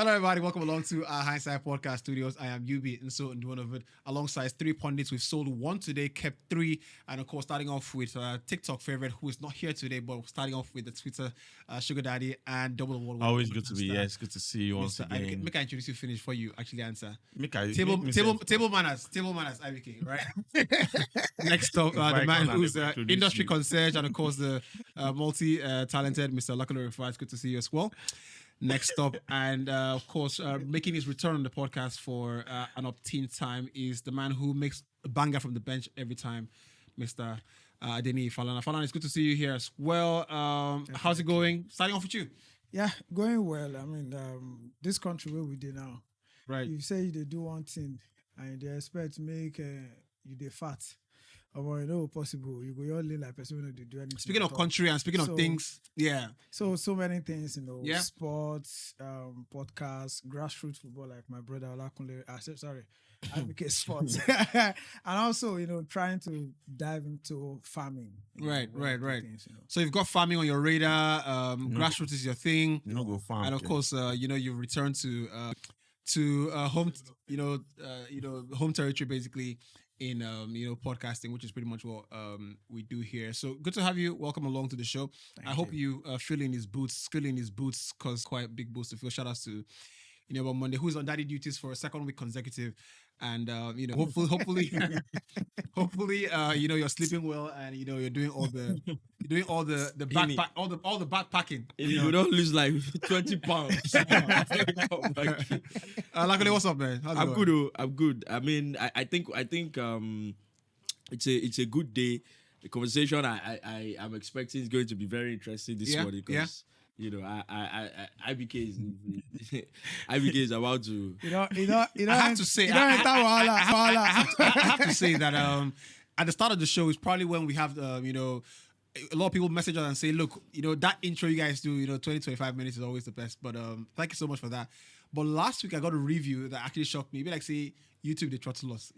Hello, everybody. Welcome along to our Hindsight Podcast Studios. I am Yubi and so and one of it. Alongside three pundits, we've sold one today, kept three, and of course, starting off with TikTok favorite who is not here today, but starting off with the Twitter Sugar Daddy and Double Award. Always good to be here. It's good to see you once again. Make I introduce you finish before you actually answer. Table manners, IBK, right? Next up, the man who's industry concierge and of course the multi-talented Mr. Luckily Rifai. It's good to see you as well. Next up, and of course, making his return on the podcast for an up-teen time is the man who makes a banger from the bench every time, Mr. Adeni Falana. Falana, it's good to see you here as well. How's it going? Starting off with you. Yeah, going well. I mean, this country where we do now, right? You say they do one thing and they expect to make you the fat. Or you know possible. You go only like person when they do anything. Speaking of country and speaking of things, yeah. So many things, sports, podcasts, grassroots football, like my brother Olakunle. I became sports, and also trying to dive into farming. Right. Things, So you've got farming on your radar. Grassroots is your thing. No go farm, and of course, you return to home, home territory basically. In podcasting, which is pretty much what we do here. So good to have you. Welcome along to the show. I hope you fill in his boots, because quite big boots to fill. Shout outs to about Monday, who's on daddy duties for a second week consecutive, and hopefully you're sleeping well and you're doing all the backpack, all the backpacking. You don't lose like 20 pounds. Luckily, what's up, man? I'm good. I mean, I think it's a good day. The conversation I'm expecting is going to be very interesting this morning because IBK is about to. I have to say, I have to say that at the start of the show is probably when we have a lot of people message us and say, look, that intro you guys do, 20-25 minutes is always the best. But thank you so much for that. But last week I got a review that actually shocked me. It'd be like, say, YouTube, they throttle us,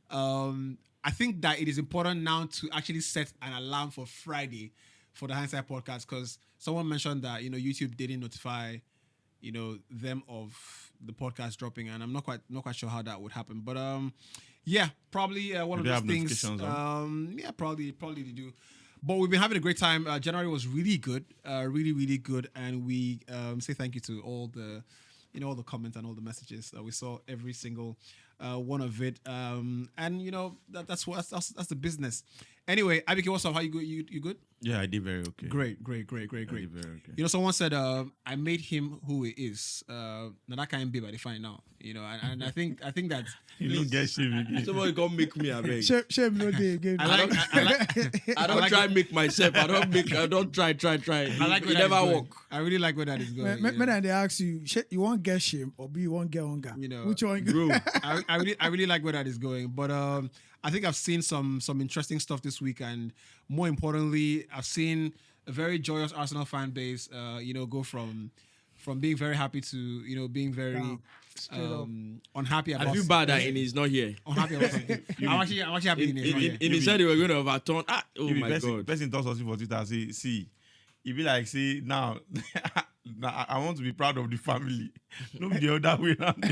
I think that it is important now to actually set an alarm for Friday for the Hindsight Podcast, because someone mentioned that, YouTube didn't notify, them of the podcast dropping, and I'm not quite sure how that would happen. But probably one of those things. Probably they do. But we've been having a great time. January was really good, really good, and we say thank you to all the, all the comments and all the messages. We saw every single one of it, and that's the business. Anyway, IBK, what's up? How you good? You good? Yeah, I did very okay. Great. I did very okay. Someone said I made him who he is. Now that can't be by the fine now. And I think that you don't get shame. Somebody come make me a beg. Shame no day again. I don't try make myself. I don't try. I like it never work. I really like where that is going. When they ask you won't get shame or B, you won't get hunger. Which one? Bro, I really like where that is going. But I think I've seen some interesting stuff this week, and more importantly, I've seen a very joyous Arsenal fan base, go from being very happy to being very unhappy about. I feel bad that he's not here. Unhappy about something. I'm actually happy he said they were going to overturn. Oh my God! Person talks us for Twitter and say, it be like, see, now I want to be proud of the family. Not the other way around.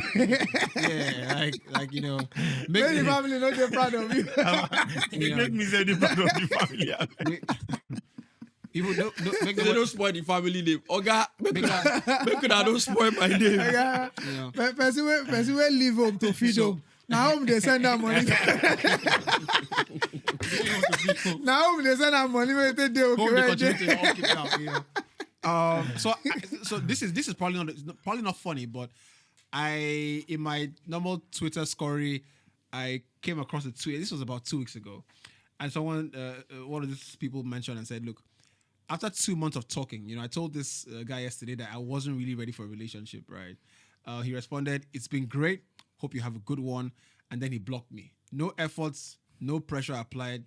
Yeah, like make the family not be proud of you. Make me say the proud of the family. People don't spoil the family name. Oga, make I don't spoil my name. Person will leave home to feed home. Now home they send that money. Now home they send that money when they okay. So this is probably not funny, but in my normal Twitter story, I came across a tweet. This was about 2 weeks ago, and someone, one of these people mentioned and said, "Look, after 2 months of talking, I told this guy yesterday that I wasn't really ready for a relationship, right?" He responded, "It's been great. Hope you have a good one." And then he blocked me. No efforts, no pressure applied.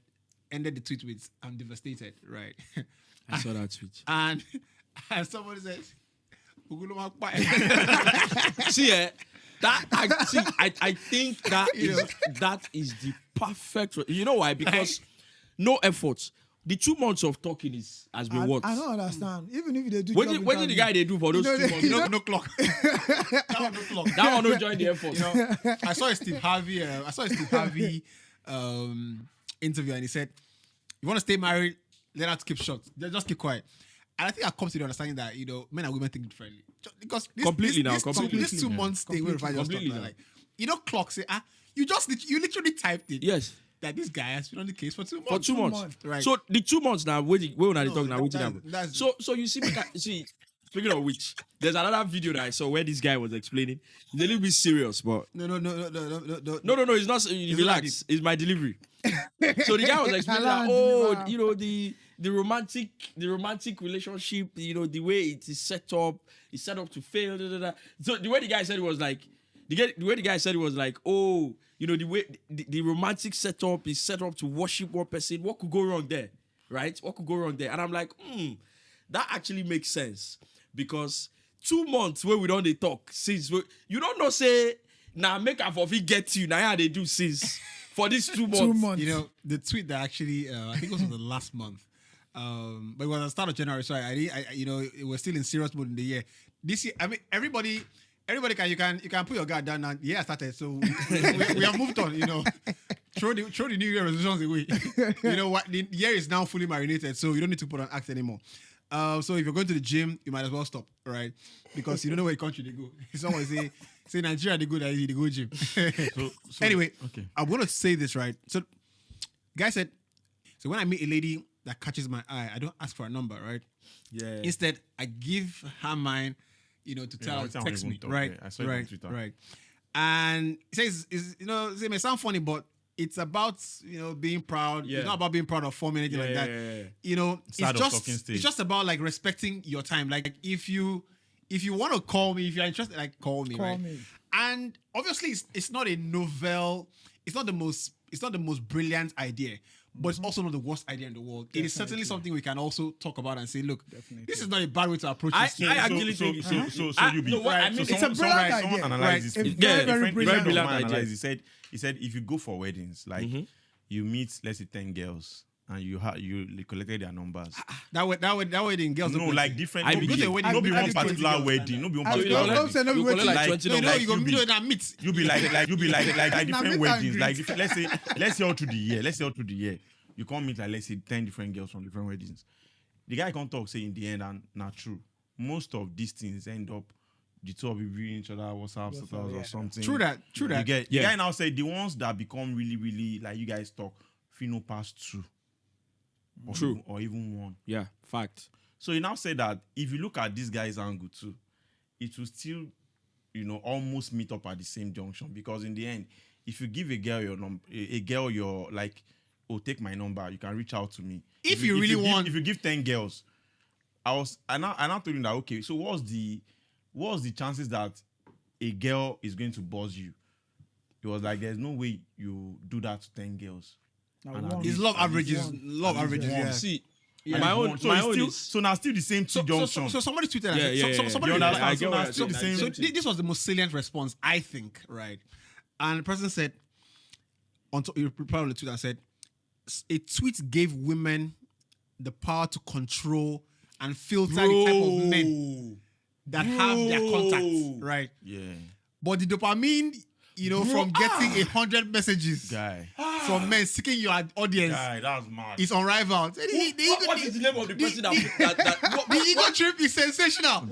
Ended the tweet with, "I'm devastated," right? I saw that tweet. And somebody says, see, I think that is the perfect. You know why? Because no efforts. the 2 months of talking has been what? I don't understand. Even if they do. What did the guy they do for those 2 months? No clock. That one no clock. That one don't join the Air Force. You know, I saw a Steve Harvey. Interview, and he said, "You want to stay married? Learn how to keep short. Just keep quiet." And I think I come to the understanding that men and women think differently because this 2 months thing we find like clock say you literally typed it. Yes. That this guy has been on the case for 2 months. For 2 months. Right. So the 2 months now, when are they talking now? So you see, speaking of which, there's another video that I saw where this guy was explaining. It's a little bit serious, but no. It's not. Relax. It's my delivery. So the guy was explaining that, the romantic relationship, the way it is set up to fail. So the way the guy said it was like, the way the romantic setup is set up to worship one person. What could go wrong there, right? What could go wrong there? And I'm like, that actually makes sense because 2 months where we don't they talk since you don't know say make a for get you now they do since for these 2 months. 2 months. The tweet that actually I think it was the last month, but it was at the start of January. So it was still in serious mode in the year. This year, I mean, everybody can put your guard down now. Yeah, I started. So we have moved on. Throw the New Year resolutions away. You know what? The year is now fully marinated, so you don't need to put on act anymore. So if you're going to the gym, you might as well stop, right? Because you don't know where country they go. Someone say Nigeria they go there, they go gym. So anyway, okay. I'm gonna say this right. So, guy said, so when I meet a lady that catches my eye, I don't ask for a number, right? Yeah. Instead, I give her mine. To tell her to text me, right? I saw it on Twitter. Right. And he says, it may sound funny, but it's about, being proud. Yeah. It's not about being proud of forming anything like that. Yeah. It's just about like respecting your time. Like if you want to call me, if you're interested, like call me. And obviously it's not a novel. It's not the most brilliant idea. But it's also not the worst idea in the world. Definitely. It is certainly something we can also talk about and say, look, this is not a bad way to approach this. I actually think it's a brilliant idea. Someone analyzed this. Very brilliant idea. He said if you go for weddings, like you meet, let's say 10 girls. And you collected their numbers. That wedding girls. No, like different. No be one particular wedding. No be one particular wedding. You be like different weddings. Like let's say all through the year. You can't meet like let's say 10 different girls from different weddings. The guy can't talk say in the end and not true. Most of these things end up the two of you viewing each other WhatsApp status or something. True that. The guy now said the ones that become really, really like you guys talk, feel no past 2. Or even 1. Yeah, fact. So he now said that if you look at this guy's angle too, it will still, almost meet up at the same junction because in the end, if you give a girl your number, your like, take my number, you can reach out to me. If you give 10 girls, I now told him that okay, so what's the chances that a girl is going to buzz you? It was like there's no way you do that to 10 girls. His love averages. Yeah. See, my own is so now still the same junction. So somebody tweeted. This was the most salient response, I think, right? And the person said, he replied on the Twitter and said, a tweet gave women the power to control and filter the type of men that have their contacts, right? Yeah. But the dopamine, from getting 100 messages from men seeking your audience, that's mad. It's unrivaled. What is the name of the person that the ego trip is sensational.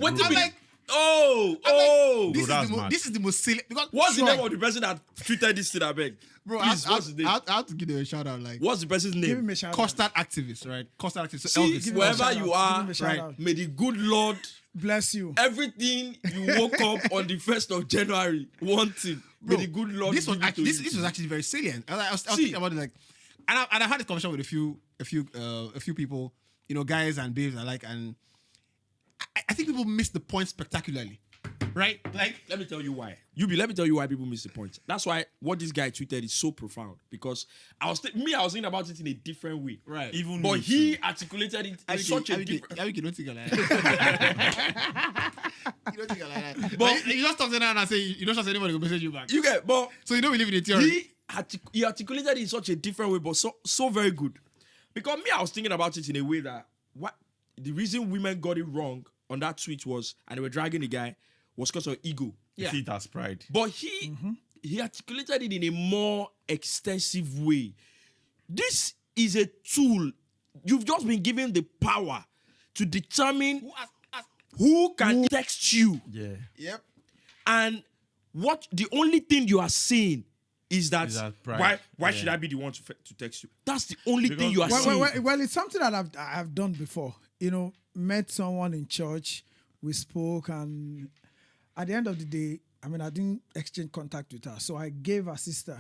This is the most silly. What's the name of the person that tweeted this to that beg? Bro, please, what's his name? I have to give them a shout out. Like, what's the person's name? Give him a shout out. Custard activist, right? Custard activist. So Elvis. Wherever you are, right? May the good Lord bless you. Everything you woke up on the 1st of January wanting. May the good Lord. This was actually very salient. I was thinking about it like, and I had this conversation with a few people, guys and babes alike, and I think people miss the point spectacularly. Right? Like, let me tell you why. Let me tell you why people miss the point. That's why what this guy tweeted is so profound. Because I was thinking about it in a different way. Right. But he articulated it in such a different... You don't think like that. You don't think like that. But you just talk to them and say, you don't trust anybody to message you back. You get, but... So you don't believe in the theory. He articulated it in such a different way, but so very good. Because me, I was thinking about it in a way that what the reason women got it wrong on that tweet was, and they were dragging the guy, was because of ego. You see it as pride. But he articulated it in a more extensive way. This is a tool. You've just been given the power to determine who can text you. Yeah. Yep. And what the only thing you are saying is that pride. why should I be the one to text you? That's the only thing you are saying. Well, it's something that I've done before. You know, met someone in church, we spoke, and at the end of the day, I mean, I didn't exchange contact with her. So I gave her sister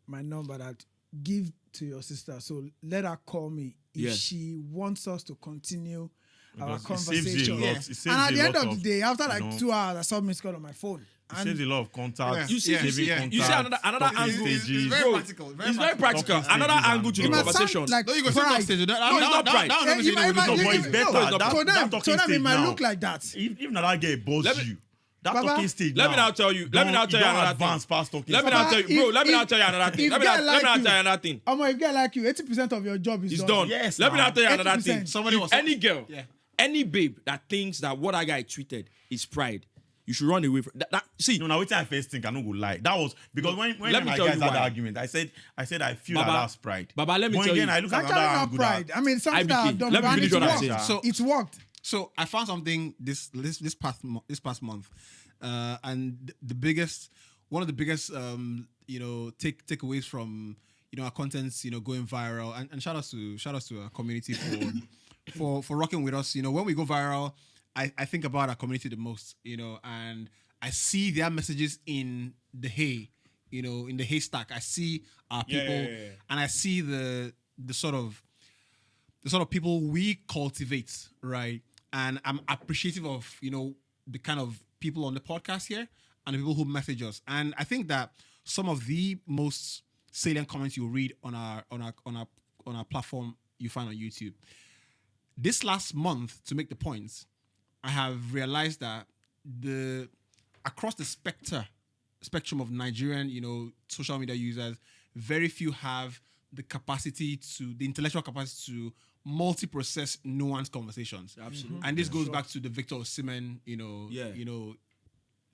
my number that give to your sister. So let her call me if she wants us to continue our conversation. And at the end of the day, after like 2 hours, I saw missed call on my phone. It saves a lot of contacts. You see another angle. It's very practical. It's very practical. Another angle to the conversation. Like No, you go see pride. top stage. No, it's not pride. It's better. To them, it might look like that. If not that guy buzz you, that Baba, talking stage. Let me now tell you another advance thing. past talking. Let me now tell you, bro. Let me now tell you another thing. Let me now tell you another thing. If guy like you, 80% of your job is It's done. Yes, Let me now tell you 80%. another thing. Somebody was Any girl, any babe that thinks that what that guy tweeted is pride, you should run away from that. See, No, now which I first think I don't go lie. That was because when Let me my tell guys you had why. the argument, I said I feel Baba, that that's pride. Baba, let me But tell again, you. I look at Actually, another not angle pride. that I mean, something that IBK, I've done. let me and finish it's what I'm worked. saying. So- It's worked. So I found something this past month, and one of the biggest takeaways from our contents going viral, and shout outs to our community for rocking with us. When we go viral, I think about our community the most, and I see their messages in the in the haystack. I see our people, and I see the sort of people we cultivate, right? And I'm appreciative of, the kind of people on the podcast here and the people who message us. And I think that some of the most salient comments you'll read on our platform you find on YouTube. This last month, to make the points, I have realized that across the spectrum of Nigerian, social media users, very few have the intellectual capacity to multi-process nuanced conversations. Absolutely. And this goes back to the Victor Osimhen,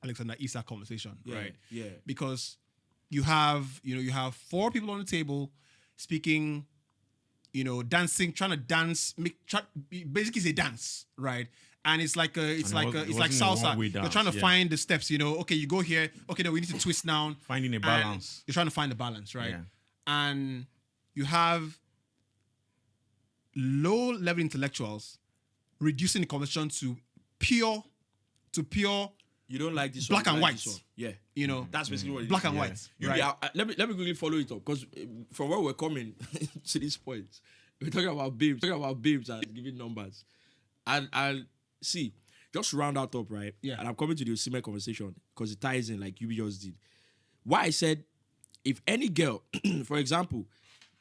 Alexander Isak conversation, right? Yeah. Because you have 4 people on the table speaking, dancing, trying to dance, basically it's a dance, right? And it's like salsa. You're trying to find the steps, okay, you go here, okay, no, we need to twist down. Finding a balance. You're trying to find the balance, right? Yeah. And you have low-level intellectuals reducing the conversation to pure. You don't like this Black one, and you like white. this one. Yeah. That's basically what it is. Black and white. Right? Let me quickly follow it up, because from where we're coming to this point, we're talking about babes and giving numbers. And see, just to round that up, right? Yeah. And I'm coming to the Osimhen conversation because it ties in like you just did. Why I said, if any girl, for example,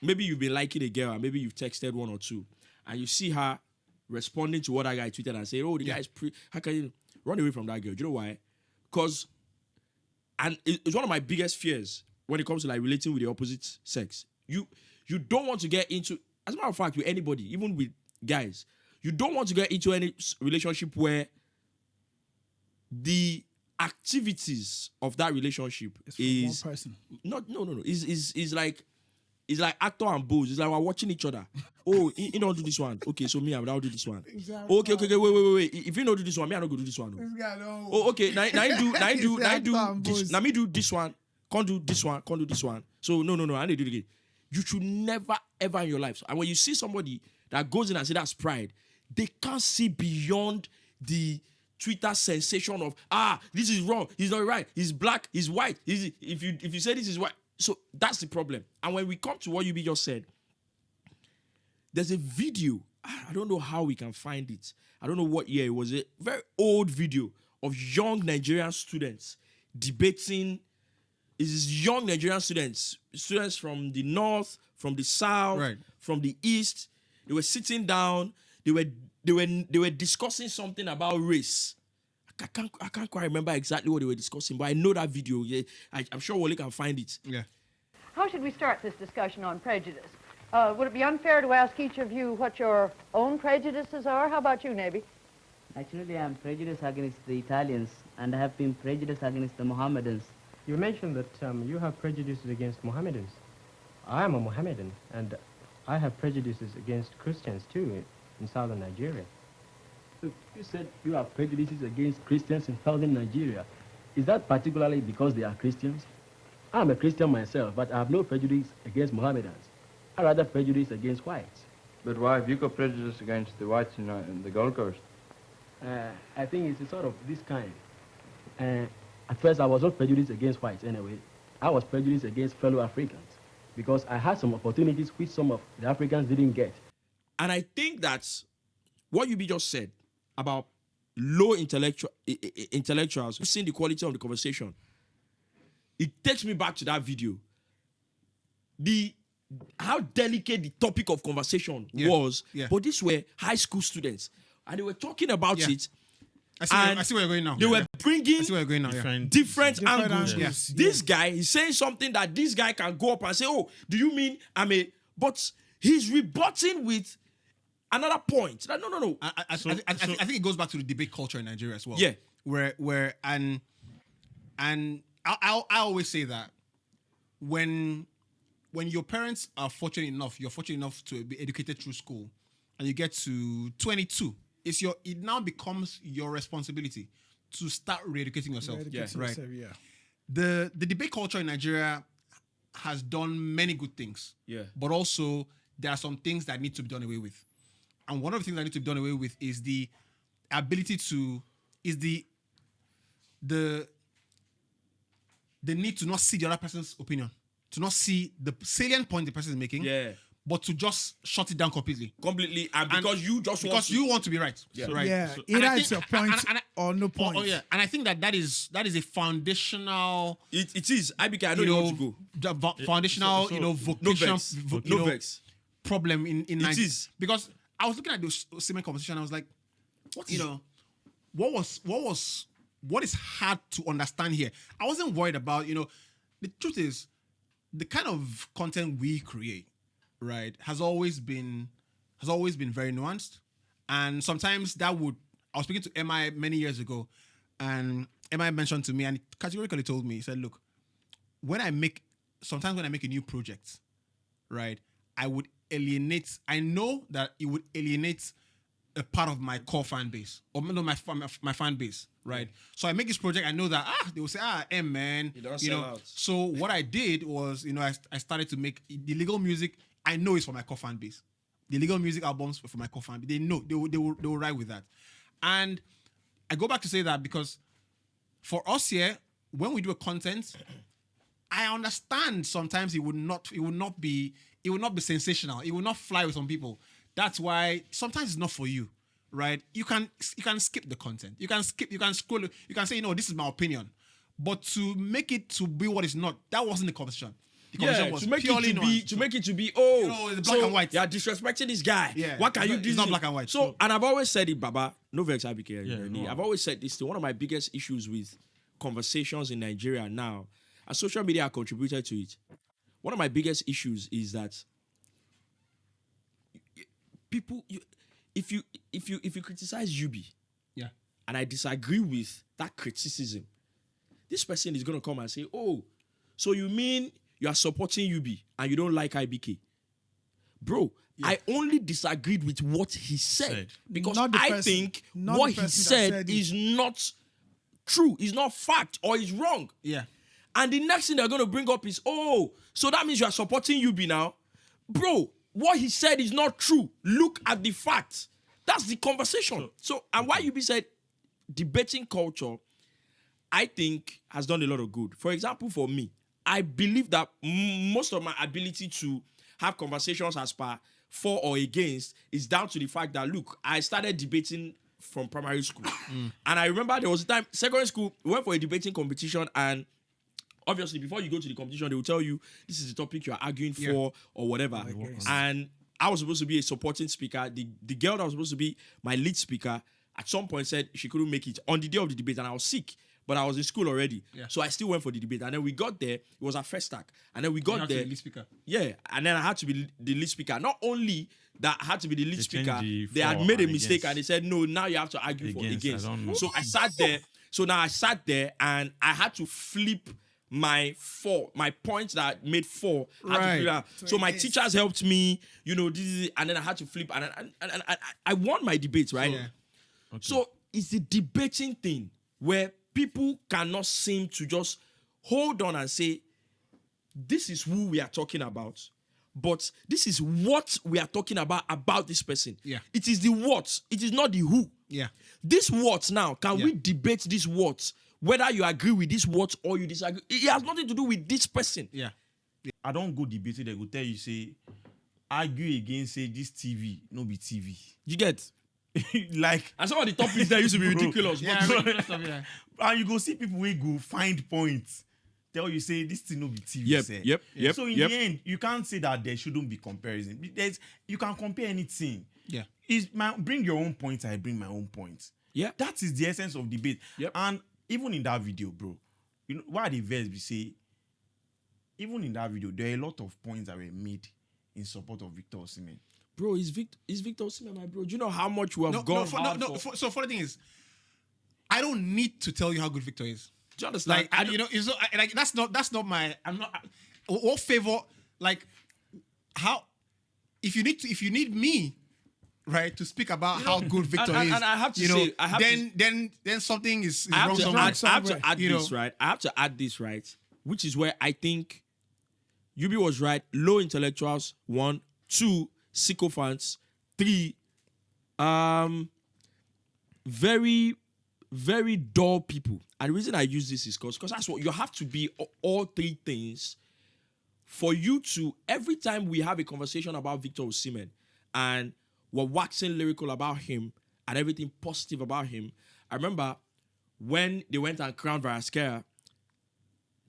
maybe you've been liking a girl and maybe you've texted one or two, and you see her responding to what that guy tweeted and say, oh, the guy is how can you run away from that girl? Do you know why? Because, and it's one of my biggest fears when it comes to like relating with the opposite sex. You don't want to get into, as a matter of fact, with anybody, even with guys, you don't want to get into any relationship where the activities of that relationship It's from one person. no. It's like actor and boss. It's like we're watching each other. Oh, you don't do this one. Okay, so me, I'll do this one. Exactly. Okay, wait. If you don't do this one, me, I don't go do this one. This guy don't. Oh, okay. Now you do Actor this. and Now me do this one. Can't do this one. So no. I need to do it again. You should never ever in your life. And when you see somebody that goes in and say that's pride, they can't see beyond the Twitter sensation of this is wrong. He's not right. He's black. He's white. If you say this is white. So that's the problem. And when we come to what you just said, there's a video. I don't know how we can find it. I don't know what year it was. A very old video of young Nigerian students debating. Is young Nigerian students from the north, from the south, Right. from the east. They were sitting down. They were discussing something about race. I can't quite remember exactly what they were discussing, but I know that video. Yeah, I'm sure Wale can find it. Yeah. How should we start this discussion on prejudice? Would it be unfair to ask each of you what your own prejudices are? How about you, Nabi? Actually, I'm prejudiced against the Italians, and I have been prejudiced against the Mohammedans. You mentioned that you have prejudices against Mohammedans. I am a Mohammedan, and I have prejudices against Christians, too, in southern Nigeria. You said you have prejudices against Christians in southern Nigeria. Is that particularly because they are Christians? I'm a Christian myself, but I have no prejudice against Mohammedans. I rather prejudice against whites. But why have you got prejudice against the whites in the Gold Coast? I think it's sort of this kind. At first, I was not prejudiced against whites anyway. I was prejudiced against fellow Africans because I had some opportunities which some of the Africans didn't get. And I think that what you just said about low intellectuals who've seen the quality of the conversation, it takes me back to that video. How delicate the topic of conversation was, but these were high school students, and they were talking about it. I see where you're going now. They were bringing different angles. Yeah. This guy is saying something that this guy can go up and say, "Oh, do you mean I'm a?" But he's rebutting with another point. Like, no. I think it goes back to the debate culture in Nigeria as well. Yeah, where I always say that when your parents are you're fortunate enough to be educated through school, and you get to 22, it now becomes your responsibility to start re-educating yourself. Right. The debate culture in Nigeria has done many good things. Yeah. But also there are some things that need to be done away with. And one of the things that need to be done away with is the ability to the need to not see the other person's opinion, to not see the salient point the person is making, but to just shut it down completely, and because you want to be right, right. Yeah, either it's your point or no point. And I think that is a foundational. It is. I know you want to go. The foundational, vocation, no vex problem in Nigeria. It is because I was looking at those similar conversation. I was like, what is hard to understand here? I wasn't worried about, the truth is, the kind of content we create, right, has always been very nuanced. And sometimes I was speaking to MI many years ago, and MI mentioned to me, and he categorically told me, he said, look, sometimes when I make a new project, right, I know that it would alienate a part of my core fan base, or no, my fan base, right? So I make this project. I know that they will say, man, you don't sell out. So what I did was, I started to make the legal music. I know it's for my core fan base. The legal music albums for my core fan base. They know they will ride with that. And I go back to say that because for us here, when we do a content, I understand sometimes it would not be sensational. It will not fly with some people. That's why sometimes it's not for you, right? You can skip the content. You can scroll. You can say, this is my opinion. But to make it to be what it's not, that wasn't the conversation. The conversation was purely to make it to be, it's black and white. You're disrespecting this guy. Yeah. What can you do? It's not black and white. So, and I've always said it, Baba, no vex IBK. I've always said this. One of my biggest issues with conversations in Nigeria now, and social media contributed to it. One of my biggest issues is that people, if you criticize Yubi, and I disagree with that criticism, this person is gonna come and say, so you mean you are supporting Yubi and you don't like IBK? Bro, I only disagreed with what he said because I think what he said is not true, is not fact, or is wrong. Yeah. And the next thing they're going to bring up is, so that means you are supporting Yubi now? Bro, what he said is not true. Look at the facts. That's the conversation. So and why Yubi said debating culture, I think, has done a lot of good. For example, for me, I believe that most of my ability to have conversations as per for or against is down to the fact that, look, I started debating from primary school. And I remember there was a time, secondary school, we went for a debating competition, and obviously, before you go to the competition, they will tell you this is the topic you are arguing for or whatever. And I was supposed to be a supporting speaker. The girl that was supposed to be my lead speaker at some point said she couldn't make it on the day of the debate, and I was sick. but I was in school already. Yeah. So I still went for the debate. And then we got there. It was our first stack. And then we got Not to there. the lead speaker. Yeah. And then I had to be the lead speaker. Not only that I had to be the lead They speaker, changed they the had for made a and mistake against. and they said, no, now you have to argue for Against, against. I don't know. So I sat there. So now I sat there and I had to flip my points that made 4. I had to Right. flip out. So my teachers helped me, you know, and then I had to flip and I won my debate, right? Yeah. So it's the debating thing where people cannot seem to just hold on and say, this is who we are talking about, but this is what we are talking about this person. Yeah. It is the what, it is not the who. Yeah. This what now, can Yeah. we debate this what? Whether you agree with this what or you disagree, it has nothing to do with this person. Yeah. I don't go debate. They go tell you say argue against say this TV no be TV. You get? Like And some of the topics there used to be Bro. ridiculous. Yeah. but ridiculous stuff, yeah. and you go see people wey go find points tell you say this thing no be TV. Yep, sef. yep, So in yep. the end, you can't say that there shouldn't be comparison. You can compare anything. Yeah. Bring your own points, I bring my own points. Yeah. That is the essence of debate. Yep. And even in that video, bro, you know why the verse we say, even in that video, there are a lot of points that were made in support of Victor Osimhen. Bro, is Victor Osimhen my bro? Do you know how much we have gone hard for? So funny thing is, I don't need to tell you how good Victor is. Do you understand? Like, you know, it's not, like that's not my. I'm not. What favor? Like, how? If you need me, right, to speak about how good Victor is, and I have to you know, say, I have then something is I have wrong to somewhere. add, I have to add you know? this, right? I have to add this, right? Which is where I think Yubi was right. Low intellectuals, 1, 2, sycophants, 3, very, very dull people. And the reason I use this is because that's what you have to be all 3 things for you to, every time we have a conversation about Victor Osimhen and we're waxing lyrical about him and everything positive about him. I remember when they went and crowned Varasquez,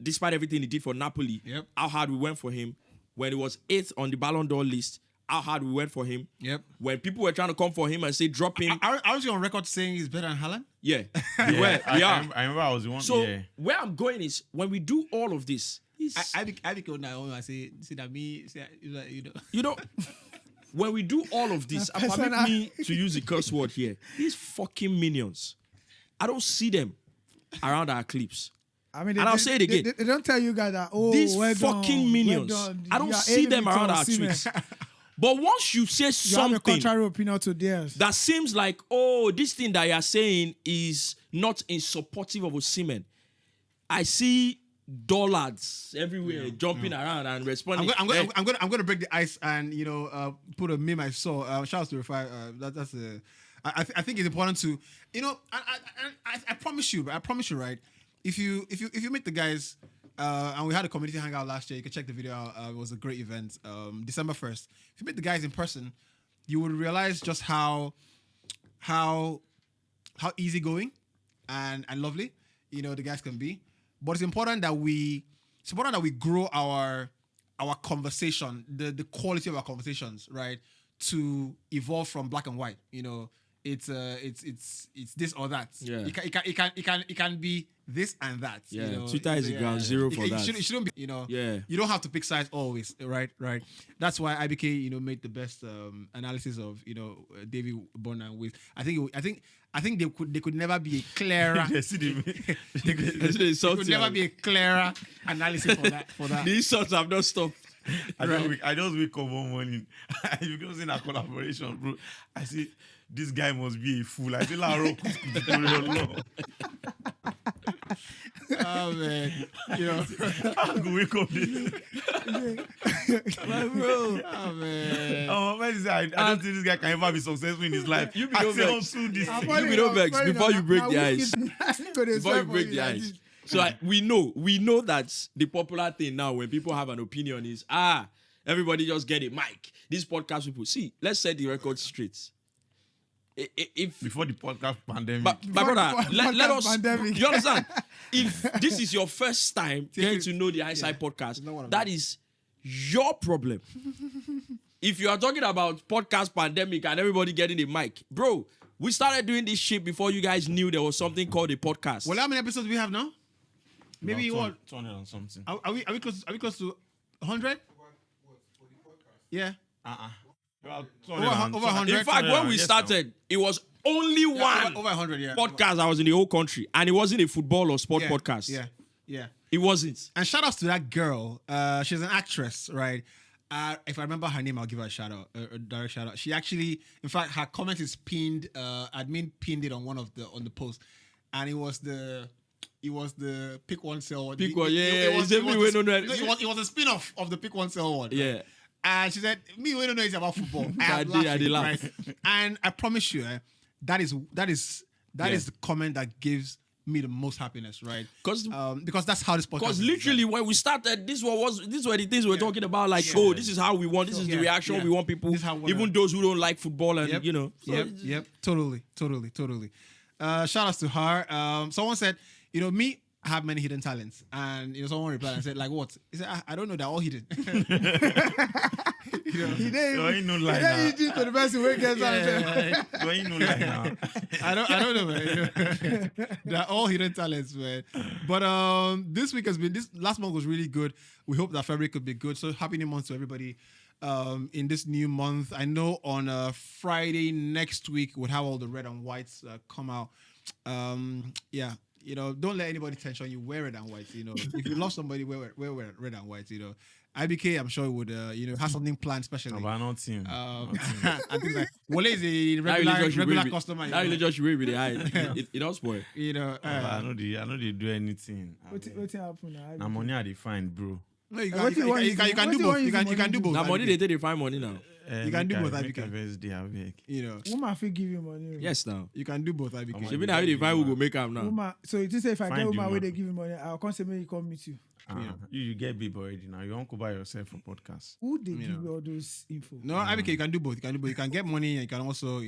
despite everything he did for Napoli, Yep. how hard we went for him. When he was 8th on the Ballon d'Or list, how hard we went for him. Yep. When people were trying to come for him and say, drop him. I was on record saying he's better than Haaland. Yeah. Yeah, we are. I remember I was the one. So yeah. where I'm going is, when we do all of this, I became now. I say that me, say, you know. you know, when we do all of this, and permit me to use the curse word here, these fucking minions, I don't see them around our clips. I mean, And I'll say it again. They don't tell you guys that, oh, These well fucking done, minions, well done. I don't You are see aiming them around our Victor tweets. Osimhen. But once you say You have a something contrary opinion to theirs. that seems like, oh, this thing that you're saying is not in supportive of Osimhen, I see dullards everywhere jumping around and responding. I'm going to break the ice and put a meme I saw. Shout out to Rafai. That's a. I think it's important to I promise you, right? If you meet the guys, and we had a community hangout last year, you can check the video out. It was a great event. December 1st. If you meet the guys in person, you would realize just how easygoing and lovely the guys can be. But it's important that we grow our conversation, the quality of our conversations, right? To evolve from black and white. It's this or that. Yeah. It can be this and that. Yeah, Twitter is ground zero for that. It shouldn't be. Yeah. You don't have to pick sides always. Right. That's why IBK made the best analysis of David Bonner and Wiz. I think they could never be a clearer. Yeah, see the- They could never be a clearer analysis for that. These sorts have not stopped. I just wake up one morning. Because in a collaboration, bro, I see this guy must be a fool. I say, Laro, Oh man, I go wake up this. my bro. Oh man. I don't think this guy can ever be successful in his life. You be I no say, vex. sue this thing. You be no vex before you break the ice. Before you break the ice. So we know that the popular thing now when people have an opinion is everybody just get a mic. These podcast people, see, let's set the record straight. If Before the podcast pandemic. my brother, let us. pandemic. You understand? If this is your first time getting to know the Eyesight podcast, that is your problem. If you are talking about podcast pandemic and everybody getting a mic, bro, We started doing this shit before you guys knew there was something called a podcast. Well, how many episodes do we have now? Maybe About what? 200 and something. Are we close to 100? Yeah. About Over 100. In fact, when we started, it was only one over 100, yeah. podcast I was in the whole country, and it wasn't a football or sport podcast. Yeah. It wasn't. And shout outs to that girl. She's an actress, right? If I remember her name, I'll give her a shout out, a direct shout out. She actually, in fact, her comment is pinned. Admin pinned it on the post, and it was the Pick One Sell One. Pick One, it was a spin-off of the Pick One Sell One. Yeah. And she said, "Me, we don't know it's about football." I did laugh. Right? And I promise you, that is the comment that gives me the most happiness, right? Because that's how this podcast. Because literally, when we started, these were the things we were talking about. Like, this is how we want. This is the reaction we want people. Even those who don't like football, and you know. Yep. Totally. Shout outs to her. Someone said, me. I have many hidden talents, and someone replied and said, "Like what?" He said, "I don't know. They're all hidden." He didn't no lie now. to the person who gets No lie now. I don't know, man. They're all hidden talents, man. But this last month was really good. We hope that February could be good. So happy new month to everybody. In this new month, I know on Friday next week we'll have all the red and whites come out. Don't let anybody tension you. Wear red and white. If you love somebody, wear red and white. IBK, I'm sure would have something planned specially. But not him. I think like Wale is a regular customer. That relationship really really high. It all spoil. I know they do anything. What happened now? Now money are defined, bro. No, you can do both. You can do both. Now money they find money now. You can do both, IBK. Woman fit give you money. Yes, now you can do both, IBK. Even how they find who go make up now. Woman, so you just say if I get woman where they give you money, I'll come say me come meet you. You get babe already now. You won't go by yourself for podcast. Who they give you all those info? No, IBK, you can do both. You can get money and you can also,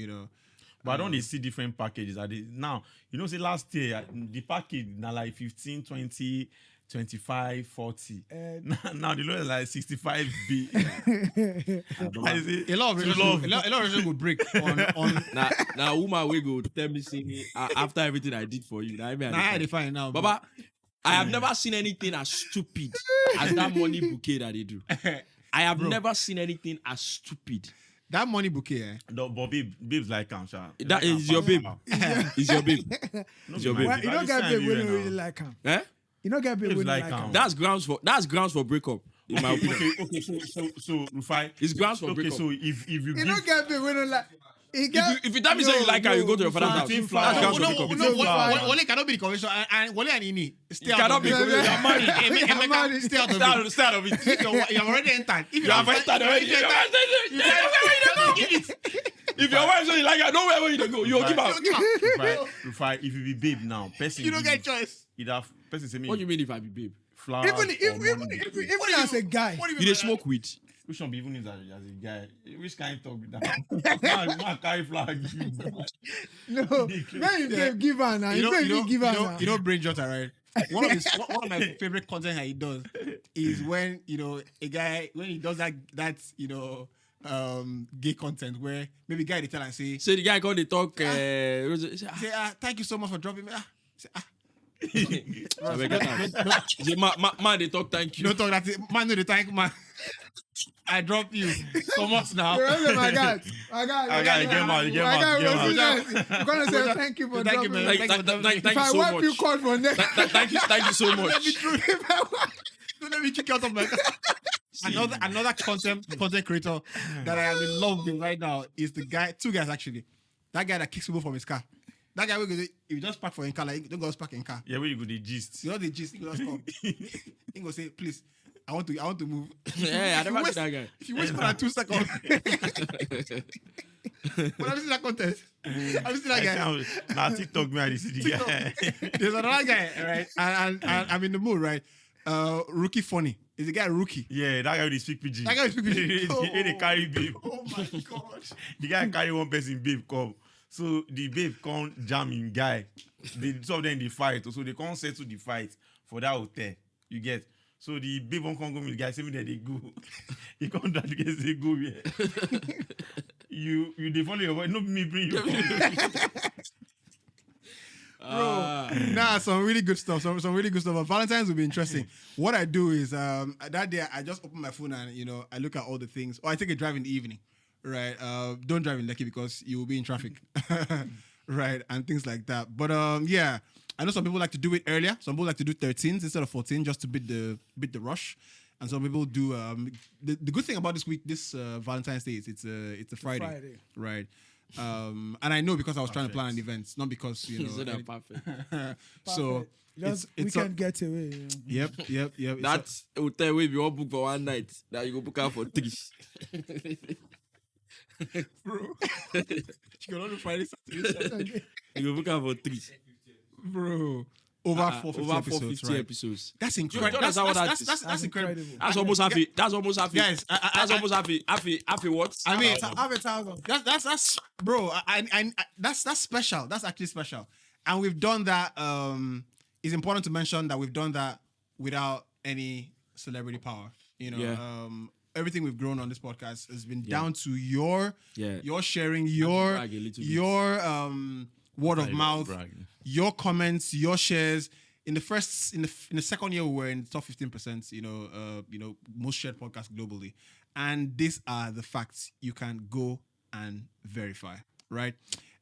But I don't see different packages. Now, say last year, the package now like 15, 20, 25, 40. Now the low is like 65B. A lot of relations will break on now woman will go tell me see after everything I did for you. I define now. Baba, I have never seen anything as stupid as that money bouquet that they do. I have never seen anything as stupid. That money bouquet, No, but babes like him, Sha. That is your babe. It's your babe. It's your babe. Well, you don't get babe when you really like him. Eh? You don't get babe when you like him. That's grounds for breakup. In my opinion. Okay, so Rufai. It's grounds for breakup. So if you don't get babe when you like. If you tell me you like her, you go to your father's house. That's grounds for breakup. Wale cannot be the convention, and Wale and Ini stay out cannot be. You're married. Stay out of it. You have already entered. If you have entered already, if your wife says you like her, nowhere where you go, you'll give her. Rufai, if you be babe now, person you don't get choice. Person say me. What do you mean if I be babe? Flowers. Even as a guy, you dey smoke weed. Which one be even as a guy? Which kind of talk with that? Man carry flower give you. No, when you give her now, you know Brain Jotter, right? One of my favorite content that he does is when a guy when he does that gay content where maybe guy they tell and say the guy called the talk say thank you so much for dropping me. Man, they talk thank you. Don't talk that man. No, they thank man. I dropped you so much now. My God, get mad. You're gonna say thank you for dropping me. Thank you so much. If I wipe you call for next. Thank you so much. Don't let me kick you out of my. Another content creator that I am in love with right now is two guys actually. That guy that kicks people from his car. That guy will go, if you just park for a car, like don't go park in car. Yeah, where you go the gist. You know the gist, you just come. He go say, please, I want to move. Yeah, I never see that guy. If you waste more than 2 seconds. But have you seen that contest? Have you seen that guy? Now TikTok me, I see the guy. There's another guy, right? And I'm in the mood, right? Rookie Funny. Is the guy Rookie? Yeah, that guy with the speak PG. That guy with speak PG. They carry babe. Oh my God. The guy carry one person, babe come. So the babe can't jam in guy. Some of them they fight. So they can't settle the fight for that hotel. You get. So the babe won't come with the guy. Say me that they go. He can't that the guys they go here. You they follow your voice. No me bring you. Nah, some really good stuff. Some really good stuff. But Valentine's will be interesting. What I do is that day I just open my phone and I look at all the things. Or I take a drive in the evening, right? Don't drive in Lekki because you will be in traffic, right? And things like that. But yeah, I know some people like to do it earlier. Some people like to do 13s instead of 14 just to beat the rush. And some people do. The good thing about this Valentine's Day is it's a Friday, right? And I know because I was trying to plan an event, not because Perfect. So Just it's weekend getaway. Yep. That hotel will be all booked for one night. That you go book out for 3. Bro. You can only Friday, Saturday. You go book out for 3. Bro. Over 450 episodes. That's incredible. That's incredible. That's almost half it. That's almost half it. Guys, that's almost half it. Half it what? I mean, Have 1,000. that's bro. I that's special. That's actually special. And we've done that. It's important to mention that we've done that without any celebrity power. Everything we've grown on this podcast has been down to your sharing, your word of mouth, your comments, your shares. In the second year, we were in the top 15%. Most shared podcasts globally, and these are the facts you can go and verify. Right.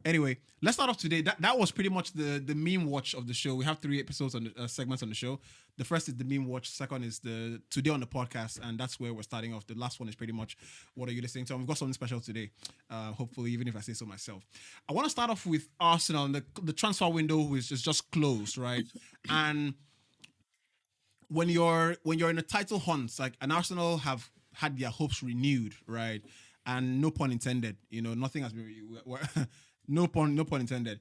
Anyway, let's start off today. That was pretty much the meme watch of the show. We have 3 episodes on the segments on the show. The first is the meme watch. Second is the today on the podcast, and that's where we're starting off. The last one is pretty much what are you listening to? We've got something special today. Hopefully, even if I say so myself. I want to start off with Arsenal. And the transfer window is just closed, right? And when you're in a title hunt, like an Arsenal have had their hopes renewed, right? And no pun intended. Nothing has been. No pun intended.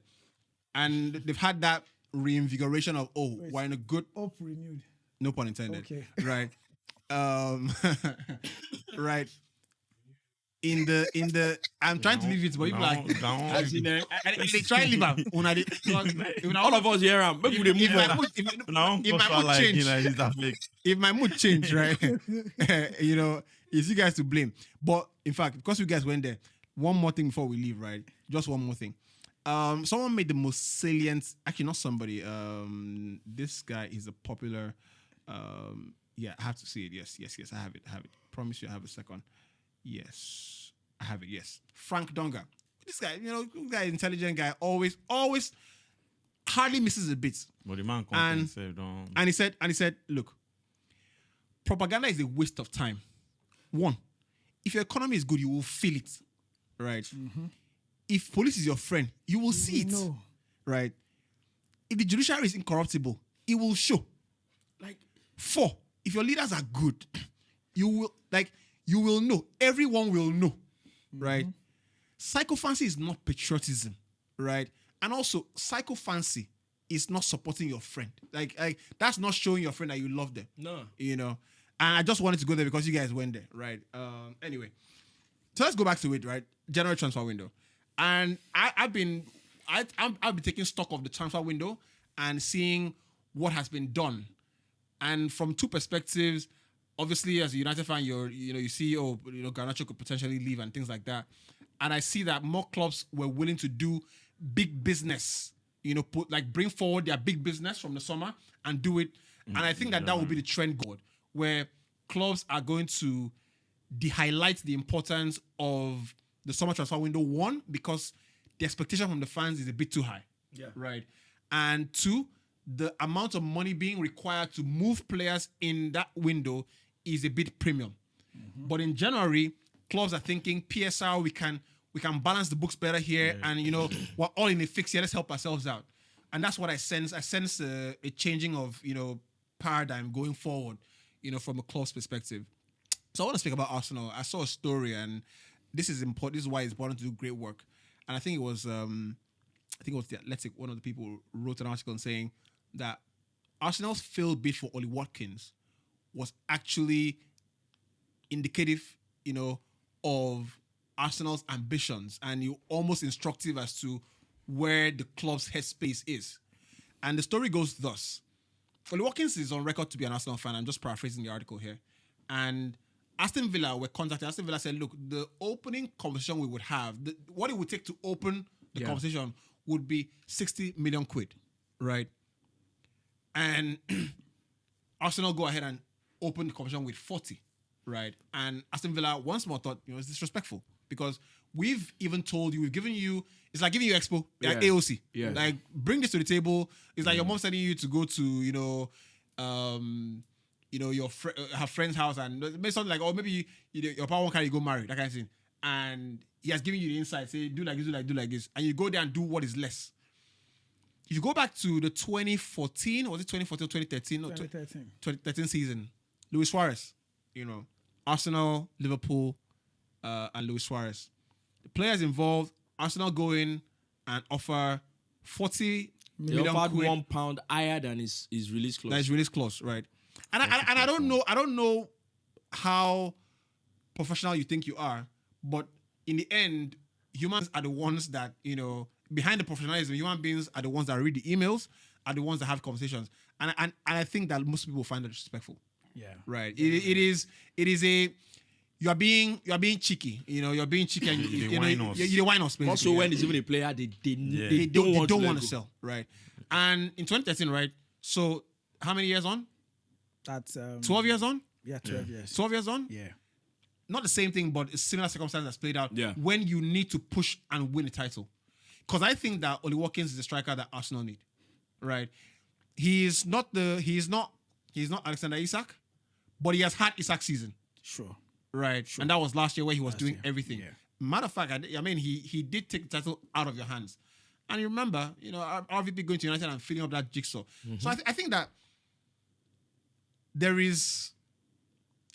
And they've had that reinvigoration of we're in a good Hope renewed. no pun intended. Okay. Right. Right. In the I'm trying to leave it, but you like they try to leave out. All of us here, maybe they move on. If my mood change, right? It's you guys to blame. But in fact, because you guys went there, one more thing before we leave, right? Just one more thing. Someone made the most salient. Actually, not somebody. This guy is a popular. I have to see it. Yes. I have it. Promise you, I have a second. Yes, I have it. Yes, Frank Donga. This guy, intelligent guy, always hardly misses a bit. But the man and he said, look, propaganda is a waste of time. One, if your economy is good, you will feel it, right? Mm-hmm. If police is your friend, you will see it, right? If the judiciary is incorruptible, it will show. Like 4, if your leaders are good, you will know. Everyone will know, right? Psychophancy is not patriotism, right? And also, psychophancy is not supporting your friend. Like that's not showing your friend that you love them. No, And I just wanted to go there because you guys went there, right? Anyway, so let's go back to it, right? January transfer window, and I've been taking stock of the transfer window and seeing what has been done, and from 2 perspectives. Obviously, as a United fan, you see, Garnacho could potentially leave and things like that, and I see that more clubs were willing to do big business, bring forward their big business from the summer and do it, and I think that will be the trend going. Where clubs are going to highlight the importance of the summer transfer window. 1, because the expectation from the fans is a bit too high. Yeah. Right. And 2, the amount of money being required to move players in that window is a bit premium. Mm-hmm. But in January, clubs are thinking PSR, we can balance the books better here, and we're all in a fix here. Let's help ourselves out. And that's what I sense. I sense a changing of paradigm going forward. From a club's perspective. So I want to speak about Arsenal. I saw a story, and this is important. This is why it's important to do great work. And I think it was The Athletic, one of the people wrote an article saying that Arsenal's failed bid for Ollie Watkins was actually indicative, of Arsenal's ambitions, and almost instructive as to where the club's headspace is. And the story goes thus. Ollie Watkins is on record to be an Arsenal fan. I'm just paraphrasing the article here. And Aston Villa were contacted. Aston Villa said, look, the opening conversation we would have, what it would take to open the conversation would be 60 million quid, right? And Arsenal go ahead and open the conversation with 40, right? And Aston Villa once more thought, it's disrespectful because we've even told you, we've given you, it's like giving you Expo, like AOC. Yeah. Like, bring this to the table. It's like your mom sending you to go to, her friend's house and maybe something like, or maybe your papa won't carry you go marry, that kind of thing. And he has given you the insight, say, do like this, do like this. And you go there and do what is less. If you go back to the 2014, was it 2014 or 2013? 2013. 2013 season, Luis Suarez, Arsenal, Liverpool, and Luis Suarez. The players involved, Arsenal go in and offer 40 million they offered quid. £1 higher than his release clause. That is release clause, right? And I don't know how professional you think you are, but in the end, humans are the ones that, behind the professionalism, human beings are the ones that read the emails, are the ones that have conversations. And I think that most people find it disrespectful. Yeah. Right. It is a you're being cheeky. You're being cheeky and you're whine us. Also, when it's even a player, they don't want to sell. Right. And in 2013, right? So how many years on? That's 12 years on? Yeah, 12 years. 12 years on? Yeah. Not the same thing, but a similar circumstance that's played out when you need to push and win a title. Because I think that Oli Watkins is the striker that Arsenal need. Right? He's not Alexander Isak, but he has had Isak's season. Sure. Right. Sure. And that was last year where he was doing everything. Yeah. Matter of fact, he did take the title out of your hands. And you remember, RVP going to United and filling up that jigsaw. Mm-hmm. So I think that there is,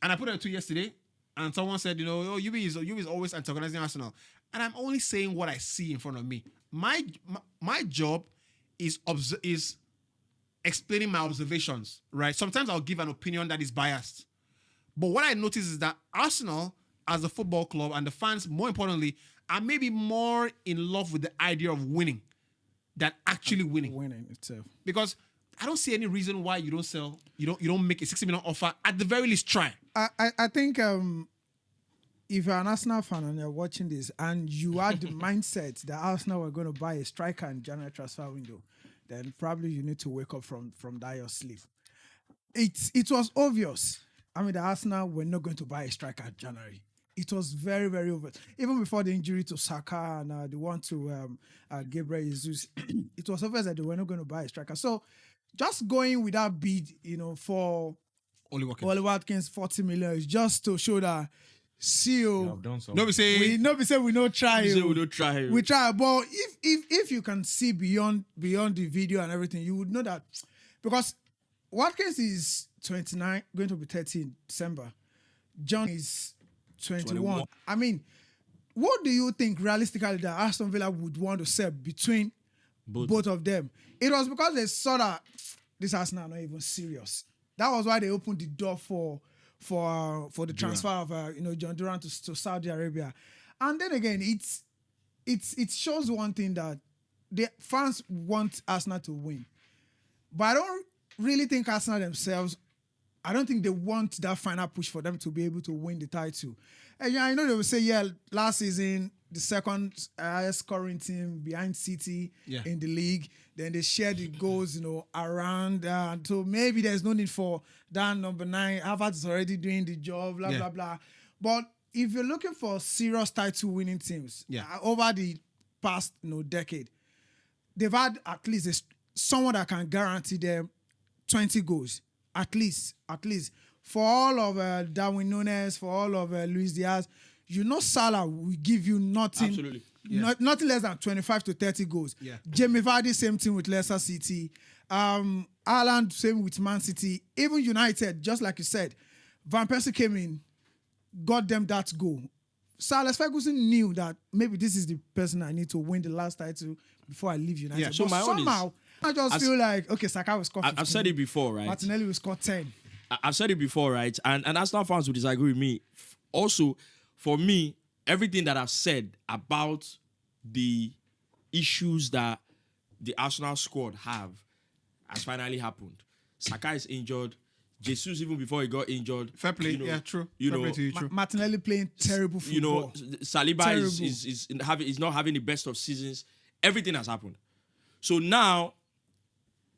and I put it to yesterday, and someone said, UB is always antagonizing Arsenal. And I'm only saying what I see in front of me. My job is explaining my observations, right? Sometimes I'll give an opinion that is biased. But what I notice is that Arsenal, as a football club, and the fans, more importantly, are maybe more in love with the idea of winning than actually winning. Winning itself. Because I don't see any reason why you don't sell, you don't make a 60 million offer. At the very least, try. I think if you're an Arsenal fan and you're watching this and you had the mindset that Arsenal were going to buy a striker in January transfer window, then probably you need to wake up from that your sleep. It was obvious. The Arsenal were not going to buy a striker in January. It was very, very obvious. Even before the injury to Saka and the one to Gabriel Jesus, it was obvious that they were not going to buy a striker. So just going with that bid, for Oli Watkins, 40 million is just to show that we say we don't try. We try, but if you can see beyond the video and everything, you would know that because Watkins is 29, going to be 30 in December. John is 21. What do you think realistically that Aston Villa would want to sell between both of them? It was because they saw that this Arsenal not even serious. That was why they opened the door for the transfer of John Durant to Saudi Arabia. And then again, it shows one thing that the fans want Arsenal to win. But I don't really think Arsenal themselves, I don't think they want that final push for them to be able to win the title. And I know they will say, last season, the second highest scoring team behind City in the league. Then they share the goals, around. So maybe there's no need for that number 9. Havertz is already doing the job, blah, blah, blah. But if you're looking for serious title-winning teams over the past decade, they've had at least someone that can guarantee them 20 goals. At least. For all of Darwin Núñez, for all of Luis Diaz, Salah will give you nothing. Absolutely. Nothing less than 25 to 30 goals. Yeah. Jamie Vardy, same thing with Leicester City. Haaland, same with Man City. Even United, just like you said, Van Persie came in, got them that goal. Sir Alex Ferguson knew that maybe this is the person I need to win the last title before I leave United. Yeah, so but somehow, I just feel like, okay, Saka will score 15. I've said it before, right? Martinelli will score 10. I've said it before, right? And Arsenal fans will disagree with me. Also, for me, everything that I've said about the issues that the Arsenal squad have has finally happened. Saka is injured. Jesus, even before he got injured. Fair play. You know, Yeah, true. You Fair know, play to you, true. Martinelli playing terrible football. you know, Saliba Terrible. is not having the best of seasons. Everything has happened. So now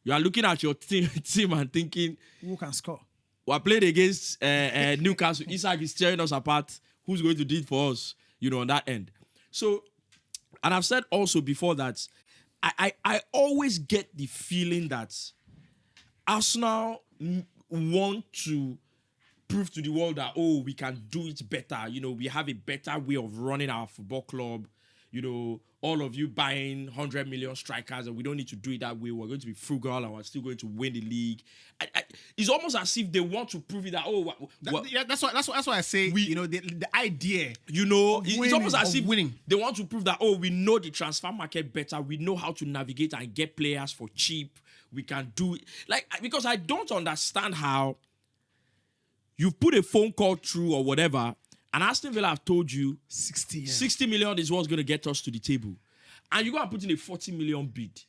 you are looking at your team and thinking, who can score? we played against Newcastle. Isak is tearing us apart. Who's going to do it for us? You know, on that end. So, and I've said also before that I always get the feeling that Arsenal want to prove to the world that, oh, we can do it better. You know, we have a better way of running our football club. You know, all of you buying 100 million strikers and we don't need to do it that way. We're going to be frugal and we're still going to win the league. It's almost as if they want to prove it that, That's why I say, the idea. You know, it's winning, almost as of if winning. they want to prove that, oh, we know the transfer market better. We know how to navigate and get players for cheap. We can do it. Because I don't understand how you put a phone call through or whatever, and Aston Villa have told you 60 million is what's going to get us to the table. And you go and put in a 40 million bid.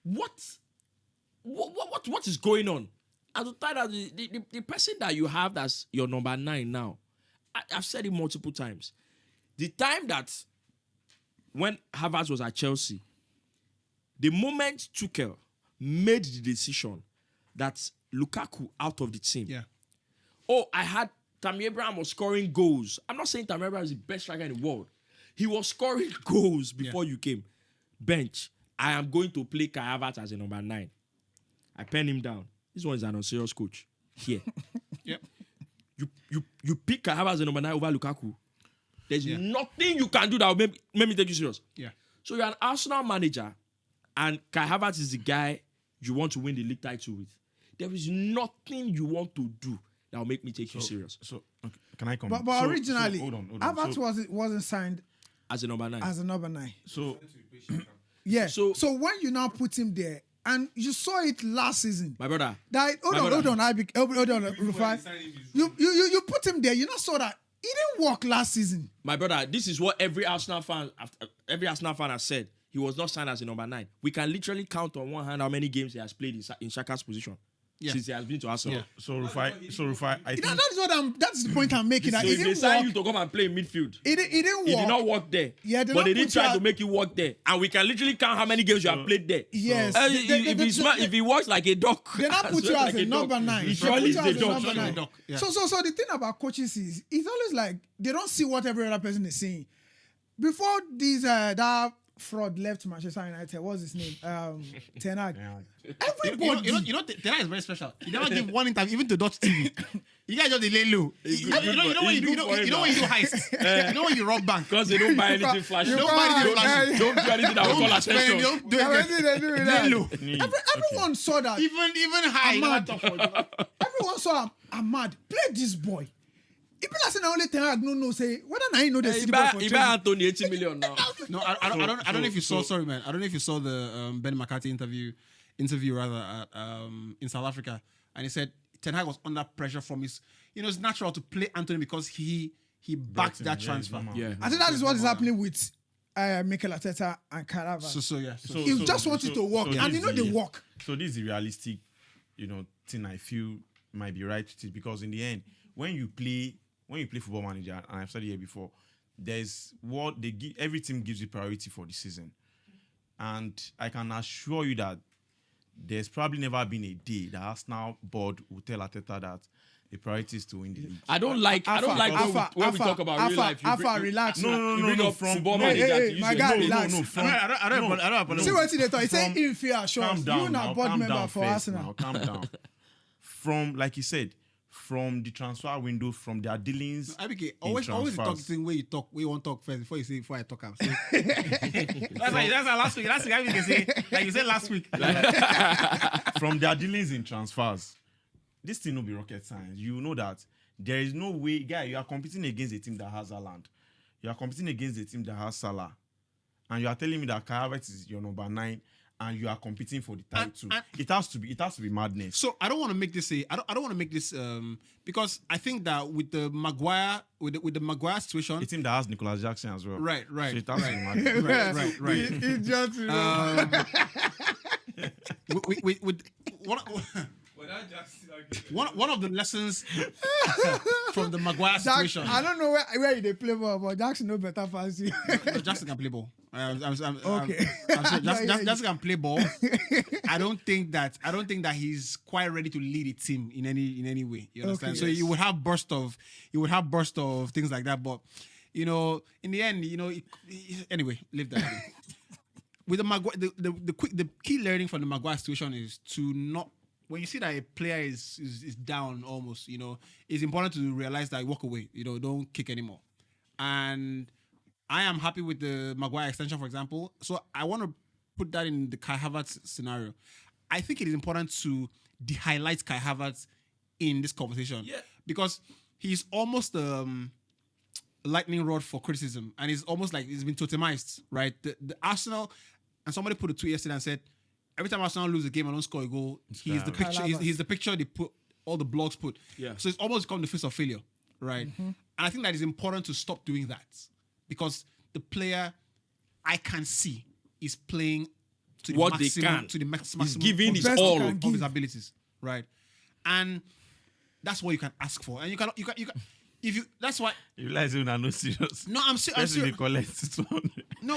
What is going on? And to tell that the person that you have that's your number 9 now, I've said it multiple times. The time that when Havertz was at Chelsea, the moment Tuchel made the decision that Lukaku out of the team. Yeah. Oh, I had Tammy Abraham was scoring goals. I'm not saying Tammy Abraham is the best striker in the world. He was scoring goals before you came. Bench. I am going to play Kai Havertz as a number 9. I pen him down. This one is an unserious coach. Here. Yep. You pick Kai Havertz as a number 9 over Lukaku. There's nothing you can do that will make me take you serious. Yeah. So you're an Arsenal manager and Kai Havertz is the guy you want to win the league title with. There is nothing you want to do that will make me take you serious. So, okay, can I come? But originally, hold on. Havertz wasn't signed as a number 9. as a number 9. So, Yeah. So- So when you now put him there, and you saw it last season. My brother. That hold on, Rufai. You put him there. You not saw that it didn't work last season. My brother, this is what every Arsenal fan has said. He was not signed as a number 9. We can literally count on one hand how many games he has played in Xhaka's position since he has been to Arsenal. so Rufai, I think That's the point I'm making. That So it if they didn't sign you work. to come and play in midfield, It didn't he work. did not work there. Yeah, but they didn't put you try out- to make you work there. And we can literally count how many games you have played there. Yes. If he works like a dog, They not put you as a number 9. He They surely put is you a as a dog. number 9. Yeah. So the thing about coaches is it's always like they don't see what every other person is seeing. Before that fraud left Manchester United, what's his name? Ten Hag. Everybody. Ten Hag is very special. He never give one interview, even to Dutch TV. You guys just lay low. You know when you do heist. You know when you rob bank. because they don't buy anything flashy. Don't buy anything flashy. Don't do anything that will call attention. Don't do Everything they do with that. Lay low. Everyone saw that. Even high. Ahmad. Everyone saw Ahmad. Play this boy. People are saying only Ten Hag no say whether now you know the He city buy for he buy Anthony 80 million now. No, I don't know if you saw. Sorry, man. I don't know if you saw the Ben McCarthy interview rather in South Africa, and he said Ten Hag was under pressure from his. It's natural to play Anthony because he backed that transfer. Yeah. I think that is what is happening with Mikel Arteta and Carava. So He just want it to work, and they work. So this is the realistic, thing I feel might be right with it, because in the end, when you play Football Manager, and I've said it here before, there's what they give. Every team gives you priority for the season, and I can assure you that there's probably never been a day that Arsenal board will tell Arteta that the priority is to win the league. I don't like when we talk about real life. Relax. You bring up football Hey, manager. hey, to my use guy, it. relax. I don't. See what they thought. He said From- in fear assurance. You not board member for Arsenal. Calm down. From, like he said, from the transfer window, from their dealings. IBK, always the talk transfers. thing where you want to talk first before I talk. That's like last week. Last week IBK say, like you said last week. From their dealings in transfers, this thing will be rocket science. You know that there is no way, guy, you are competing against a team that has Haaland. You are competing against a team that has Salah. And you are telling me that Kai Havertz is your number 9 and you are competing for the title. It has to be madness. So I don't want to make this I don't want to make this because I think that with the Maguire with the Maguire situation, A team that has Nicolas Jackson as well. right. So it has to be madness. Right. He just with what one of the lessons from the Maguire situation. I don't know where they play ball, but Jackson know better fast you. No, Jackson can play ball. Okay. Jackson can play ball. I don't think that he's quite ready to lead a team in any way. You understand? Okay, So yes. you would have burst of things like that, but in the end, anyway, leave that. With the Maguire, the key learning from the Maguire situation is to not, when you see that a player is down almost, it's important to realize that walk away. Don't kick anymore. And I am happy with the Maguire extension, for example. So I want to put that in the Kai Havertz scenario. I think it is important to de-highlight Kai Havertz in this conversation. Yeah. Because he's almost lightning rod for criticism, and it's almost like it's been totemized, right? The Arsenal, and somebody put a tweet yesterday and said, every time Arsenal lose a game and don't score a goal, he's the picture. He's the picture they put, all the blogs put. Yeah. So it's almost become the face of failure, right? And I think that it's important to stop doing that, because the player, I can see, is playing to the What maximum, they can. to the maximum, He's giving his best all. he can of his abilities, right? And that's what you can ask for, and you can. If you, that's why. You realize you're not serious. No, I'm serious. President collect 200. No.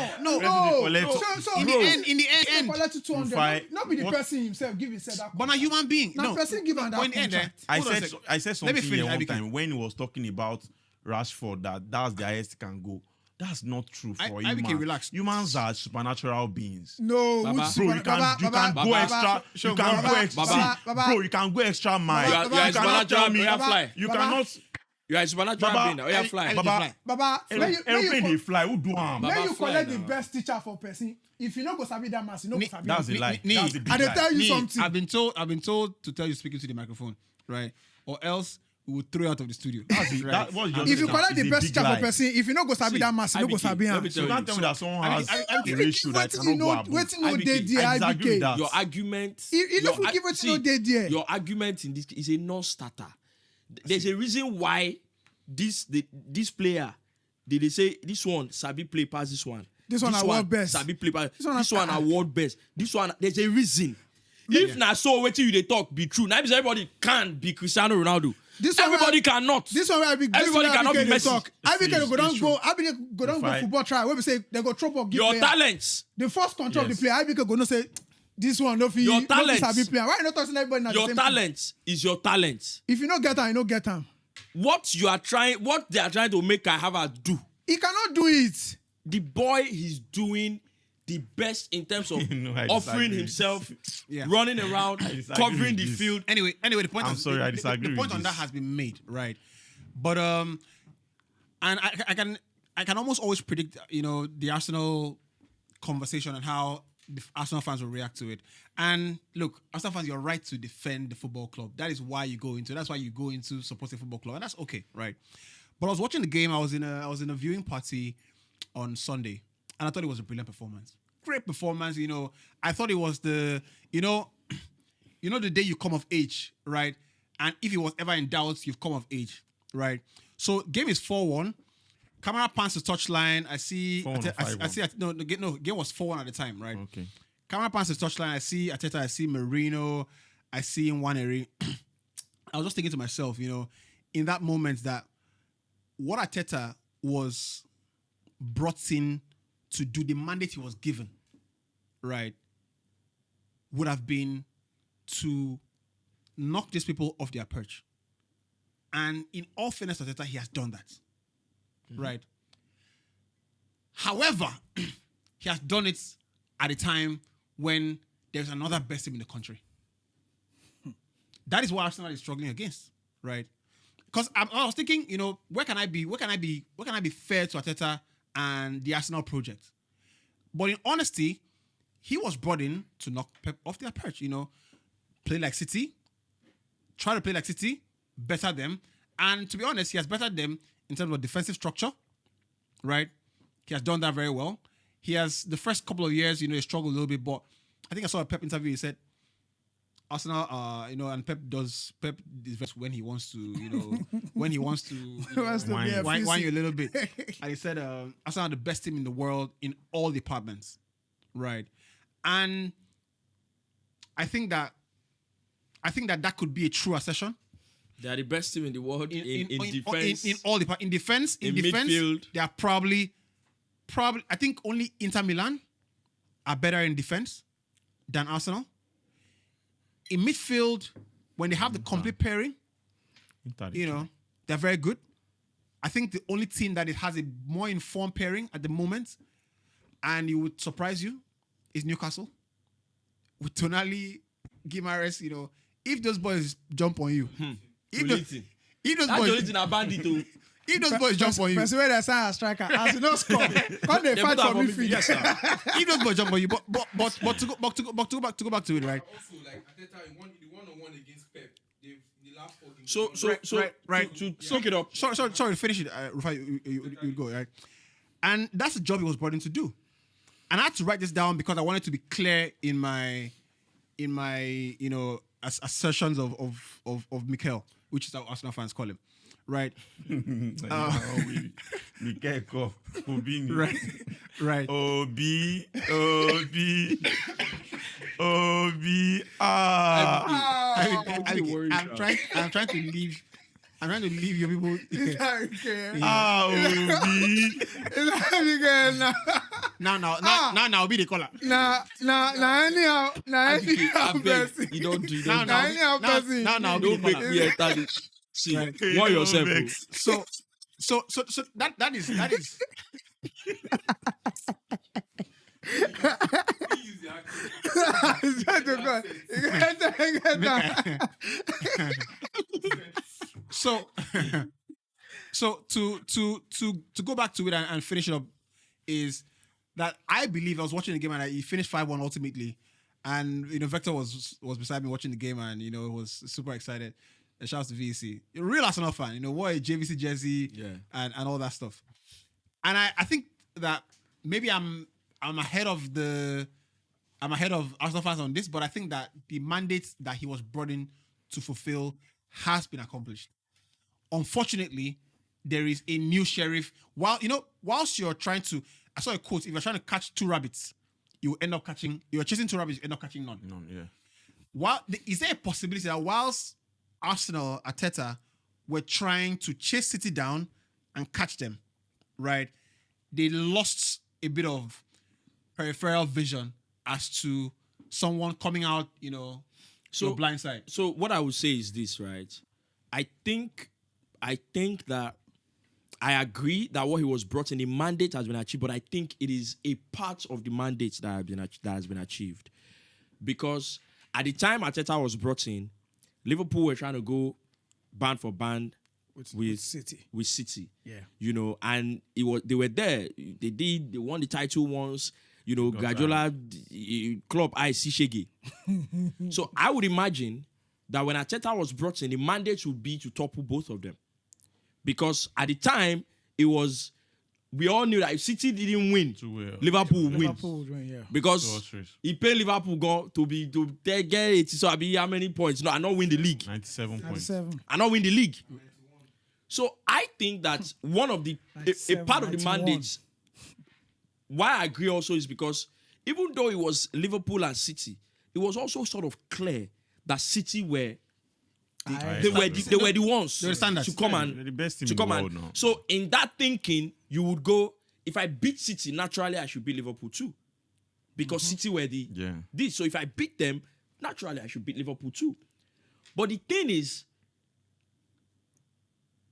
So In the end, collect 200. Not be the person himself give himself that. but a human being. Now person give him that But in the end, contract. I said something finish, here one IBK. time when he was talking about Rashford, that's the highest he can go. That's not true for IBK, humans. relax. Humans are supernatural beings. No, Baba. which Bro, you can go extra. You can go extra. Baba. Bro, you can go extra mile. You are You cannot tell me. fly. You Baba. cannot. You are a supernatural Baba, being. Oh, yeah, fly. Baba, Baba, aeroplane they fly. Who do am? when you fly collect now. the best teacher for person, if you no go sabi that mass, you no go sabi. That's a am. lie. Ni- That's a big I dey lie. tell you Me, something. I've been told to tell you speaking to the microphone, right? Or else we will throw you out of the studio. That's it. right? That was just If you it's collect a the best big teacher lie. for person, if you no go sabi that mass, you no go IBK, sabi let am. me tell You can't you. tell me that someone has I- a ratio that Wetin cannot you go know, above. wetin no IBK, dey there, I disagree with IBK. that. Your argument. You no fit give wetin no dey there. Your argument in this is a non-starter. There's a reason why this player they say this one sabi play pass this one. This one are world best. Sabi play pass. This one This are- one are world best. This one there's a reason. If na so wetin you dey talk be true, now because everybody can be Cristiano Ronaldo. This one Everybody where- cannot. This one where Everybody cannot be dey Messi. talk. IBK go It's down true. go. IBK go down go Fine. football try. Where we say they go throw ball give Your player. talents. The first control of Yes. the player. IBK go no say this one no fit. Your no fit talents. sabi play. Why you not touching everybody? Na the Your same thing? talent is your talent. If you no get am, you no get am. What they are trying to make Kai Havertz do. He cannot do it. The boy is doing the best in terms of No, I offering disagree. himself, Yeah. running around, disagree covering with the this. field. Anyway, the point. I'm sorry, I the disagree point with on that this. has been made, right? But and I can almost always predict, the Arsenal conversation and how the Arsenal fans will react to it. And look, Arsenal fans, you're right to defend the football club. That is why you go into. That's why you go into supporting football club, and that's okay, right? But I was watching the game. I was in a viewing party on Sunday, and I thought it was a brilliant performance. Great performance. I thought it was the the day you come of age, right? And if it was ever in doubt, you've come of age, right? So game is 4-1. Camera pans to touchline. I see. 4-1 or I see. No, the game was 4-1 at the time, right? Okay. Camera pans to touchline. I see Arteta. I see Marino. I see Nwaneri. I was just thinking to myself, in that moment, that what Arteta was brought in to do, the mandate he was given, right, would have been to knock these people off their perch. And in all fairness to Arteta, he has done that, right? However, he has done it at a time when there's another best team in the country. That is what Arsenal is struggling against, right? Because I was thinking, where can I be fair to Arteta and the Arsenal project? But in honesty, he was brought in to knock Pep off their perch, play like City, try to play like City, better them. And to be honest, he has bettered them in terms of defensive structure, right? He has done that very well. He has, the first couple of years, he struggled a little bit, but I think I saw a Pep interview, he said, Arsenal, and Pep is best when he wants to, when he wants to, whine you a little bit. And he said, Arsenal are the best team in the world in all departments, right? And I think that I think that could be a true assertion. They are the best team in the world in defense. In all in defense, in midfield. They are probably. I think only Inter Milan are better in defense than Arsenal. In midfield, when they have the complete pairing, they're very good. I think the only team that it has a more informed pairing at the moment, and it would surprise you, is Newcastle. With Tonali, Guimaraes, if those boys jump on you, if those boys jump on you, persuade a striker as you know score. Can't they fight for midfield? Yes, sir. If those boys jump on you, but to go back to it, right? Also, like Arteta in the one-on-one against Pep, the last 4 games. So to sum it up. Sorry, finish it, Rufai. You go, right? And that's the job he was brought in to do. And I had to write this down because I wanted to be clear in my assertions of Mikel, which is how Arsenal fans call him, right? Mikel, right. Obi. I'm trying to leave. I'm trying to leave your people. Obi. Now, be the caller. Anyhow, person. You don't do Now, don't make me enter this. See, warn yourself. So that is. So to go back to it and finish it up is that I believe I was watching the game and he finished 5-1 ultimately, and Vector was beside me watching the game and was super excited. And shout out to VC, a real Arsenal fan. Wore a JVC jersey and all that stuff. And I think that maybe I'm ahead of Arsenal fans on this, but I think that the mandate that he was brought in to fulfill has been accomplished. Unfortunately, there is a new sheriff. Whilst you're trying to, I saw a quote, if you're trying to catch 2 rabbits, you're chasing 2 rabbits, you end up catching none. Is there a possibility that whilst Arsenal, Arteta, were trying to chase City down and catch them, right, they lost a bit of peripheral vision as to someone coming out, so blind side. So what I would say is this, right? I think that I agree that what he was brought in, the mandate has been achieved, but I think it is a part of the mandate that has been achieved. Because at the time Arteta was brought in, Liverpool were trying to go band for band with City. Yeah. And they were there. They won the title once. Guardiola, Klopp, Shege. So I would imagine that when Arteta was brought in, the mandate would be to topple both of them. Because at the time, we all knew that if City didn't win, Liverpool would win. Because he paid Liverpool to get 80, so I be how many points? No, I not win the league. 97 points. I not win the league. So I think that one of a part of the mandates, why I agree also is because even though it was Liverpool and City, it was also sort of clear that City were they were the ones to come and the best team to come in the and world now. So in that thinking, you would go, if I beat City, naturally I should beat Liverpool too. Because City were this. So if I beat them, naturally I should beat Liverpool too. But the thing is,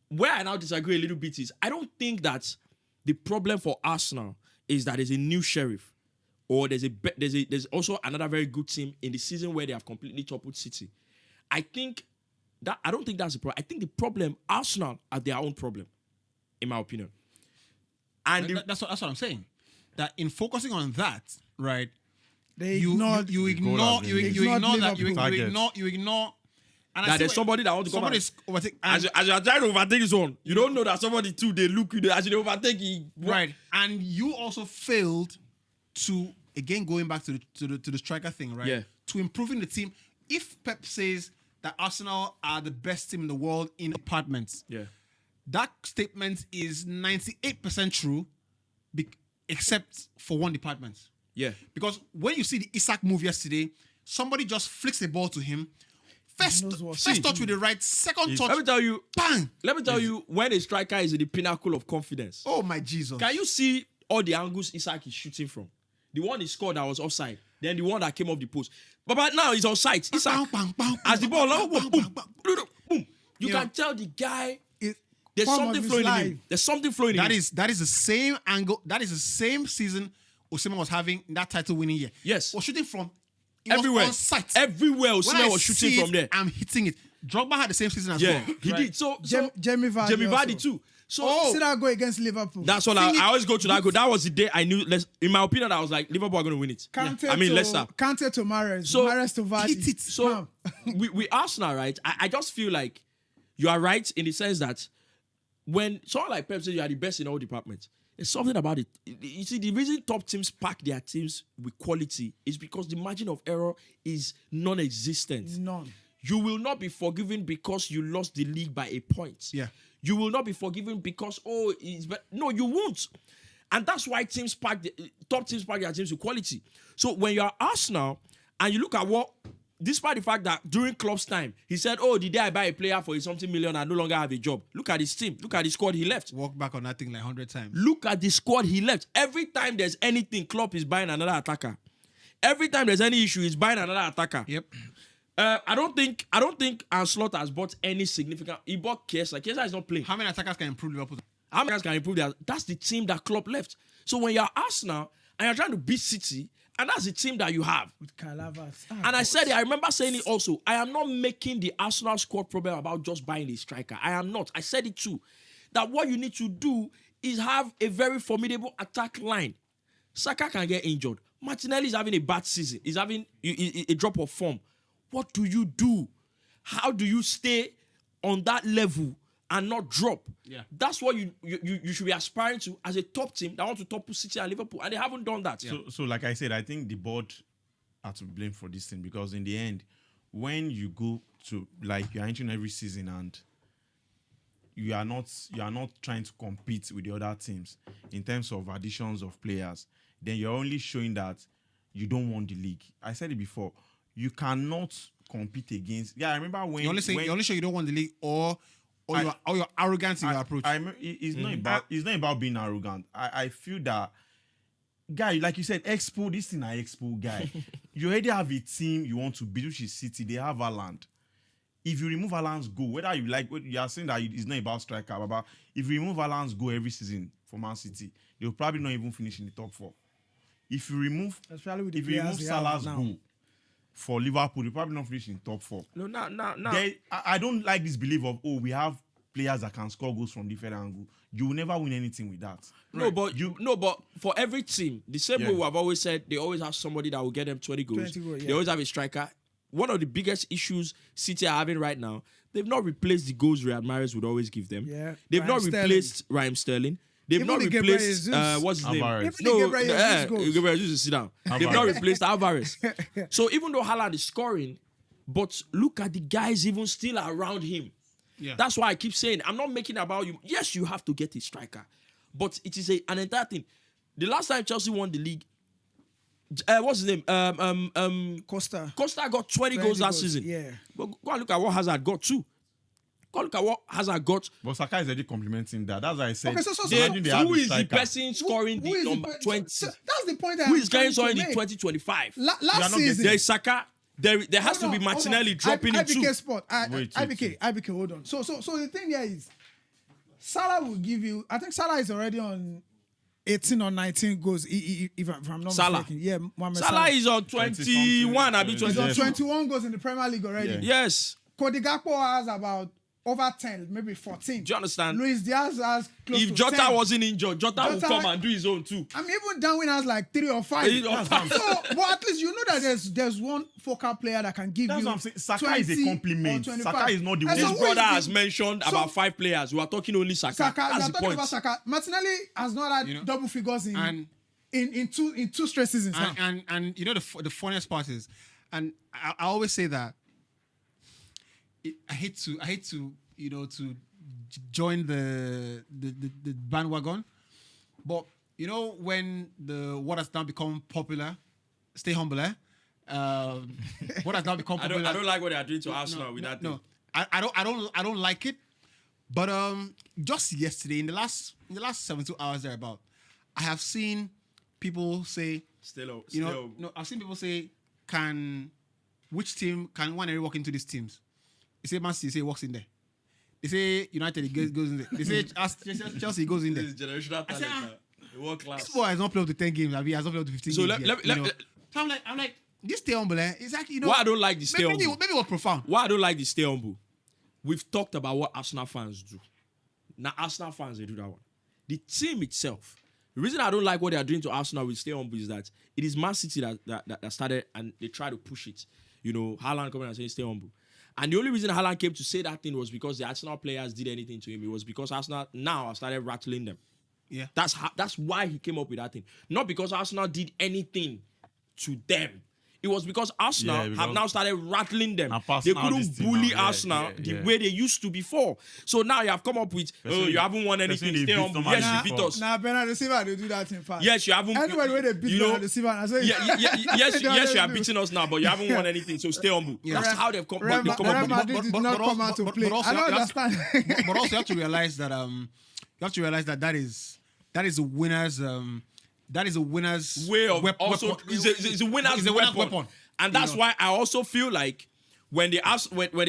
where I now disagree a little bit is, I don't think that the problem for Arsenal is that there's a new sheriff, or there's also another very good team in the season where they have completely toppled City. I don't think that's the problem. I think the problem, Arsenal are their own problem, in my opinion. And that's what I'm saying. That in focusing on that, right? You ignore. And that there's somebody that wants to come and overtake. As you are trying to overtake this one, you don't know that somebody too, they look you, as they overtake you. Right. And you also failed to, again, going back to the striker thing, right? Yeah. To improving the team. If Pep says that Arsenal are the best team in the world in departments, that statement is 98% true, except for one department. Yeah. Because when you see the Isak move yesterday, somebody just flicks the ball to him, First touch with the right, second touch. Let me tell you, bang. Let me tell you, when a striker is in the pinnacle of confidence. Oh my Jesus! Can you see all the angles Isak is shooting from? The one he scored that was offside, then the one that came off the post. But now he's on sight. Isak, as the ball, boom. You can tell the guy. There's something flowing in him. There's something flowing in him. That is the same angle. That is the same season Osimhen was having in that title-winning year. Yes. Was shooting from everywhere. On sight. Everywhere Osimhen was shooting from there. I'm hitting it. Drogba had the same season as well. He did. So Jamie Vardy too. So see that go against Liverpool. That's all. I always go to that goal. That was the day I knew. In my opinion, I was like, Liverpool are going to win it. Leicester. Kante to Mahrez. So Mahrez to Vardy. Hit it. So we Arsenal, right? I just feel like you are right in the sense that when someone like Pep says you are the best in all departments, there's something about it. You see, the reason top teams pack their teams with quality is because the margin of error is non-existent. None. You will not be forgiven because you lost the league by a point. Yeah. You will not be forgiven because, no, you won't. And that's why top teams pack their teams with quality. So when you're Arsenal and you look at what, despite the fact that during Klopp's time, he said, the day I buy a player for something million, I no longer have a job. Look at his team. Look at the squad he left. Walk back on that thing like 100 times. Look at the squad he left. Every time there's anything, Klopp is buying another attacker. Every time there's any issue, he's buying another attacker. Yep. I don't think Ancelotti has bought any significant. He bought Chiesa. Chiesa is not playing. How many attackers can improve Liverpool? How many attackers can improve that? That's the team that Klopp left. So when you're Arsenal and you're trying to beat City, and that's the team that you have. With Calavas. And I said it, I remember saying it also. I am not making the Arsenal squad problem about just buying a striker. I am not. I said it too. That what you need to do is have a very formidable attack line. Saka can get injured. Martinelli is having a bad season. He's having a drop of form. What do you do? How do you stay on that level and not drop? Yeah. That's what you should be aspiring to as a top team that want to topple City and Liverpool, and they haven't done that. So like I said, I think the board are to blame for this thing, because in the end, when you go to, like, you're entering every season and you are not trying to compete with the other teams in terms of additions of players, then you're only showing that you don't want the league. I said it before. You cannot compete against. Yeah, I remember when you only show you don't want the league, or your arrogance in your approach. It's not about being arrogant. I feel that, guy, like you said, Expo, this thing is Expo, guy. You already have a team you want to beat, which is City. They have Haaland. If you remove Haaland's goal, whether you like, you are saying that it's not about striker, but if you remove Haaland's goal every season for Man City, they'll probably not even finish in the top 4. If you remove Salah's goal for Liverpool, they'll probably not finish in top 4. No. I don't like this belief of, we have players that can score goals from different angles. You will never win anything with that. No, but for every team, the same way we have always said, they always have somebody that will get them 20 goals. They always have a striker. One of the biggest issues City are having right now, they've not replaced the goals Riyad Mahrez would always give them. Yeah. They've not replaced Raheem Sterling. They've not replaced what's his name? Gabriel Jesus, sit down. They've not replaced Alvarez. So even though Haaland is scoring, but look at the guys even still around him. Yeah. That's why I keep saying, I'm not making it about you. Yes, you have to get a striker, but it is an entire thing. The last time Chelsea won the league, what's his name? Costa. Costa got 20 goals last season. Yeah. But go and look at what Hazard got too. Go look at what Hazard got. But Saka is already complimenting that. That's why I said. Okay, so who is the person scoring the number 20? That's the point. Who is going scoring the 2025? Last season, there is Saka. There has to be Martinelli dropping it too. IBK, hold on. So the thing here is, Salah will give you. I think Salah is already on 18 or 19 goals. If I'm not mistaken. Yeah, Mohamed Salah is on 21. I mean, he's on 21 goals in the Premier League already. Yeah. Yes. Cody Gakpo has about over 10, maybe 14. Do you understand? Luis Diaz has close to 10. If Jota wasn't injured, Jota will come and do his own too. I mean, even Darwin has like 3 or 5. But at least you know that there's one focal player that can give That's you. What I'm saying. Saka is a compliment. Saka is not the one. His brother has mentioned about 5 players. We are talking only Saka. That's the point. About Saka. Martinelli has not had double figures in two straight seasons now. And you know the funniest part is, and I always say that I hate to to join the bandwagon, but when what has now become popular, stay humble, what has now become popular. I don't like what they are doing to Arsenal with that thing. No, I don't like it. But just yesterday, in the last 72 hours thereabout, I have seen people say, I've seen people say, which team can Nwaneri walk into these teams? They say Man City, say he walks in there. They say United, he goes in there. They say Chelsea goes in there. This is generational talent. World class. This boy has not played up to 10 games. He has not played up to 15 games. So I'm like, this stay humble, it's actually, why I don't like the stay humble. Maybe it was profound. Why I don't like the stay humble. We've talked about what Arsenal fans do. Now, Arsenal fans, they do that one. The team itself, the reason I don't like what they are doing to Arsenal with stay humble is that it is Man City that started and they try to push it. Haaland coming and saying stay humble. And the only reason Haaland came to say that thing was because the Arsenal players did anything to him. It was because Arsenal now started rattling them. Yeah. That's why he came up with that thing. Not because Arsenal did anything to them. It was because Arsenal have now started rattling them. They couldn't bully Arsenal the way they used to before. So now you have come up with, you haven't won anything. Stay humble. Yes, you beat us. Now, Bernardo Silva, they do that in fact. Yes, you haven't. Anybody where they beat Bernardo Silva, yes, you are beating us now, but you haven't won anything. So stay humble. Yeah. That's how they've come up with it. But come out to play. I don't understand. But also you have to realize that that is a winner's way of also weapon. It's a winner's weapon. And that's why I also feel like when they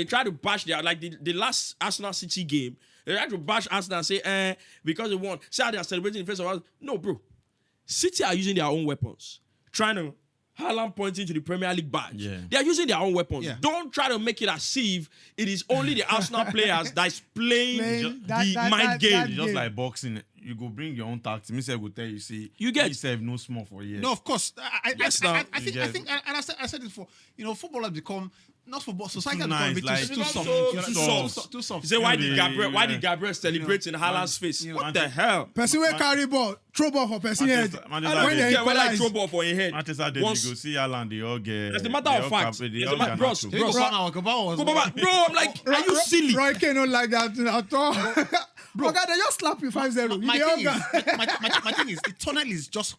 try to bash the last Arsenal City game, they try to bash Arsenal and say, because they won. Say how they are celebrating in face of us. No, bro. City are using their own weapons. Trying to Haaland pointing to the Premier League badge. Yeah. They are using their own weapons. Yeah. Don't try to make it as if it is only the Arsenal players that is playing the mind game. It's just like boxing. You go bring your own tactics. Me say will tell you, see, you get yourself no small for years. No, of course. I think, and I said it before. Football has become not football. Society has become a bit too soft. You say why did Gabriel celebrate in Haaland's face? What the hell? Person will carry ball, throw ball for person head. I don't care whether I throw ball for your head. Manchester Derby, you go see Haaland, they all get. As a matter of fact, bro, I'm like, are you silly? Roy Keane don't like that at all. Bro, they just slap you 5-0. My thing is, the tunnel is just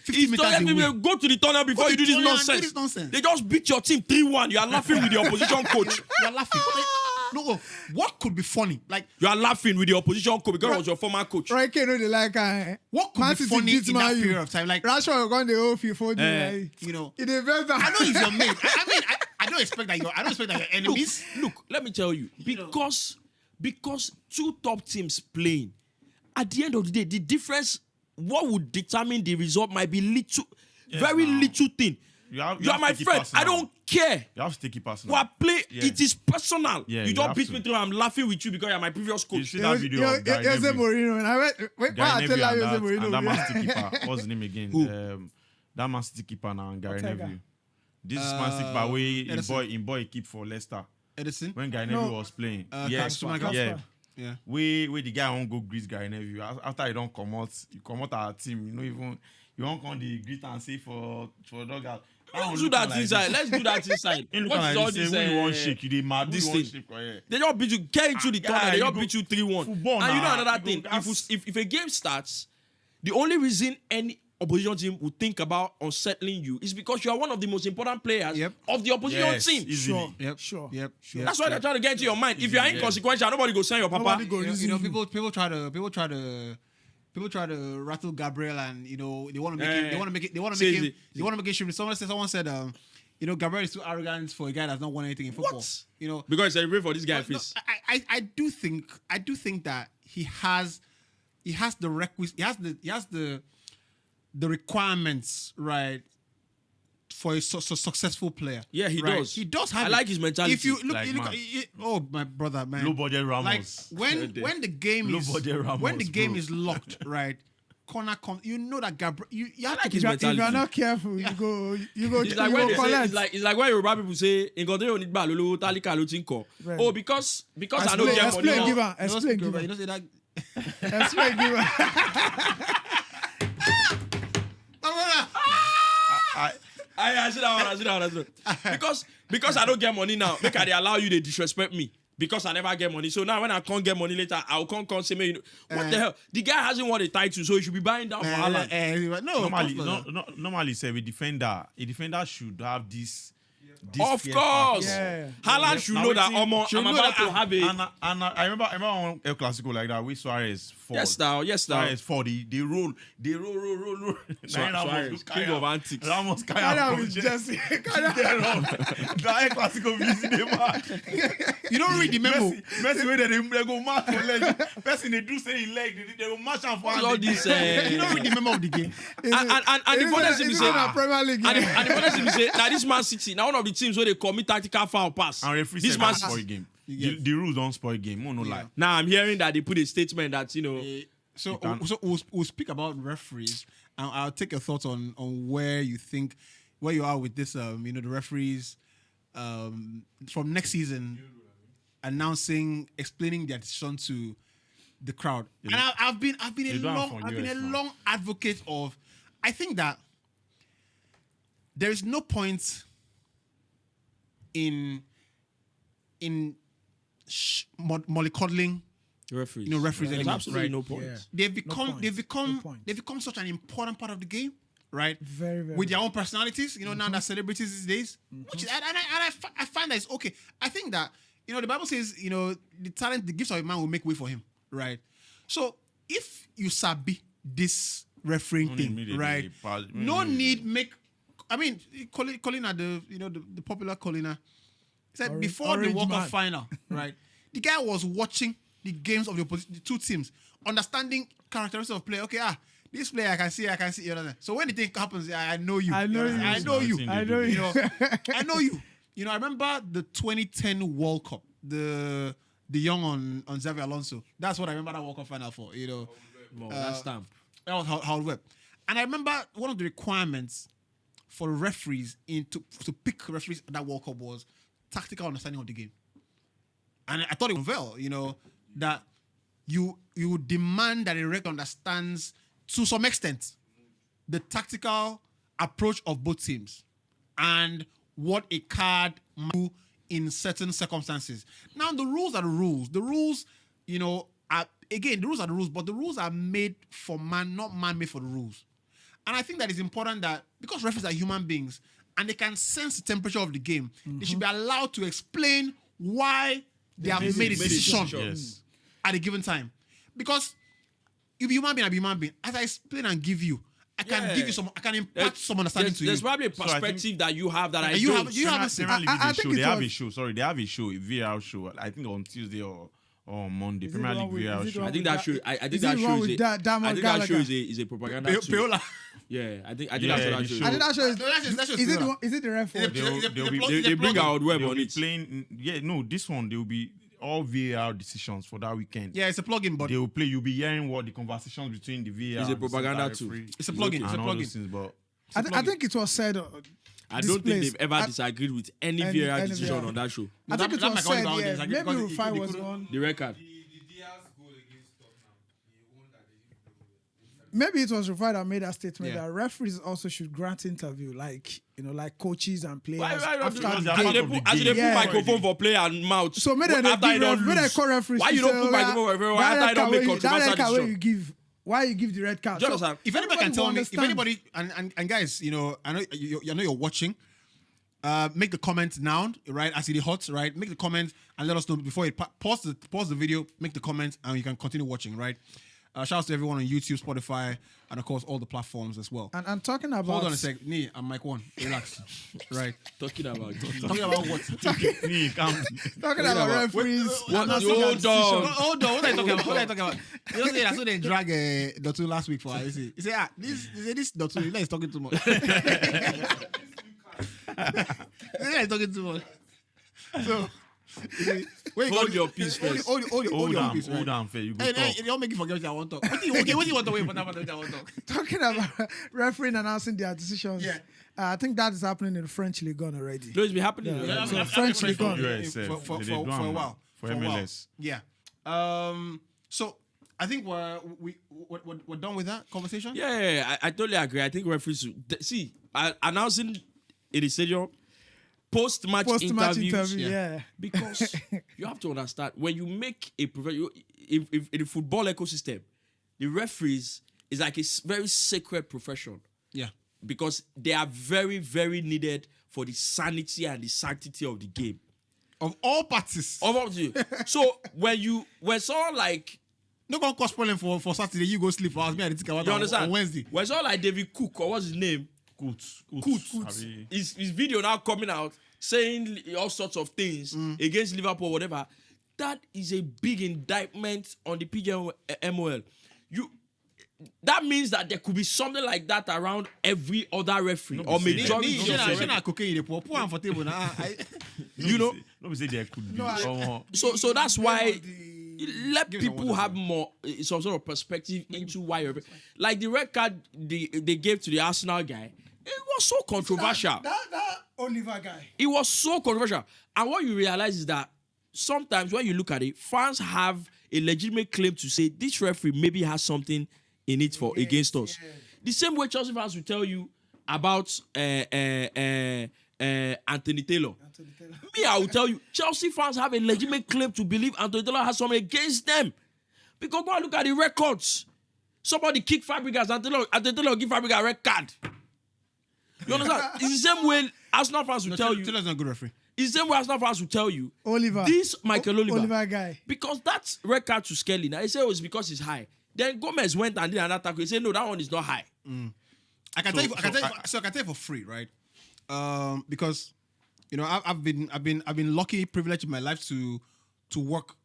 50 meters away. Go to the tunnel before you do this nonsense. They just beat your team 3-1. You are laughing with the opposition coach. You are laughing. No, what could be funny? Like you are laughing with the opposition coach because it was your former coach. Roy Keane know they like what could be funny in that period of time? Like Rashford going the whole FIFA, it is very bad. I know he's your mate. I don't expect that you're enemies. Look, let me tell you, because two top teams playing, at the end of the day, the difference, what would determine the result might be little thing. You are my friend. Personal. I don't care. You have to take it personal. What play? Yeah. It is personal. Yeah, you don't beat me through. I'm laughing with you because you're my previous coach. You see that video of Gary Mourinho. And that Man City keeper. What's his name again? Who? That Man City keeper now, Gary Neville. This is Man City keeper where in boy keep for Leicester. Edison? When Gary Neville was playing. Yeah. We the guy won't go greet Gary Neville. After you don't come out our team, you won't come the greet and say for dog out. Let's do that inside. Let's do that inside. What is all this? We won't shake you. They mad. This thing. They don't beat you. Get into the corner. They don't beat you 3-1. And you know another thing. If a game starts, the only reason any opposition team would think about unsettling you is because you are one of the most important players of the opposition team. Sure. That's why they're trying to get into your mind. If you are inconsequential, nobody go send your papa. People try to rattle Gabriel, and they want to make it. Someone said Gabriel is too arrogant for a guy that's not won anything in football. What? Because it's a for this guy face. I do think that he has the requisite. He has the requirements, right, for a successful player. Yeah, he does. He does have. I like his mentality. If you look, oh my brother, man. Low budget Ramos. Like when the game is locked, right? Corner comes. You know that Gabriel. You have like his mentality. If you are not careful, you go. It's like when it's like when Yoruba people say, "Oh, because I don't get money." Explain, give her. You don't say that. Explain, give her. I sit down. Because I don't get money now, make they allow you to disrespect me. because I never get money. So now when I can't get money later, I'll come say, man, what the hell? The guy hasn't won a title, so he should be buying down for Haaland. Normally, say a defender should have this. Of course, Haaland should know that I'm about to have a. And I remember on El Clasico like that with Suarez fall. Yes, now. Suarez fall. They roll. Suarez, king of antics. Ramos, Kaya with Jesse. The El Clasico visit the match. You don't read the memo. Messi where they go match for leg. Person they do say in leg. They go match and for all this. You don't read the memo of the game. And the funniest thing is Premier League. And the funniest thing is now this Man City, now one of the teams where they commit tactical foul pass. And referee this man spoil game. The rules don't spoil game. No lie. Now I'm hearing that they put a statement that So we'll speak about referees, and I'll take your thoughts on where you are with this. The referees from next season explaining their decision to the crowd. And I've been a long advocate of. I think that there is no point in mollycoddling referees. Referees There's anymore. absolutely no point. Yeah. They've become such an important part of the game, right? Very, very. With their own personalities, now that celebrities these days, which is, I find that it's okay. I think that the Bible says the talent, the gifts of a man will make way for him, right? So if you sabi this refereeing thing, right? No need make. I mean, Colina, the popular Colina, said before the World Cup final, right? The guy was watching the games of the two teams, understanding characteristics of play. Okay, this player I can see. So when the thing happens, I know you. I know you. I know you. I remember the 2010 World Cup, the young on Xavi Alonso. That's what I remember that World Cup final for. That's time. That was Howard Webb. And I remember one of the requirements for referees to pick referees at that World Cup was tactical understanding of the game. And I thought it was well, that you demand that a ref understands to some extent the tactical approach of both teams and what a card might do in certain circumstances. Now the rules are the rules. The rules, the rules are the rules, but the rules are made for man, not man made for the rules. And I think that it's important that because referees are human beings and they can sense the temperature of the game, they should be allowed to explain why they have made a decision at a given time. Because if you're human being, I be human being. As I explain and give you, I can give you some. I can impart some understanding to you. There's probably a perspective that you have that I you don't. They have a show. Sorry, they have a show, a VR show. I think on Tuesday or Monday. Premier League VR show. I think that show. I think that show is a propaganda show. Yeah, I think that's what that show. I think that show is it the referee? They bring out web on it. Playing. Yeah, no, this one they will be all VAR decisions for that weekend. Yeah, it's a plugin, but they will play. You'll be hearing what the conversations between the VAR. It's a propaganda tool. It's a plugin. It's a plugin. But I think it was said. I don't think they've ever disagreed with any VAR decision on that show. I think it was said. Yeah, maybe Rufai was on the record. Maybe it was Rufai that made that statement that referees also should grant interview, like coaches and players. As they put microphone for player and mouth. So maybe they call referees. Why you don't put microphone for everyone? After I don't make controversial decision. Why you give the red card? So if anybody can tell me, if anybody and guys, I know you're watching. Make the comment now, right? As it hot, right? Make the comment and let us know before you pause the video. Make the comment and you can continue watching, right? Shout out to everyone on YouTube, Spotify, and of course all the platforms as well. And talking about, hold on a sec, Nee, I'm Mike One. Relax, right? Talking about what? Talking about referees. Hold on. What are you talking about? You know, that's what they drag Dotu last week for. You see, this Dotu is talking too much. He's talking too much. So. Hold your peace first. Hold your peace. Hold on, fair. You go talk. Don't make you forget what I want to talk. What do you want to wait for that? What I want to talk? Talking about refereeing announcing their decisions. Yeah. I think that is happening in the French League on already. No, it's been happening. So French League on for a while. For MLS. Yeah. So I think we're done with that conversation. Yeah, I totally agree. I think referees announcing in the stadium. post-match interviews. Yeah. Because you have to understand, when you make a professional, in the football ecosystem, the referees is like a very sacred profession. Yeah. Because they are very, very needed for the sanity and the sanctity of the game. Of all parties. So when someone like, no one cause problem for Saturday, you go sleep for us. Me, I think about you understand? On Wednesday. When someone like David Cook, or what's his name? Coots. His video now coming out saying all sorts of things against Liverpool, whatever. That is a big indictment on the PGMOL. That means that there could be something like that around every other referee or majority. You know, nobody say there could be. So that's why let people have more some sort of perspective into why you're like the red card they gave to the Arsenal guy. It was so controversial. That Oliver guy. It was so controversial. And what you realize is that sometimes when you look at it, fans have a legitimate claim to say this referee maybe has something in it against us. Yeah. The same way Chelsea fans will tell you about Anthony Taylor. Me, I will tell you, Chelsea fans have a legitimate claim to believe Anthony Taylor has something against them. Because go and look at the records. Somebody kicked Fabregas, Anthony Taylor give Fabregas a red card. You understand? It's the same way Arsenal fans will tell you. Taylor's not a good referee. It's the same way Arsenal fans will tell you. Oliver. This Michael Oliver guy. Because that red card to Skelly, now he said it was because it's high. Then Gomez went and did another tackle. He said, no, that one is not high. I can tell you for free, right? Because you know I've been lucky, privileged in my life to work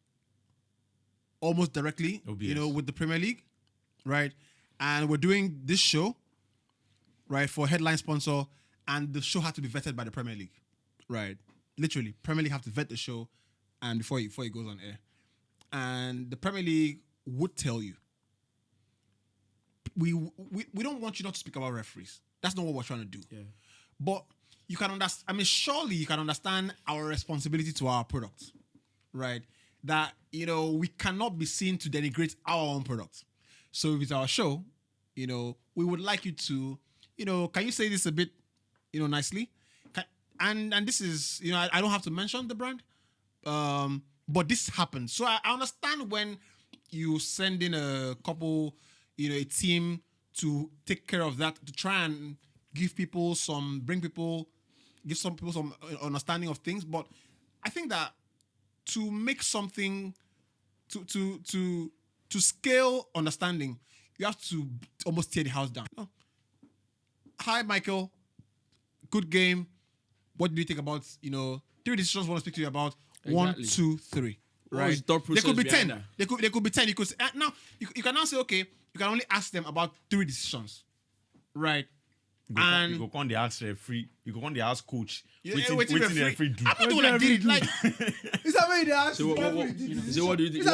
almost directly, you know, with the Premier League, right? And we're doing this show, right, for a headline sponsor, and the show had to be vetted by the Premier League, right? Literally, Premier League have to vet the show, and before it goes on air, and the Premier League would tell you, we don't want you not to speak about referees. That's not what we're trying to do. Yeah. But you can understand. I mean, surely you can understand our responsibility to our product, right? That, you know, we cannot be seen to denigrate our own product. So if it's our show, you know, we would like you to, you know, can you say this a bit, you know, nicely? And this is, you know, I don't have to mention the brand, but this happened. So I understand when you send in a couple, you know, a team to take care of that, to try and give some people some understanding of things. But I think that to make something, to scale understanding, you have to almost tear the house down. Oh. Hi, Michael. Good game. What do you think about, you know, 3 decisions I want to speak to you about? Exactly. 1, 2, 3. Right? There could be 10. There could be 10. You could say, now you can now say, okay, you can only ask them about 3 decisions, right? You go on the ask referee. You go on the ask coach. Waiting the referee do. I'm not the one that did it. Like, is that way they ask? So what do you think? You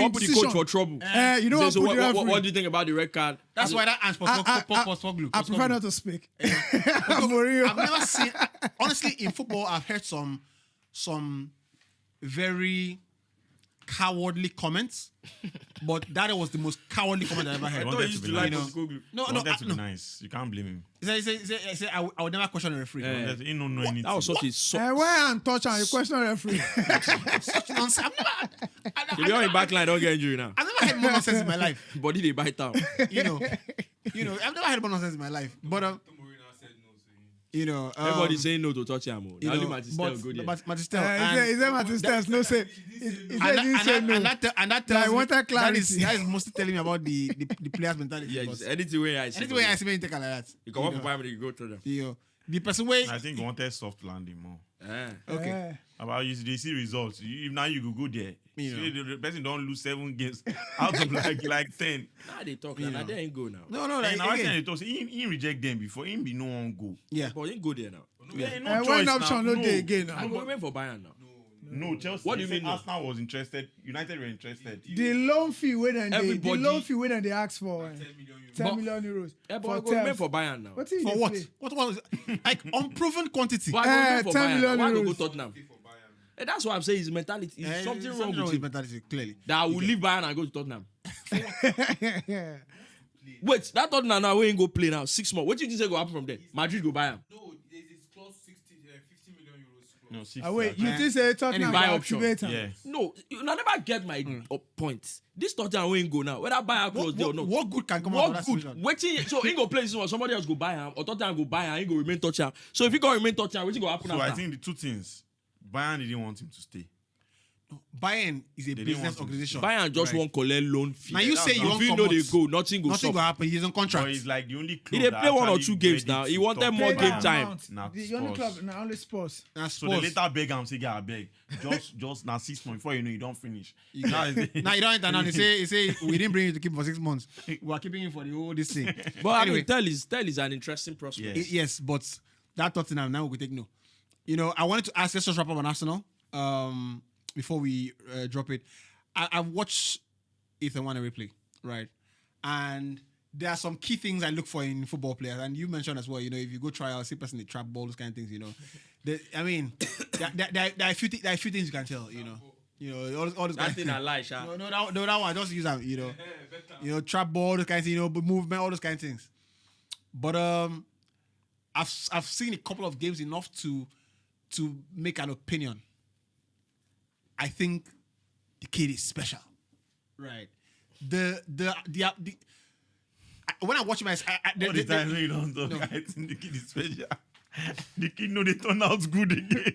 want to put the coach for trouble. You know what do you think about the red card? That's why that answer I prefer not to speak. I've never seen, honestly, in football, I've heard some very cowardly comments, but that was the most cowardly comment I ever heard. That's nice. You can't blame him. He said, I would never question a referee. He don't know anything. That was such a where and touch and you question a referee. Such nonsense. If you're on the back line, don't get injured now. I've never heard more nonsense in my life. Body they bite down. You know, I've never heard more nonsense in my life. But you know, everybody saying no to touch him. Only Matistel go there. Matistel. Is that Matistel? No say. And that tells me that is mostly telling me about the players' mentality. Yeah, anything way I see me take like that. You come up for 5 minutes, you go through them. You know, the person way. I think you wanted soft landing more. Okay. About you, they see results. Now you go there. The person don't lose 7 games out of like 10. Nah, they talk like that. They ain't go now. No. Like again, they talk. He reject them before. He be no one go. Yeah, but he go there now. No choice option now. No day again now. I'm going for Bayern now. No, Chelsea. What do you mean? Arsenal was interested. United were interested. The loan fee when they ask for 10 million euros. But I'm going for Bayern now. For what? What was like unproven quantity? But I'm going for 10 million Bayern. Why euros. go Tottenham? And that's what I'm saying. His mentality. There's something wrong with his him. mentality. Clearly, That I will leave Bayern and go to Tottenham. Wait, that Tottenham now we ain't go play now. 6 months. What do you think go happen from there? Madrid go Bayern. No, there's clause 6 No, 60. Wait, you think say Tottenham buy will option. activate him? Yeah. No, you never get my point. This Tottenham will go now. Whether buy close there or not. What good can come out of that What good? situation? Waiting. So he go play this one. Somebody else go buy him, or Tottenham go buy him. He go remain Tottenham. So if he go remain Tottenham, what's go happen So after? I think the two things, Bayern didn't want him to stay. Bayern is a They didn't business want to- organization. Bayern just Right. won't collect loan fee. Now you say you if want you come know out, they go, nothing go nothing stop. will happen. He's on But contract. it's like the only club He dey that play one or actually two games ready now. to He wanted talk more Pay to that game time. amount. Nah, The only Spurs. club, only Spurs. That's So they Spurs. later beg him, say, "Guy, I beg, just now 6 months before you know you don't finish." Now you don't enter now. They say we didn't bring you to keep for 6 months. We are keeping him for the whole this thing. But Anyway. I mean, Tell is an interesting prospect. Yes. Yes, but that Tottenham now we could take no. You know, I wanted to ask. Let's just wrap up on Arsenal before we drop it. I've watched Ethan Nwaneri play, right? And there are some key things I look for in football players, and you mentioned as well. You know, if you go try out, see person they trap ball, those kind of things. You know, there are a few things you can tell. You know, all those kind That of thing I like, Sha. no, that one. Just use that. You know, trap ball, those kind of things. You know, movement, all those kind of things. But I've seen a couple of games enough to make an opinion. I think the kid is special, right? When I watch him, All the time when you don't talk, I think the kid is special. The kid know they turn out good again.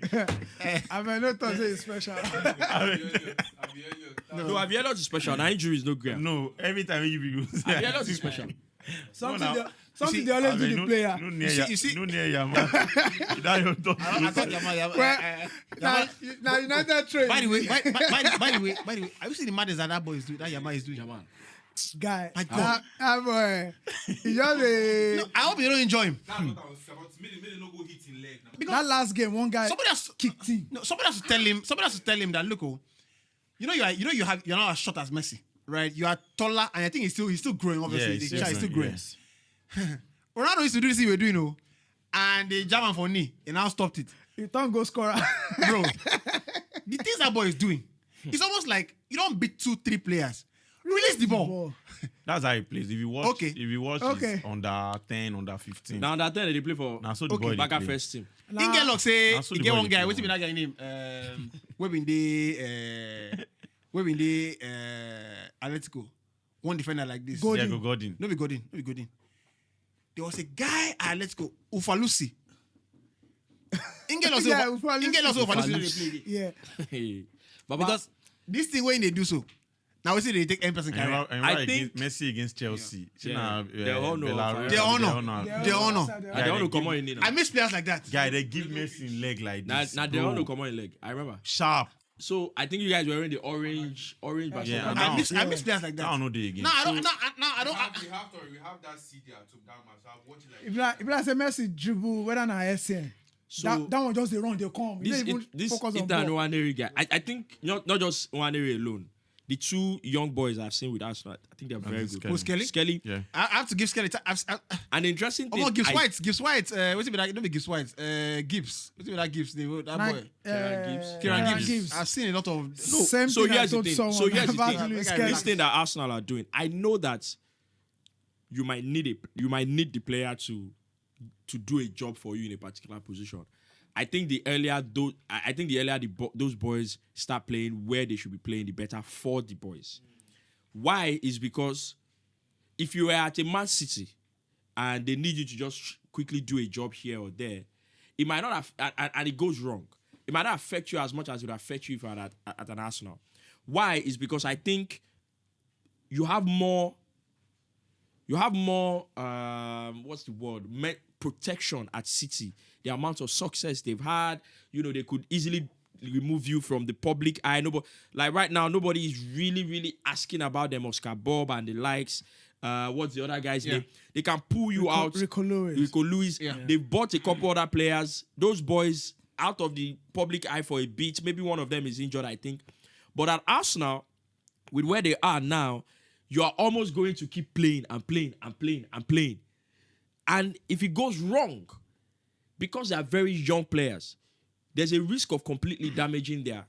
I mean, no Thursday is special. No, Aviello is special. Now injury is no great. No, every time you people say, Aviello is special. Something they always do the player. No near you see- no near ya, man. That you talk. I thought Now United trade. by the way, have you seen the madness that boy is doing? That Yama is doing. Guy. My God. That boy. He just a. I hope you don't enjoy him. That's what I was about. Maybe no go hit in leg now. That last game, one guy Somebody has kicked him. No, somebody has to tell him. Somebody has to tell him that look, you're not as short as Messi, right? You are taller, and I think he's still growing. Obviously, the child is still growing. Yes. Ronaldo used to do this thing we're doing, and they jam him for knee, and now stopped it, He don't go scorer. bro. The things that boy is doing, it's almost like you don't beat 2-3 players. Release the ball. That's how he plays. If you watch, Okay. his under 10, under 15. Now that time they play for Now so the boy back dey at play. first team. Ingelok say Now so he the get boy one dey guy. play What's that guy name? We been the Atletico. One defender like this. Godin. Diego Godin. No be Godin. There was a guy at Atletico, Ufalusi. Ingelok say Yeah, Ufalusi. Ufalusi they play. Yeah. Hey, Baba, Because this thing when they do so, now we see they take 10% carry. I think- Messi against Chelsea. Yeah. They all know Belarus, They all know. they all know. Their honor. I don't know come on in there. I miss players like that. Guy, they give Messi in leg like Now this. they bro. all know come on in leg. I remember. Sharp. So I think you guys were wearing the orange Yeah, Barcelona. I I miss players like I that. don't know they again. No, I don't. No, I don't. We have that CD at home. That match. I've watched it like. If I say Messi dribble, whether na SN, So that one just they run, they come. You this don't even this focus on Ethan ball. Nwaneri guy, I think not just Nwaneri alone. The two young boys I've seen with Arsenal, I think they're very good. Skelly. Who's Kelly? Skelly. Yeah. I have to give Skelly. An interesting thing. Gibbs White. Gibbs White. What's it be like? Don't be Gibbs White. Gibbs. What's it be like? Gibbs. That boy. Kieran Kieran Gibbs. Gibbs. I've seen a lot of. No, Same so thing I here's the told thing. someone So here's the about thing. Luis This Kelly. This thing that Arsenal are doing, I know that you might need the player to do a job for you in a particular position. I think the earlier those boys start playing where they should be playing, the better for the boys. Why is because if you are at a Man City and they need you to just quickly do a job here or there, it might not have, and it goes wrong. It might not affect you as much as it would affect you if you are at an Arsenal. Why is because I think you have more. What's the word? Protection at City. The amount of success they've had, they could easily remove you from the public eye. Like right now, nobody is really asking about them, Oscar Bob and the likes. What's the other guy's name? They can pull you out. Rico Lewis. Yeah. They've bought a couple other players. Those boys out of the public eye for a bit. Maybe one of them is injured, I think. But at Arsenal, with where they are now, you are almost going to keep playing and playing and playing and playing. And if it goes wrong, because they are very young players, there's a risk of completely damaging their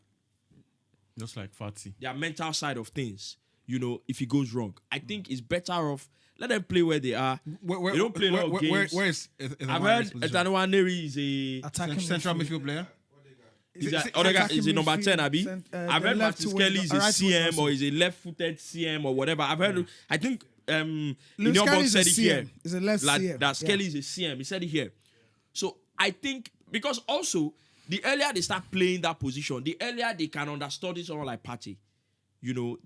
Just like Fati. mental side of things, if it goes wrong. I think it's better off, let them play where they are. They don't play a lot of games. Where is I've heard Ethan Nwaneri is a Attacking central midfield. midfield player? Is it number 10, Abi? I've heard Martin Skelly is a CM or is a left-footed CM or whatever. I've heard. I think Union Box said it here. Is a left CM. That Skelly is a CM. He said it here. So I think because also the earlier they start playing that position, the earlier they can understudy someone like Partey. You know,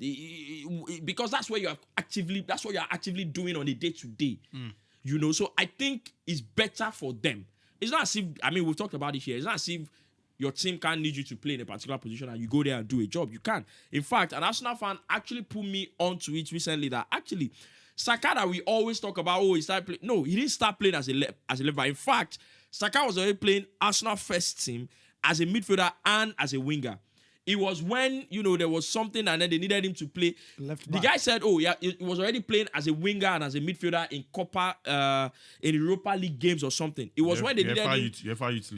because that's what you're actively doing on a day-to-day. You know, so I think it's better for them. It's not as if, we've talked about it here. It's not as if your team can't need you to play in a particular position and you go there and do a job. You can. In fact, an Arsenal fan actually put me onto it recently that actually, Saka that we always talk about, he started playing. No, he didn't start playing as a left back. In fact, Saka was already playing Arsenal first team as a midfielder and as a winger. It was when, there was something and then they needed him to play. Left back. The guy said, he was already playing as a winger and as a midfielder in Copa, in Europa League games or something. It was when they needed him.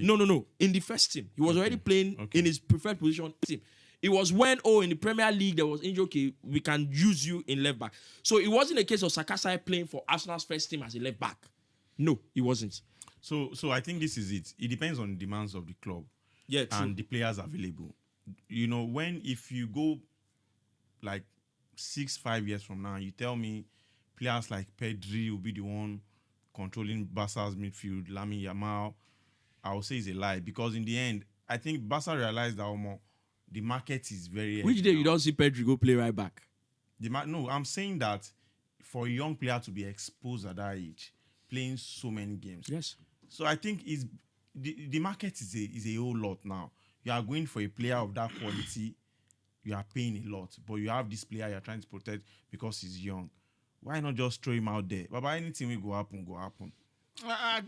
No. In the first team. He was already playing in his preferred position team. It was when, in the Premier League, there was injury, okay, we can use you in left back. So it wasn't a case of Saka playing for Arsenal's first team as a left back. No, it wasn't. So I think this is it. It depends on the demands of the club and the players available. If you go like 6-5 years from now, you tell me players like Pedri will be the one controlling Barca's midfield, Lamine Yamal, I will say it's a lie because in the end, I think Barca realized that the market is very. Which day you don't see Pedri go play right back? No, I'm saying that for a young player to be exposed at that age, playing so many games. Yes. So I think the market is a whole lot now. You are going for a player of that quality, you are paying a lot, but you have this player you're trying to protect because he's young. Why not just throw him out there? But by anything will go happen. May I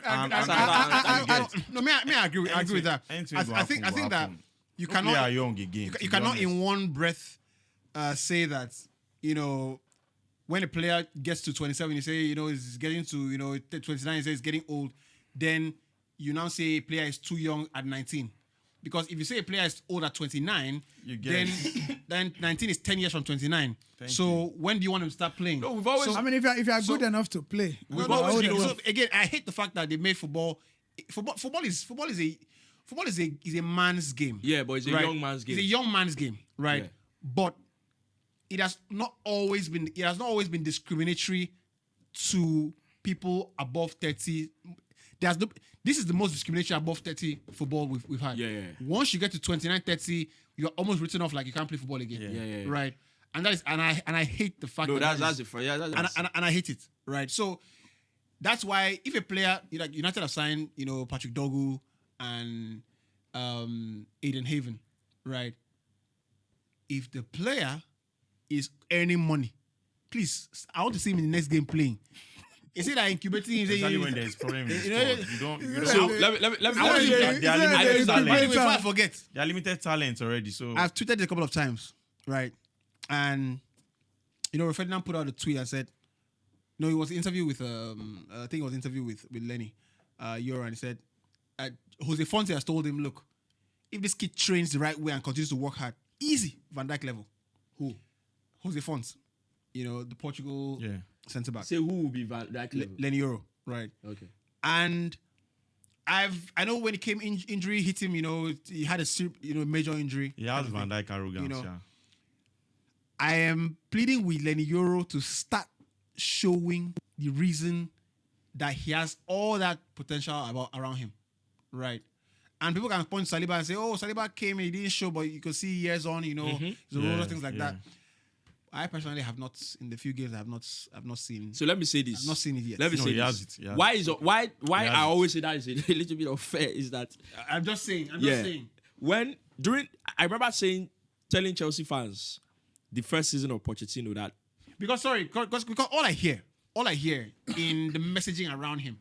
agree with that. I think that you cannot. They are young again. You cannot in one breath say that when a player gets to 27, you say he's getting to 29. You say he's getting old. Then you now say a player is too young at 19. Because if you say a player is old at 29, then 19 is 10 years from 29. When do you want him to start playing? No, we've always. If you are good enough to play, so again, I hate the fact that they made football. Football is a man's game. Yeah, but it's a young man's game. It's a young man's game, right? Yeah. But it has not always been discriminatory to people above 30. This is the most discriminatory above 30 football we've had. Yeah. Once you get to 29, 30, you're almost written off like you can't play football again. Yeah. Right. And that is and I hate the fact and I hate it. Right. So that's why if a player like United have signed, Patrick Dogu and Aiden Haven, right? If the player is earning money, please, I want to see him in the next game playing. Is it that incubating? Especially when there's problem in sport. You don't. So let me. They are limited talent. Before I forget, They are limited talent already. So I've tweeted it a couple of times, right? And Ferdinand put out a tweet and said, he was interview with I think it was interview with Lenny Euro, and he said, Jose Fonte has told him, look, if this kid trains the right way and continues to work hard, easy Van Dijk level. Who? Jose Fonte, the Portugal centre back. Say who will be Van Dijk level? Lenny Euro, right? Okay. And I know when he came injury hit him, he had a major injury. He has Van Dijk arrogance. I am pleading with Lenny Euro to start showing the reason that he has all that potential around him, right? And people can point to Saliba and say, Saliba came and he didn't show, but you can see years on, things like that. I personally have not, in the few games, I've not seen. So let me say this. I've not seen it yet. Let me say this. Why I always say that is a little bit unfair is that I'm just saying. I remember telling Chelsea fans the first season of Pochettino that because all I hear in the messaging around him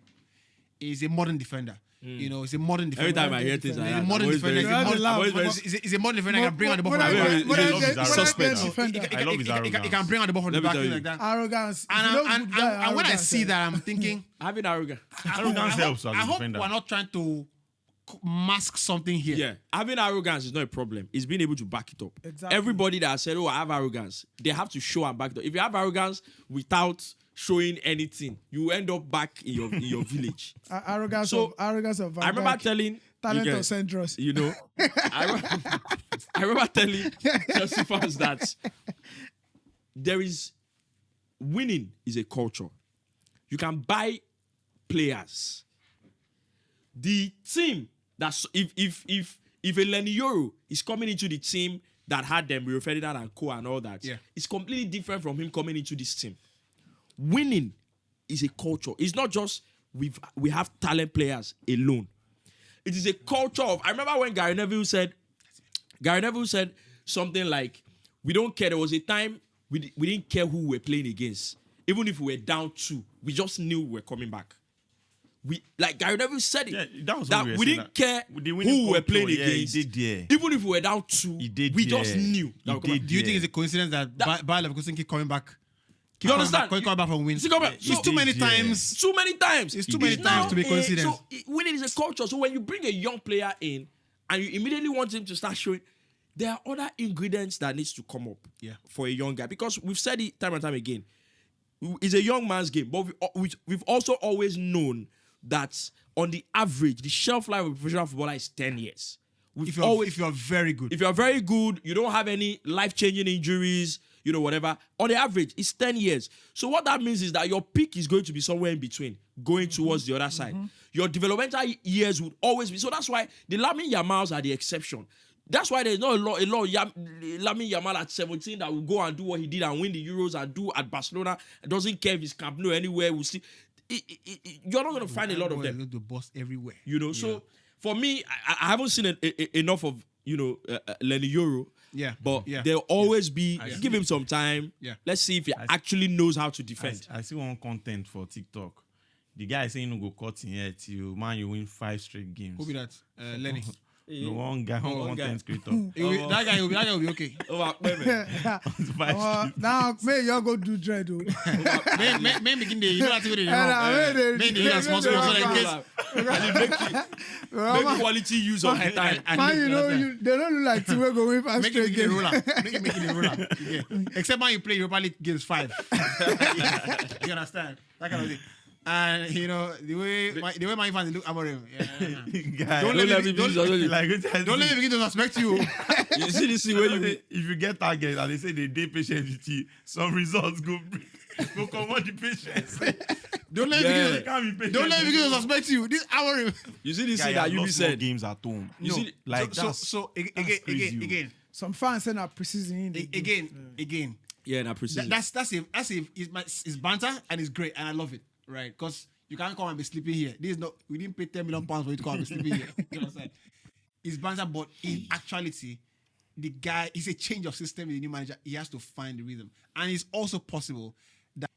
is a modern defender. He's a modern defender. Every time I hear things like that, he's a modern defender. He's a modern defender. He can bring out the ball from the back. Suspect. I love his arrogance. He can bring out the ball from the back like that. Arrogance. And when I see that, I'm thinking having arrogance. Arrogance helps as a defender. I hope we're not trying to mask something here. Yeah, having arrogance is not a problem. It's being able to back it up. Exactly. Everybody that said, I have arrogance, they have to show and back it up. If you have arrogance without showing anything, you end up back in your village. Arrogance of I remember telling talent of Centros. You know, I remember telling Chelsea fans that winning is a culture. You can buy players. The team that's if a Lenny Yoro is coming into the team that had them, Rio Ferdinand and Co and all that, it's completely different from him coming into this team. Winning is a culture. It's not just we have talent players alone. It is a culture of. I remember when Gary Neville said something like, "We don't care." There was a time we didn't care who we were playing against, even if we were down 2. We just knew we were coming back. Gary Neville said it. That we didn't care who we were playing against. Even if we were down 2, we just knew. Do you think it's a coincidence that Bayer Leverkusen keep coming back? You understand? Coming back from wins. It's too many times. Too many times. It's too many times to be coincidence. So winning is a culture. So when you bring a young player in and you immediately want him to start showing, there are other ingredients that needs to come up for a young guy. Because we've said it time and time again. It's a young man's game. But we've also always known that on the average, the shelf life of a professional footballer is 10 years. If you're very good. If you're very good, you don't have any life-changing injuries, whatever. On the average, it's 10 years. So what that means is that your peak is going to be somewhere in between, going towards the other side. Your developmental years would always be. So that's why the Lamine Yamals are the exception. That's why there's not a lot of Lamine Yamal at 17 that will go and do what he did and win the Euros and do at Barcelona. Doesn't care if it's Camp Nou anywhere. We'll see. You're not going to find a lot of them. They're going to bust everywhere. So for me, I haven't seen enough of, Lenny Yoro. Yeah. But there'll always be, give him some time. Yeah. Let's see if he actually knows how to defend. I see one content for TikTok. The guy is saying no go cut in here till man you win 5 straight games. Who be that? Lenny. No, one content creator. That guy will be okay. Now, may you go do dread. May begin the, you know that's what it is. May the responsible make quality use of her time. Man, they don't look like we're going 5 straight games. Make it a roller. Except when you play Europa League games 5. You understand? That kind of thing. And the way my fans look about him. Don't let me begin to suspect you. You see this thing where if you get target and they say they date patient with you, some results go come on the patients. Don't let me begin to suspect you. This hour. You see this thing that you said. Games at home. You see, so again. Some fans say not precision. Again. Yeah, not precision. It's banter and it's great and I love it. Right, because you can't come and be sleeping here. We didn't pay £10 million for you to come and be sleeping here. You know what I'm saying? It's banter, but in actuality, the guy is a change of system with the new manager. He has to find the rhythm. And it's also possible that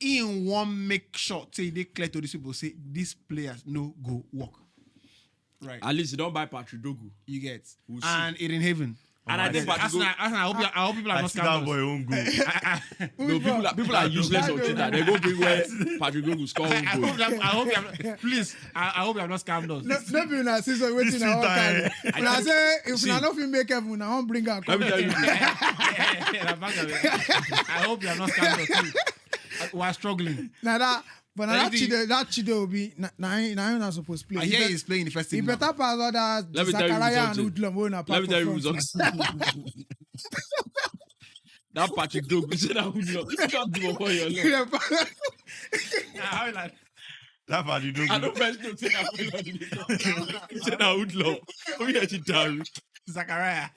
in one make shot, say they clear to these people, say these players no go work. Right. At least you don't buy Patrick Dogu. You get. And Eden Haven. And I think Arsenal, I hope people are not that boy won't go. No, people are useless on Twitter. They go bring where Patrick Dogu score one goal. I hope you have not scammed us. No, be na season waiting our time. When I say if na no fit make heaven, I won't bring her. Let me tell you. I hope you have not scammed us. We are struggling. But that Chide will be now you're not supposed to play. I hear he's playing the first team. He better pass all that Zakaria and Udlom. Let me tell you results. That Patrick Dogu said that Udlom. You can't do for your love. That Patrick Dogu. I don't mention say that Udlom. He said that Udlom. We are Chitaru. Zakaria.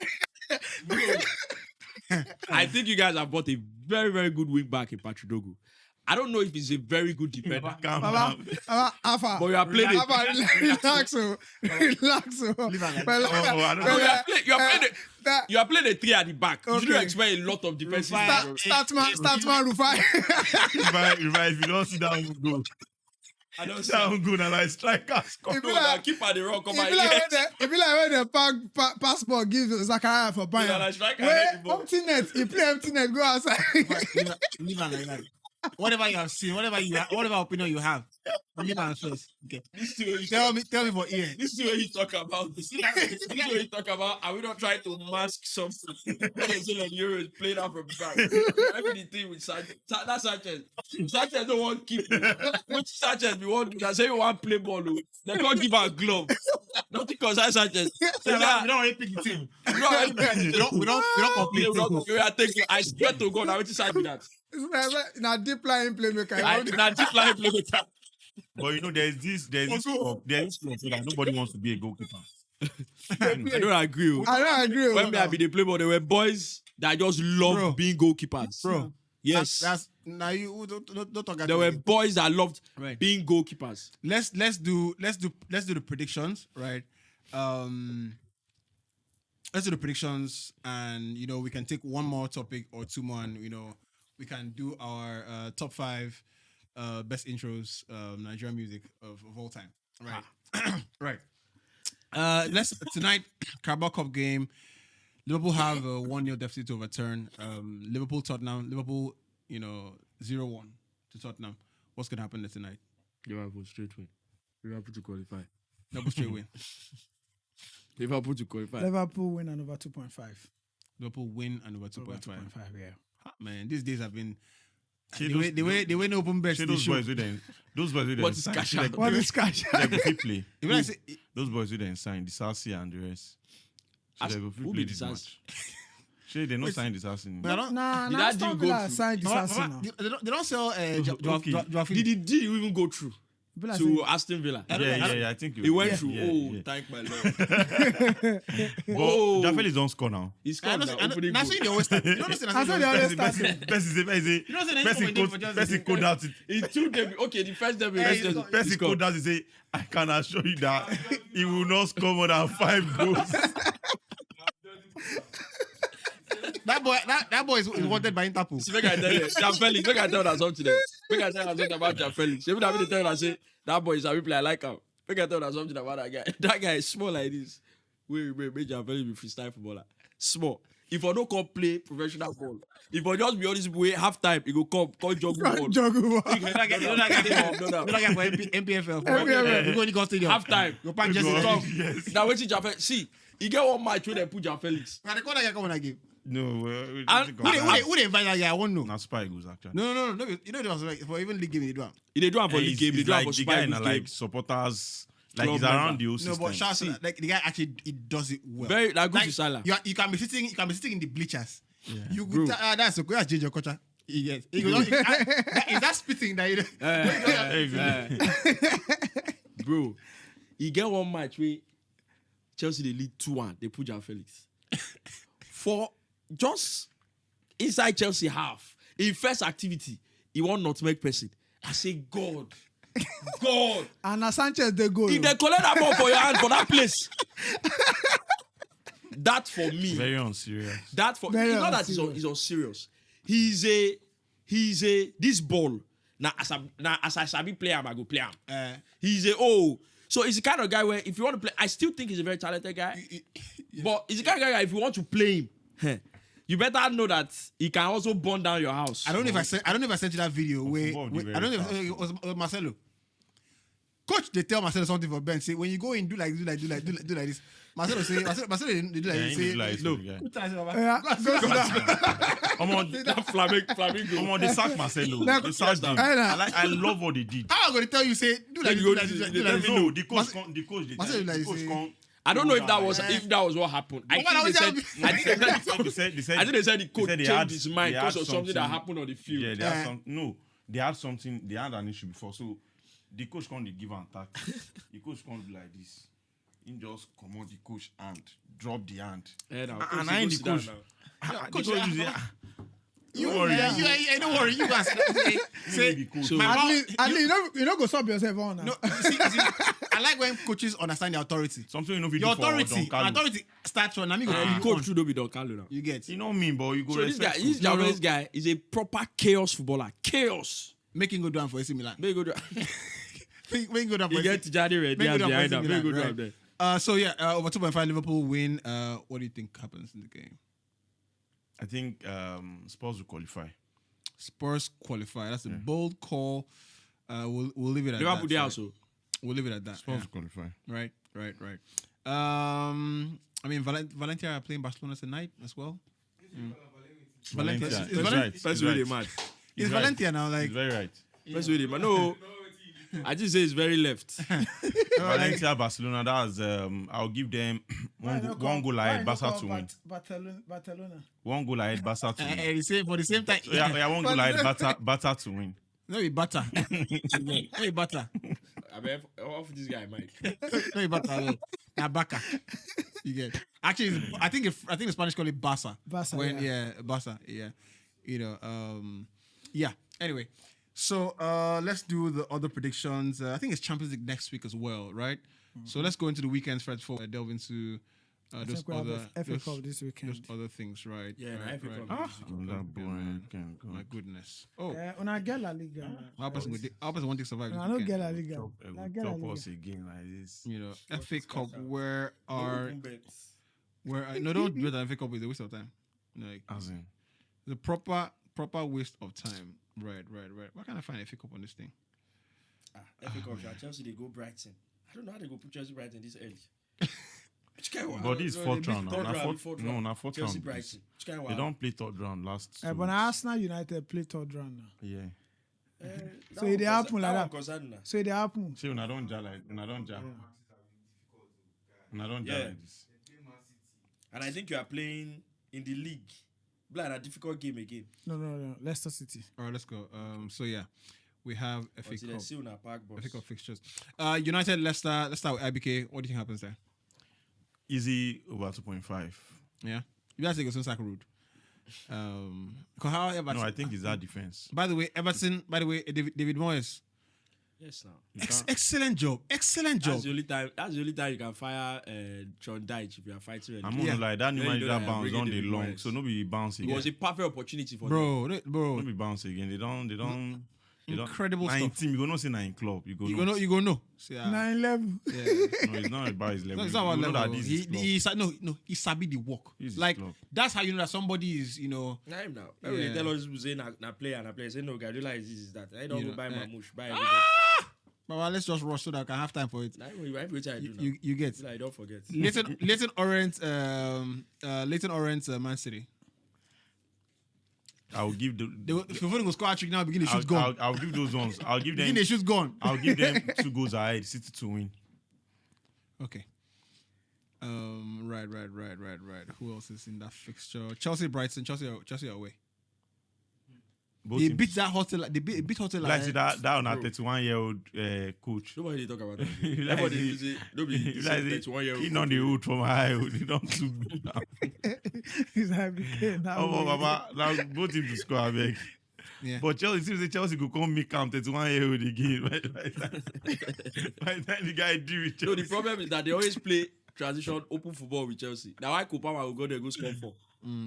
I think you guys have bought a very, very good wing back in Patrick Dogu. I don't know if he's a very good defender. Alpha. But you are playing it. Relax. You are playing a 3 at the back. Okay. You don't expect a lot of defensive. Startman Rufai. If you don't see that one go. I don't see that one go now. Like strikers. Keep at the rock. If you like when the passport gives Zakaria for Bayern. Empty net. You play empty net. Go outside. Leave whatever you have seen, whatever opinion you have, give me first. Okay. Tell me for ear. This is where you talk about. This is where you talk about. Are we not trying to mask something? Like Euro is played out from back. Everything with Sanchez. That's Sanchez. Sanchez don't want keep. Which Sanchez we want? They say you want play ball. They can't give a glove. Nothing concerns Sanchez. We don't want to pick the team. We don't complete. I swear to God, I will decide that. Now deep line playmaker. Now deep line playmaker. But you know, there's this club that nobody wants to be a goalkeeper. I don't agree. I don't agree. When I be the play ball, there were boys that just love being goalkeepers. Bro. Yes. That's now you don't talk about there were boys that loved being goalkeepers. Let's do the predictions, right? Let's do the predictions, and you know we can take one more topic or two more, and you know we can do our top 5 best intros Nigerian music of all time. Right. Right. Let's tonight Carabao Cup game. Liverpool have a 1-0 deficit to overturn. Tottenham. Liverpool, 0-1 to Tottenham. What's gonna happen there tonight? Liverpool straight win. Liverpool to qualify. Liverpool straight win. Liverpool to qualify. Liverpool win and over 2.5. Liverpool win and over 2.5. Yeah. Man, these days have been the way no open bets. Those boys with what is cash out? What is cash out? They go play. Even I say, Those boys with them sign the Sarsi and the rest. So they go who play be this the match. They not sign the Sarsi. but I don't. Nah, Did nah, that deal Aston go Villa through? signed the Sassi now. They don't sell Joao Did the deal even go through Villa to Aston Villa? Yeah, I think He went through. Yeah. Thank my Lord. But Jaffelis don't score now. He's come now. Opening Now goal. see the always start. You know what I thought they always started. Person code out it. In 2 days, okay, the first day we Person code out it say, I can assure you that he will not score more than 5 goals. that boy is wanted by Interpol. See, make I tell you, Jean Felix, make I tell you something there. Make I tell you something about Jean Felix. Even I tell you, I say, that boy is a replay, I like him. Make I tell you something about that guy. That guy is small like this. Wait, make Jean Felix be freestyle footballer. Small. If I don't come play professional ball, if I just be on this way, half time, he go come jog ball. Juggle ball. You don't get for MPFL. You go to the stadium. Half time. You pack Jesse come. Now wait till Jean Felix. See, he get one match where they put Jean Felix. Now the corner guy come on again. No, Who they invite that guy? I won't know. Now Spy goes actually. No. You know there was like for even league game they do. They do it for league game. They do it for the Spy guy Goose na game. like supporters. Like Club he's around member. the whole No, system. but Charles, like the guy actually he does it well. Very like good Like, to Salah. you can be sitting in the bleachers. You could that's okay. That's change your culture. Yes. Is that spitting that you Bro, he get one match where Chelsea they lead 2-1. They put Jean Felix. For just inside Chelsea half, in first activity, he want nutmeg person. I say, God. And now Sanchez they go. If they collect that ball for your hand for that place. That for me. Very unserious. That for Very it's not that unserious. he's unserious. He's a this ball. Now as I sabi play him, I go play him. So he's the kind of guy where if you want to play, I still think he's a very talented guy. But he's the kind of guy if you want to play him, you better know that he can also burn down your house. I don't know if I sent you that video where I don't know if it was Marcelo. Coach, they tell Marcelo something for Ben. Say when you go in, do like this. Marcelo say Marcelo they do like this. Say No. Flamingo. They sacked Marcelo. They sacked him. I love what they did. How am I going to tell you say do like this? No, the coach. I don't know if that was what happened. I think they said the coach changed his mind because of something that happened on the field. Yeah, they had something. They had an issue before, so the coach can't give an attack. The coach can't do like this. He just come on the coach and drop the hand. And I ain't the coach. You worry. Don't worry. You guys say at least you know go stop yourself on. No, see, I like when coaches understand the authority. Something you know if Your authority starts from Nami. Coach should be Don Carlo now. You get. You know me, but you go. So this guy is a proper chaos footballer. Chaos. Making go down for AC Milan. Make go down. Make go down for You get Tijani ready behind him. Make go down there. So over 2.5 Liverpool win. What do you think happens in the game? I think Spurs will qualify. Spurs qualify. That's a bold call. We'll leave it at Liverpool that. they right? also. We'll leave it at that. Spurs yeah. qualify. Right. I mean, Valencia are playing Barcelona tonight as well. Valencia. Is He's Valen- right. First He's way right. they mad. It's Valencia now. Like He's very right. First way they mad. No, I just say it's very left. Valencia, Barcelona. That's I'll give them one goal ahead. Barca to win. Barcelona. One goal ahead. Barca to win. you say for the same time. Yeah, one goal ahead. Barca to win. No, be butter. No, be butter. I mean, off this guy, Mike. No, be butter. Now Baka. You get. Actually, I think the Spanish call it Barca. Barca, Barca. Yeah. You know. Yeah. Anyway, so let's do the other predictions. I think it's Champions League next week as well, right? So let's go into the weekends first before I delve into those we have other FA Cup this weekend. those other things, right? Yeah, right, FA right. Cup. That boring. My goodness. Oh, When I get La Liga. how person want to survive? I this don't weekend? get La Liga. I get La Top Liga. us again like this. You know, FA Cup. No, don't do that. FA Cup is a waste of time. Like As in, the proper waste of time. Right. Why can't I find FA Cup on this thing? FA Cup, Chelsea they go Brighton. I don't know how they go put Chelsea Brighton this early. but this fourth round now. Not fourth Chelsea round. Brighton. They don't play third round last. But Arsenal United play third round now. Yeah. So it happen like that. that. So it happen. See, when I don't jar like this. And I think you are playing in the league. Blood a difficult game again. No. Leicester City. All right, let's go. So yeah, we have FA Until they Cup. see on our park boss. FA Cup fixtures. United, Leicester. Let's start with IBK. What do you think happens there? Easy over 2.5. Yeah, you guys think it's Sack route. Because how Everton? No, I think it's our defense. By the way, Everton. By the way, David Moyes. Yes, now. Excellent job. That's the only time you can fire John Dyche if you are fighting. I'm not like that new Then manager you don't have bounce bring on in the David long, Moyes. so nobody bounce It again. was a perfect opportunity for them. Bro. Nobody bounce again. They don't. Incredible nine stuff. team. You go not say nine club. You go You go know. See, 9-11. yeah. No, it's not about his level. No, it's not about You know level. that this is club. He sabi the work. This is Like club. that's how you know that somebody is, you know. Now him now. Yeah. Every tell us who say na player. Say no, Guardiola is this is that. I don't You go know, buy Mamouche, buy But well, let's just rush so that I can have time for it. everything. I do now. You get I don't forget. Leighton Orient, Man City. I'll give the. If you're going to score a trick now, begin the shoot gone. I'll give those ones. I'll give them. Begin the shoot gone. I'll give them 2 goals ahead. City to win. Okay. Right. Who else is in that fixture? Chelsea, Brighton. Chelsea away. Both They teams- beat that hotel. They beat hotel. Like see that on a 31-year-old coach. Nobody talk about that. Like Everybody say nobody. Like 31-year-old. he on the hood from high. He don't too good now. He's happy. Oh, Baba, now both teams to score, I beg. Yeah. But Chelsea could come make camp 31-year-old again. By the time the guy do it, No, the problem is that they always play transition open football with Chelsea. Now why Kopama will go there go score 4.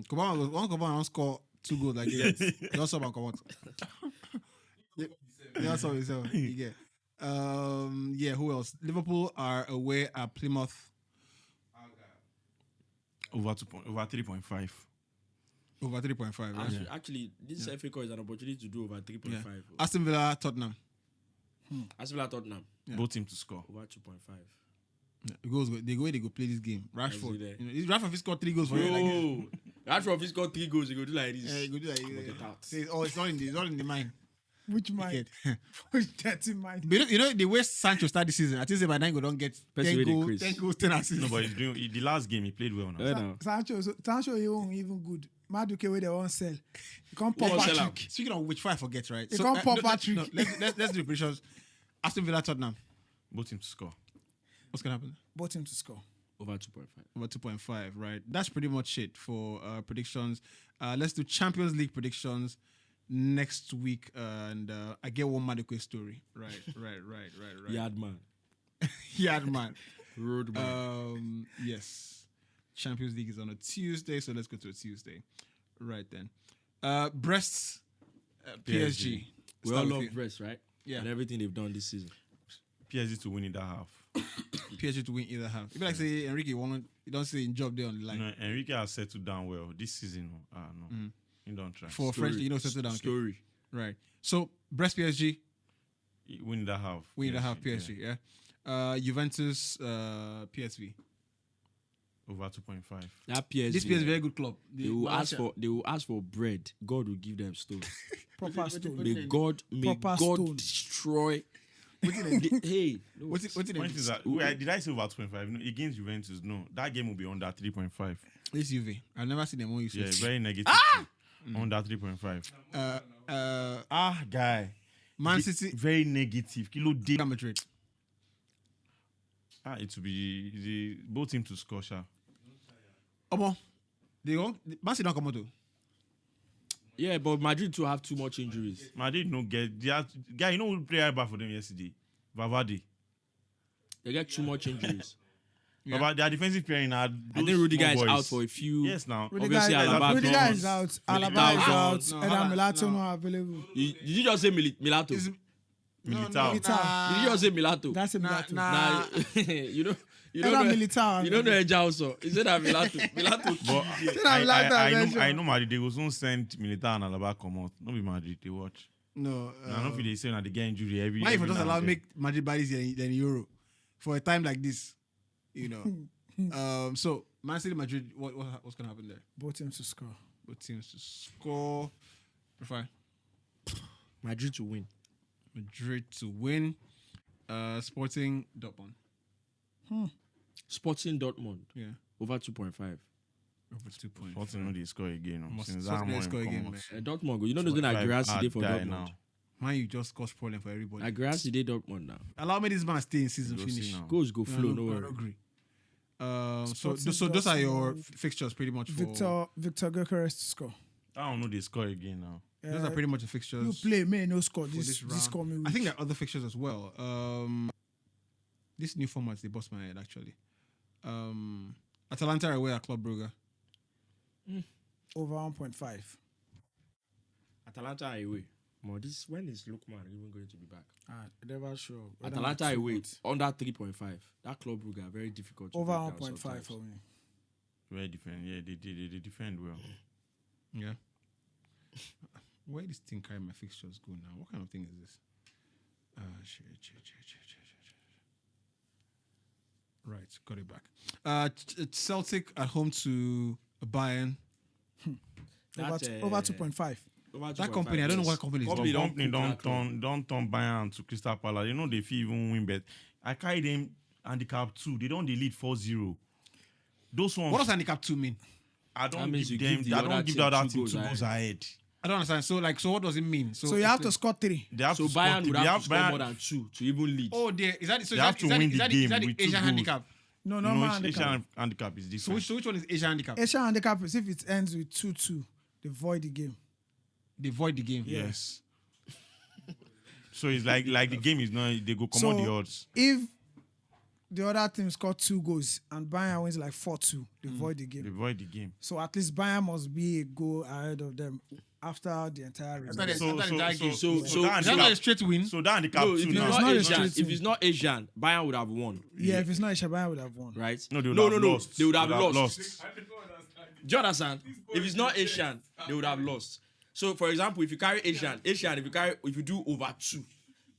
Kubama score 2 goals like that. He also come out. He also himself. You get. Yeah. Who else? Liverpool are away at Plymouth. over 3.5. Over 3.5. Right? Actually, this FA Cup is an opportunity to do over 3.5. Yeah. Aston Villa, Tottenham. Aston Villa, Tottenham Yeah. Both teams to score. over 2.5. Yeah. They go play this game. Rashford. there. You know, Rashford scored 3 goals for you. Like, Bro, Rashford if he scored 3 goals, he go do like this. he go do like, Get out. say, oh, it's not in the mind. Which mind? Get. Which dirty mind? But you know the way Sancho started the season. I think say by then go don't get Person 10 wey dey goals, craze. 10 goals, 10 assists. No, but he's doing the last game he played well now. Sancho even good. Maduke where they won't sell. You can't Who pop won't sell a out? trick. Speaking of which, I forget, right? You can't pop Patrick. Let's do the predictions. Aston Villa, Tottenham. Both teams to score. What's gonna happen? Both teams to score. Over 2.5. Over 2.5, right? That's pretty much it for predictions. Let's do Champions League predictions next week, and I get one Maduke story. Right. Yard man. Yard man. Road man. Yes. Champions League is on a Tuesday, so let's go to a Tuesday. Right then. Brests, PSG. We all Start with love you. Brest, right? Yeah. And everything they've done this season. PSG to win in that half. PSG to win either half. If like say Enrique won, you don't see in job there on the line. No, Enrique has settled down well this season. No. He don't try. For French, settle down. Story. Right. So Brest PSG. We need a half. We need a half PSG. Yeah. Juventus PSV. Over 2.5. That PSG. This PSG very good club. They will ask for bread. God will give them stones. Proper stone. May God destroy. Hey, what's it? Point is that, did I say over 2.5? No, against Juventus, no. That game will be under 3.5. It's Juve. I've never seen them on you. Yeah, very negative. Under 3.5. Guy. Man City. Very negative. Kilo D. Madrid. It will be both teams to score, sha. Man City don't come out though. Yeah, but Madrid too have too much injuries. Madrid no get. Guy, you know who played bad for them yesterday? Valverde. They get too much injuries. But their defensive pairing are. I think Rudiger is out for a few. Yes, now. Obviously, Rudiger is out. Alaba is out. No, Milito not available. Did you just say Milito? Militao. Did you just say Milito? That's a Milito. Nah, you don't know Militao. You don't know Eja also. He said that Milito. But I know Madrid. They will soon send Militao and Alaba come out. Not be Madrid. They watch. No. I don't feel they say that they get injury every. Why if you just allow make Madrid buy this than Euro for a time like this? So Man City, Madrid. What's gonna happen there? Both teams to score. Both teams to score. Prefer Madrid to win. Madrid to win. Sporting Dortmund. Sporting Dortmund. Yeah. Over 2.5. Over 2.5. Sporting know they score again. Since that morning score again. Dortmund. You know there's gonna grass today for Dortmund. Now. Man, you just cause problem for everybody. Grass today Dortmund now. Allow me this man stay in season finish. Goals go flow. No I worry. agree. So those are your fixtures pretty much for Victor Gyökeres to score. I don't know they score again now. Those are pretty much the fixtures. You play, man, no score this round. coming week. I think there are other fixtures as well. This new format, they bust my head actually. Atalanta are away at Club Brugge. Over 1.5. Atalanta are away. When is Lookman even going to be back? Never sure. Atalanta are away under 3.5. That Club Brugge are very difficult. Over 1.5 for me. Very defend. Yeah, they defend well. Yeah. Where this thing carry my fixtures go now? What kind of thing is this? Shit. Right, got it back. Celtic at home to Bayern. Over 2.5. That company, I don't know what company is. Company don't turn Bayern to Crystal Palace. You know they feel even win bet. I carry them handicap 2. They lead 4-0. Those ones. What does handicap 2 mean? I don't give the other team 2 goals ahead. I don't understand. So what does it mean? So you have to score 3. So Bayern would have to score more than 2 to even lead. Oh, is that they have to win the game with 2 Asian goals. handicap? No, Asian handicap is different. So which one is Asian handicap? Asian handicap is if it ends with 2-2, they void the game. They void the game. Yes. So it's like the game is not. They go come on the odds. If the other team score 2 goals and Bayern wins like 4-2, they void the game. They void the game. So at least Bayern must be a goal ahead of them after the entire result. So that's not a straight win. So that handicap No, 2 if it's not Asian, Bayern would have won. Yeah, if it's not Asian, Bayern would have won. Right? No, they would have lost. They would have lost. Do you understand? If it's not Asian, they would have lost. So, for example, if you carry Asian, if you do over 2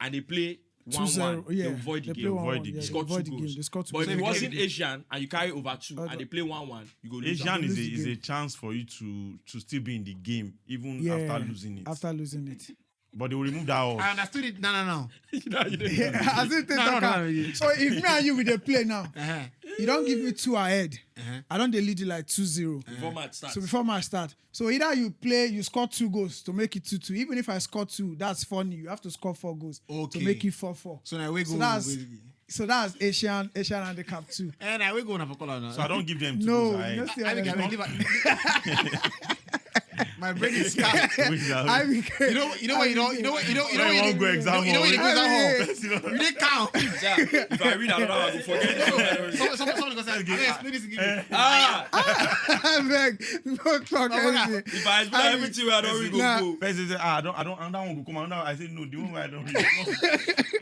and they play 1-1, they will void the game. They score 2 goals. But if it wasn't Asian and you carry over 2 and they play 1-1, you go lose. Asian is a chance for you to still be in the game even after losing it. After losing it. But they will remove that off. I understood it. No. So if me and you with the play now, you don't give me 2 ahead. I don't lead you like 2-0. Before match starts. So before match start. So either you play, you score 2 goals to make it 2-2. Even if I score 2, that's funny. You have to score 4 goals to make it 4-4. So now we go. So that's Asian handicap 2. And I will go for color now. So I don't give them 2 goals ahead. My brain is scarred. You know what you don't go exam. You didn't count. If I read another one, I will forget. Someone goes explain this again. I beg, no talk anything. If I explain everything, I don't really go. Person say, I don't want to come out now. I say no, the one where I don't read.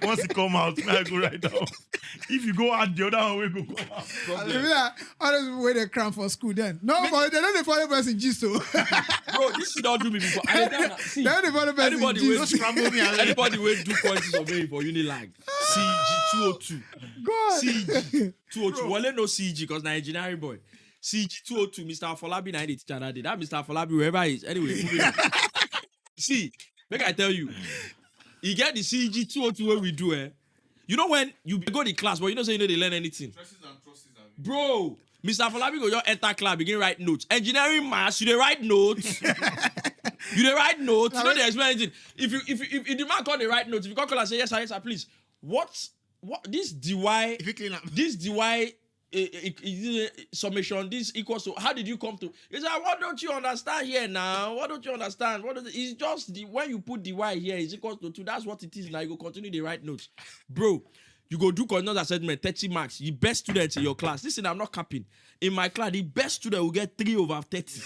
Once it come out, I go right down. If you go out, the other one will go come out. All those people where they cram for school then. No, but they don't follow person G so. Bro, bro, this shit don't do me before. See, anybody will do points of me for Unilag. CG 202. God. CG 202. Well, no CG because na engineering boy. CG 202. Mr. Afolabi na the teacher that day. That Mr. Afolabi wherever he is. Anyway, moving on. See, make I tell you, you get the CG 202 where we do You know when you go to class, but you know say you know they learn anything. Bro, Mr. Afolabi go just enter class, begin write notes. Engineering maths, you dey write notes. You dey write notes. You know they explain anything. If the man call they write notes, if you call and say yes sir, please. What this dy? If you clean up. This dy summation, this equals to how did you come to? He said, what don't you understand here now? What don't you understand? It's just when you put dy here is equals to 2. That's what it is now. You go continue the right notes. Bro, you go do continuous assessment, 30 marks. The best students in your class. Listen, I'm not capping. In my class, the best student will get 3 over 30.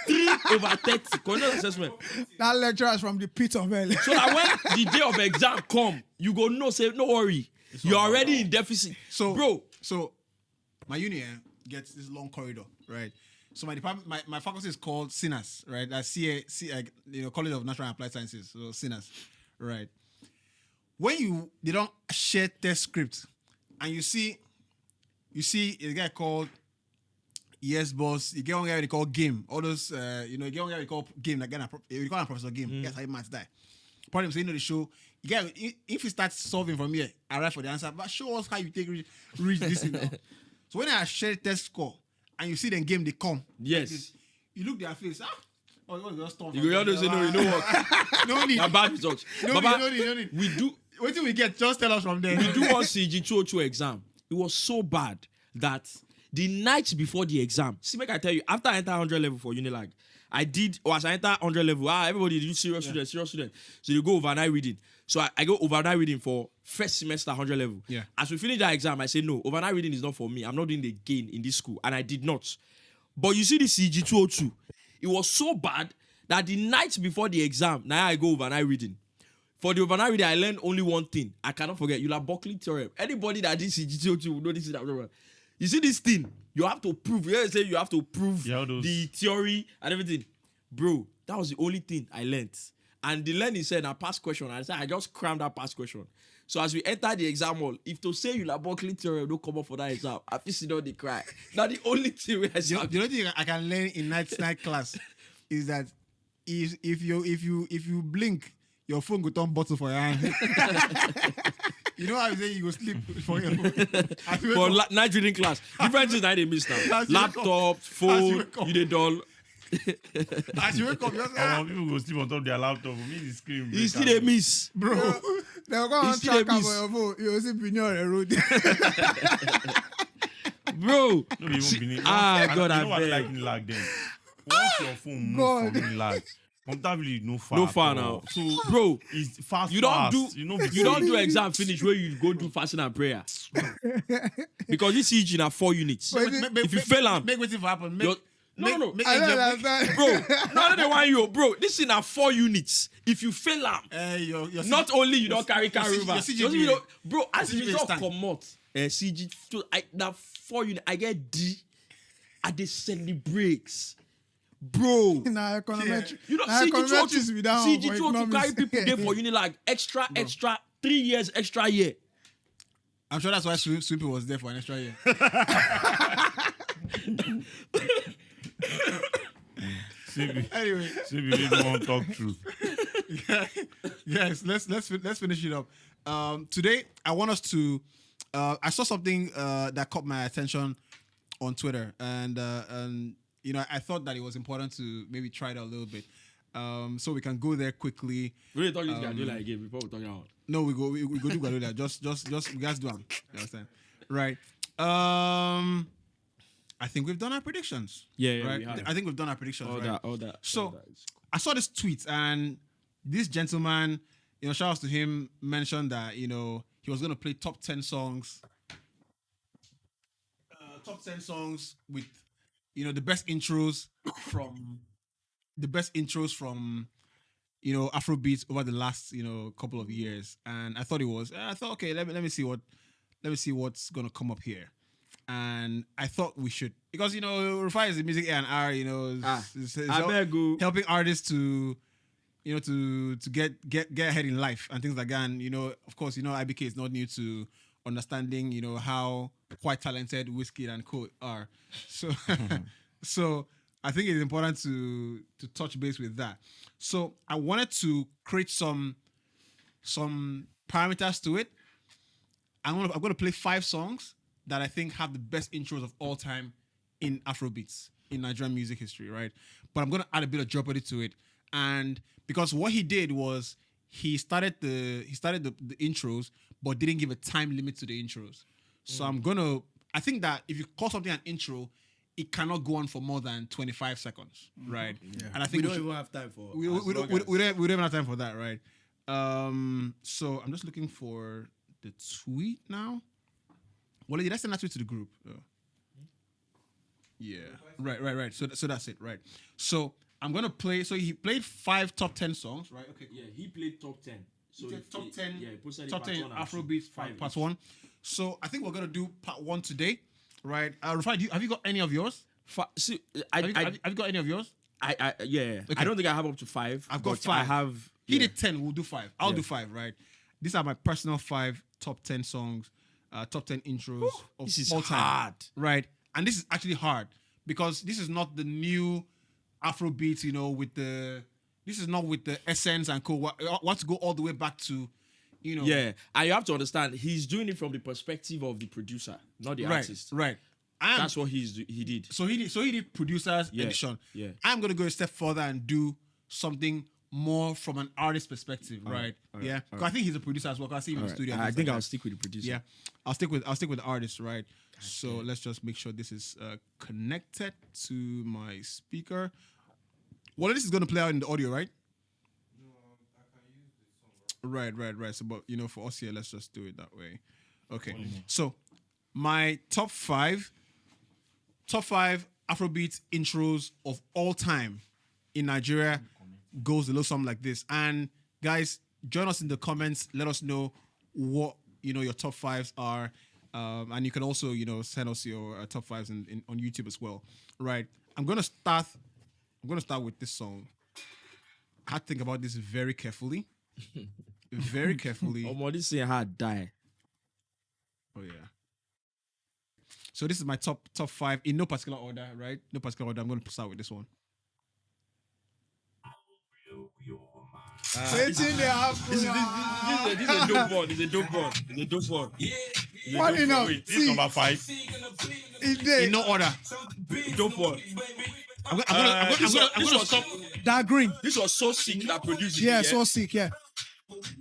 3 over 30. Continuous assessment. That lecturer is from the pit of hell. So that when the day of exam come, you go no say, no worry. You're already in deficit. So, bro. So, my uni gets this long corridor, right? So my department, my faculty is called SINAS, right? That's College of Natural and Applied Sciences, so SINAS, right? When they don't share test script, and you see a guy called Yes Boss, you get one guy they call Game, all those, you get one guy they call Game, like we call him Professor Game. Yes, I must die. Problem is, the show. You get if you start solving from here, arrive for the answer, but show us how you take reach this. So when I share test score and you see them game, they come. Yes. You look their face. Oh, you just you go say no, you know what? No need. Bad results. No need. We do. What do we get? Just tell us from there. We do one CG 202 exam. It was so bad that the night before the exam, see, make I tell you, after I enter 100 level for Unilag, as I enter 100 level, everybody did serious student. So you go overnight reading. So I go overnight reading for first semester 100 level. Yeah. As we finish that exam, I say, no, overnight reading is not for me. I'm not doing the gain in this school. And I did not. But you see the CG 202, it was so bad that the night before the exam, now I go overnight reading. For the overnight reading, I learned only one thing. I cannot forget. Euler-Buckley theorem. Anybody that did CG 202 will know this is that. You see this thing, you have to prove. You say you have to prove the theory and everything. Bro, that was the only thing I learned. And the learning said, I passed question. I said, I just crammed that past question. So as we enter the exam hall, if to say Euler-Buckley theorem don't come up for that exam, I feel sit down they cry. That's the only thing we have. The only thing I can learn in night class is that if you blink, your phone go turn bottle for your hand. You know how you say you go sleep for your phone? For night reading class. Different things that they miss now. Laptop, phone, you dey dull. As you wake up, people go sleep on top of their laptop. Me, the screen. You still they miss. Bro. They'll go on track on your phone. You will see Pinion on the road. Bro. No, even Benin. God, I know what like in lag then. Once your phone move from in lag, comfortably no far. No far now. So, bro, it's fast. You don't do. You don't do exam finish where you go do fasting and prayer. Because this CG na 4 units. If you fail them, make waiting for happen. No. I don't understand. Bro, no, they want you. Bro, this is now 4 units. If you fail them, not only you don't carry over. Bro, as you don't come out, CG, that 4 units, I get D, I they celebrate. Bro, nah, econometrics. You know, CG2 to carry people there for Unilag extra 3 years extra year. I'm sure that's why Sweepy was there for an extra year. Anyway, Sweepy didn't want to talk truth. Yes, let's finish it up. Today, I want us to. I saw something that caught my attention on Twitter, and I thought that it was important to maybe try it out a little bit. So we can go there quickly. We really thought you guys do like again before we talk about. No, we go do Guardiola. Just you guys do them. You understand? Right. I think we've done our predictions. Yeah, right. We have. I think we've done our predictions. All that. So I saw this tweet, and this gentleman, shout out to him, mentioned that he was going to play top 10 songs. Top 10 songs with the best intros from Afrobeats over the last couple of years, and I thought okay, let me see what's gonna come up here. and I thought we should, because Rufai is the music A&R, helping artists to to get ahead in life and things like that. And of course, IBK is not new to understanding how quite talented Wizkid and co are. So so I think it's important to touch base with that. So I wanted to create some parameters to it. I'm gonna play 5 songs that I think have the best intros of all time in Afrobeats, in Nigerian music history, right? But I'm gonna add a bit of jeopardy to it, and because what he did was he started the intros, but didn't give a time limit to the intros. So I think that if you call something an intro, it cannot go on for more than 25 seconds, right? Yeah. And I think we don't even have time for. We don't even have time for that, right? So I'm just looking for the tweet now. Well, did I send that tweet to the group? Yeah. Right. So that's it, right? So I'm gonna play. So he played 5 top 10 songs, right? Okay. Yeah, he played top 10. So top 10. Yeah, he posted top 10 Afrobeats 5 part 1. So I think we're gonna do part 1 today, right? Rufai, have you got any of yours? Have you got any of yours? Yeah. Okay. I don't think I have up to 5. I've got 5. I have. He did 10. We'll do 5. I'll do 5, right? These are my personal 5 top 10 songs, top 10 intros of this is all time. hard, right? And this is actually hard because this is not the new Afrobeat, this is not with the essence and co. I want to go all the way back to, Yeah, and you have to understand, he's doing it from the perspective of the producer, not the artist. Right. That's what he did. So he did producer's edition. Yeah. I'm gonna go a step further and do something more from an artist perspective, right? Yeah. Because I think he's a producer as well. I see him in the studio. I think I'll stick with the producer. Yeah. I'll stick with the artist, right? So let's just make sure this is connected to my speaker. Well, this is gonna play out in the audio, right? No, I can use this song. Right. So, but for us here, let's just do it that way. Okay. So, my top 5 Afrobeat intros of all time in Nigeria goes a little something like this. And guys, join us in the comments. Let us know what your top 5s are, and you can also send us your top 5s on YouTube as well. Right. I'm gonna start with this song. I had to think about this very carefully. Very carefully. Oh, this thing had die. Oh yeah. So this is my top 5 in no particular order, right? No particular order. I'm going to start with this one. This is a dope one. It's a dope one. What enough? This is number 5. In no order. Dope one. I'm gonna stop. That green. This was so sick that produced it. Yeah, so sick. Yeah.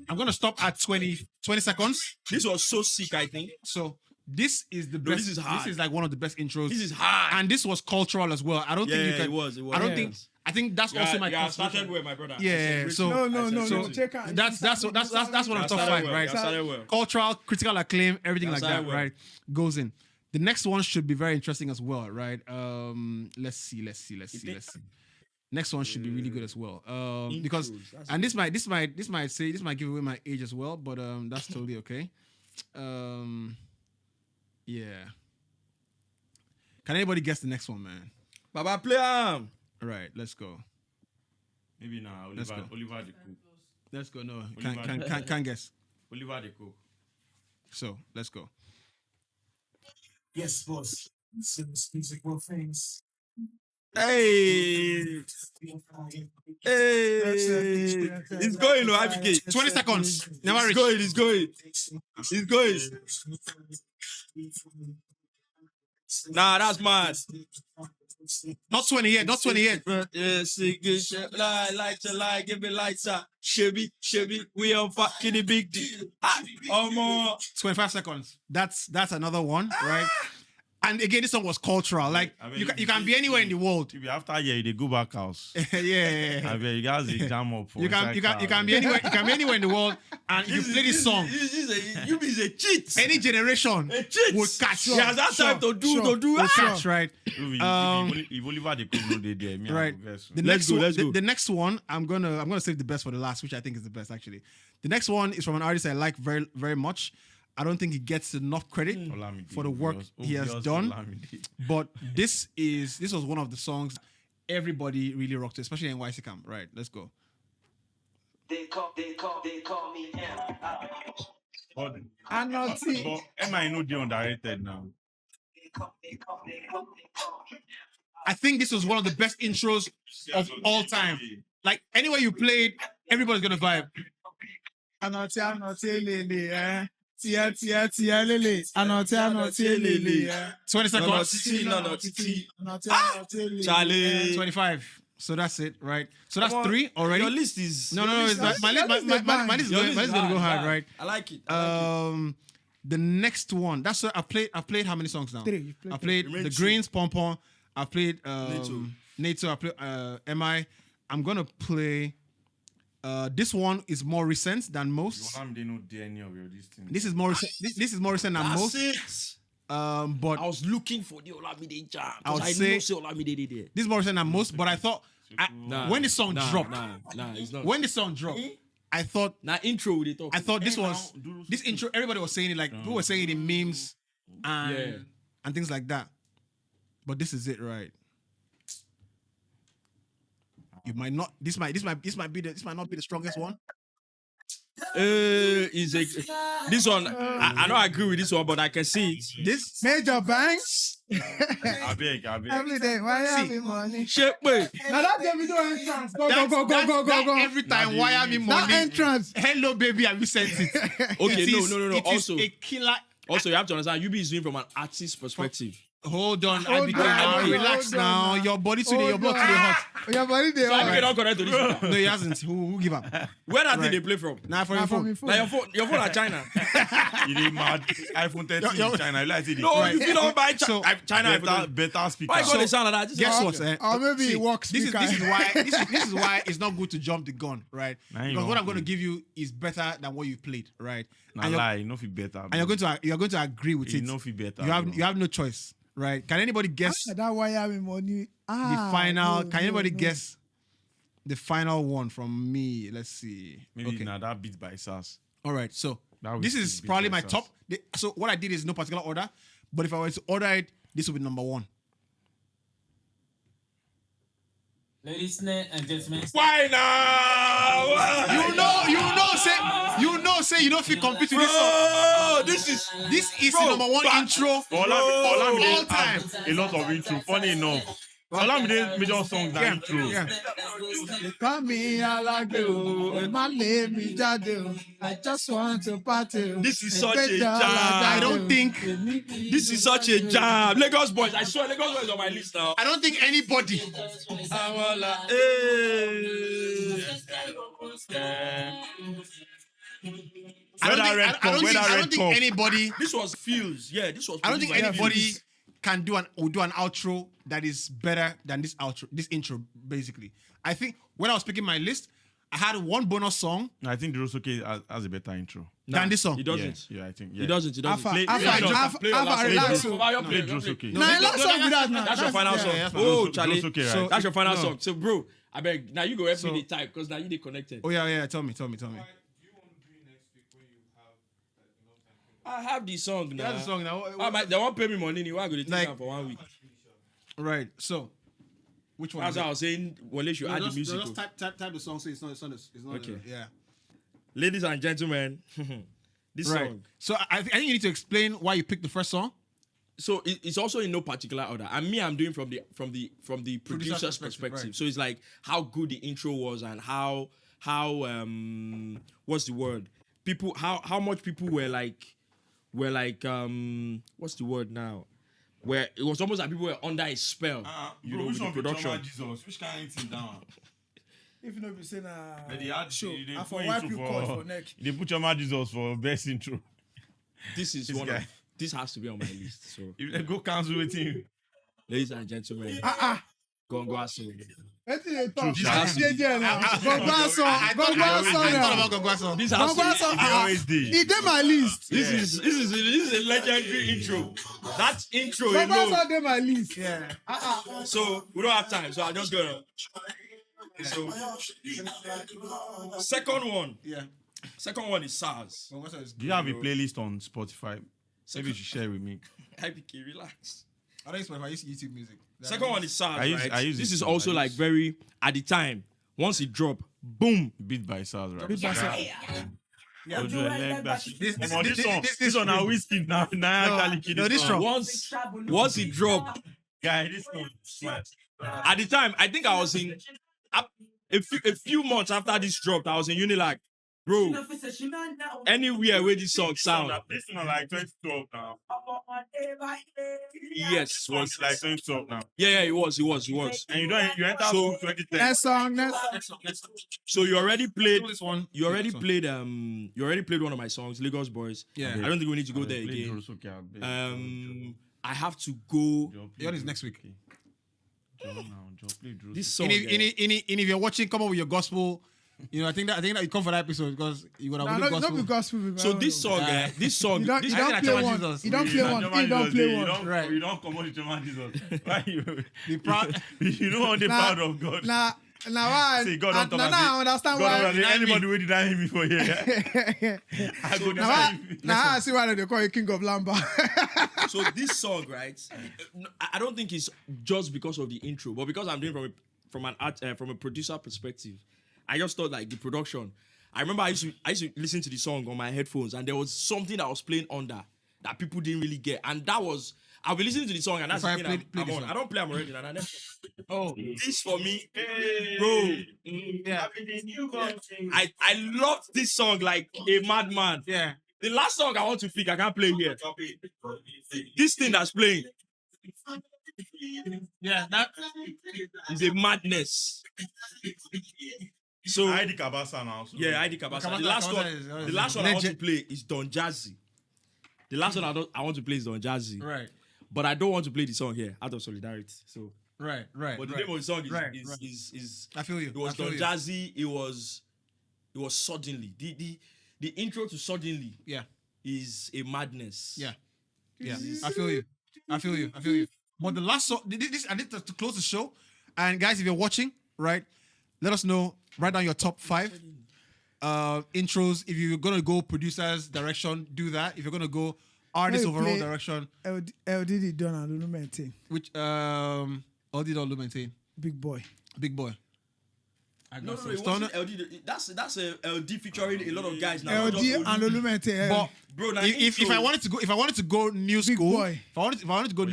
I'm gonna stop at 20 seconds. This was so sick, I think. So this is the best. This is hard. This is like one of the best intros. This is hard. And this was cultural as well. I don't think you can. It was. I don't think. I think that's also my. Yeah, started with my brother. Yeah. So no. Check out. That's one of the top 5, right? Cultural, critical acclaim, everything like that, right? Goes in. The next one should be very interesting as well, right? Let's see. Next one should be really good as well. Because this might give away my age as well, but that's totally okay. Yeah. Can anybody guess the next one, man? Baba, play him. All right, let's go. Maybe now, Oliver the Cook. Let's go. No, can't guess. Oliver the Cook. So let's go. Yes, boss. Music will things. Hey. It's going, no, IBK. 20 seconds. Never reach. It's going. Nah, that's mad. Not 20 yet. Light, give me lights up. Shabby, we on fucking the big deal. 25 seconds. That's another one, right? And again, this song was cultural. Like, you can be anywhere in the world. If after they go back house. Yeah. I mean, you guys jam up. You can be anywhere. You can be anywhere in the world, and you play this song. You be a cheat. Any generation will catch. He has that time to do. Will catch, right? If Oliver the Cook no dey there, me right. Let's go. The next one, I'm gonna save the best for the last, which I think is the best actually. The next one is from an artist I like very, very much. I don't think he gets enough credit for the work he has done. But this was one of the songs everybody really rocked to, especially in YC Camp. Right, let's go. They call me M. I'm not see. But MI know they underrated now. I think this was one of the best intros of all time. Like anywhere you played, everybody's gonna vibe. I'm not lele, eh. Tia lele. I'm not lele, eh. 20 seconds. Charlie. 25. So that's it, right? So that's 3 already. Your list is No. My list is gonna go hard, right? I like it. The next one. That's what I played how many songs now? 3. I played the Greens, Pom Pom. I played NATO. I played MI. I'm gonna play. This one is more recent than most. This is more recent. This is more recent than most. But I was looking for the Olamide jam. I would I say know Olamide did it. this is more recent than most. But I thought when the song dropped, it's not. when the song dropped, I thought intro they talk. I thought this was this intro. Everybody was saying it like people were saying it in memes and things like that. But this is it, right? You might not. This might not be the strongest one. This one. I don't agree with this one, but I can see this Major Banks. I beg. Every day, why you having money? Shit, wait. Now that we do entrance. Go. Every time, why am I money? That entrance. Hello, baby, have you sent it? Okay, It is- no. it is Also, a killer. also, you have to understand. You be doing from an artist perspective. Hold on, Hold on, relax hold on now. now. Your body today, your blood today hot. Your body there. So I don't connect to this. No, he hasn't. Who give up? Where that Right. thing they play from? Now for your phone. Like your phone at China. You need mad iPhone 13 in China. You like it? No, you don't buy So, China. better speaker. Why you got the sound like that? Just Guess ask what? them. Or maybe it works. This is why this is why it's not good to jump the gun, right? Nah, you Because what don't I'm going to play. give you is better than what you played, right? Nah, And you're- lie. You know feel better. and you're going to agree with You it. know feel better. You have no choice, right? Can anybody guess That why you having money? the final? Can anybody guess the final one from me? Let's see. Maybe Okay. now that beat by SAS. All right. So That this was is beat probably by my SAS. top. So what I did is no particular order, but if I were to order it, this would be number 1. Ladies and gentlemen. Why now? Say you don't feel compete with this song. Bro, this is the number 1 intro Olamide all time. have a lot of intro. Funny enough. Olamide major songs that intro. Yeah. They call me Alagbe, my name is Jade. I just want to party. This is such a jam. I don't think This is such a jam. Lagos Boys. I swear Lagos Boys on my list now. I don't think anybody. I don't think anybody. This was Fields. Yeah, this was. I don't think produced by anybody Fields. can do an outro that is better than this intro. Basically, I think when I was picking my list, I had one bonus song I think Drosoke has a better intro. than this song. He doesn't. Yeah, I think. He doesn't. He doesn't. Alpha, Play your last relax. song. Play Drosoke. Nah, last song without now. That's your final song. that's Oh, Drosoke, Charlie. Drosoke, So- right? That's your final No. song. So, bro, I beg. Now you go help So- me the type because now you they connected. Oh yeah. Tell me. I have the song now. That's the song now. They won't pay me money. Why go to take Like- time for 1 week? Right. So, which one? That's is why I it? was saying, Wale should add the music. Just type the song. So it's not. Okay. Yeah. Ladies and gentlemen, this Right. song. So I think you need to explain why you picked the first song. So it's also in no particular order. And me, I'm doing from the producer's perspective. right. So it's like how good the intro was and how what's the word? People how much people were like what's the word now? Where it was almost like people were under a spell. You know, with the production. Jesus? Which kind of thing down? If you know, be saying They had show, they I put for wipe you intro cut for neck. They put Choma Jesus for best intro. This is This one guy. of this has to be on my list. So If they go cancel with him, ladies and gentlemen, Gongo Aso. Wetin dey talk? This has to be- Jeje na. Gongwa I song. thought Gongwa about Gongwa song. This has to Gongwa be song. he always did. He dey my list. This is a legendary intro. That intro Gongwa alone. song dey my list. Yeah. So we don't have time. So I just go. So second one. Yeah. Second one is SARS. Do you have a playlist on Spotify? Maybe you should share with me. IBK, relax. I don't use Spotify. I use YouTube Music. Second one is SARS, I use this it is too. also like very, at the time, once it drop, boom. Beat by SARS, right? Beat by SARS. Yeah. This one are whiskey now. No, this one. Once it drop, Guy, this one. Smart. at the time, I think I was in a few months after this dropped, I was in Unilag. Bro, anywhere where this song sound. This one like 2012 now. Yes, It's like 2012 now. yeah, it was. And you enter So- 2010. Next song. So you already played This one. you already played one of my songs, Lagos Boys. Yeah. I don't think we need to go there again. I have to go. Yours is next week. This song. If you're watching, come up with your gospel. You know, I think that you come for that episode because you would have Not be gospel. So this song, this song, You don't this, play one. You don't play one. You don't play one. Right. You don't come on the German Jesus. Why you? Be proud. You don't want the proud of God. Now why? See, God don't talk Now I understand God why. don't talk anybody who deny him before here. I go deny him. Now I see why they call you King of Lamba. so this song, right? I don't think it's just because of the intro, but because I'm doing from a producer perspective. I just thought like the production. I remember I used to listen to the song on my headphones, and there was something that was playing under that people didn't really get, and that was I'll be listening to the song, and that's the thing I'm on. I don't play Amoredi, and I never. Oh, this for me, bro. Yeah. I love this song like a madman. Yeah. The last song I want to pick, I can't play here. This thing that's playing. Yeah, that is a madness. So ID Kabasa now. So. Yeah, ID Kabasa. The last one I want to play is Don Jazzy. The last one I want to play is Don Jazzy. Right. But I don't want to play the song here out of solidarity. So right. But the name of the song is I feel you. It was Don Jazzy. It was Suddenly. The intro to Suddenly. Yeah. Is a madness. Yeah. Yeah. I feel you. But the last song, I need to close the show. And guys, if you're watching, right, let us know. Write down your top 5 intros. If you're gonna go producers direction, do that. If you're gonna go artist overall direction, LDD done and Lulu maintain. Which LDD or Lulu maintain? Big Boy. No, it wasn't LD. That's a LD featuring a lot of guys now. LD and Lulu maintain. But bro, if I wanted to go new school, if I wanted to go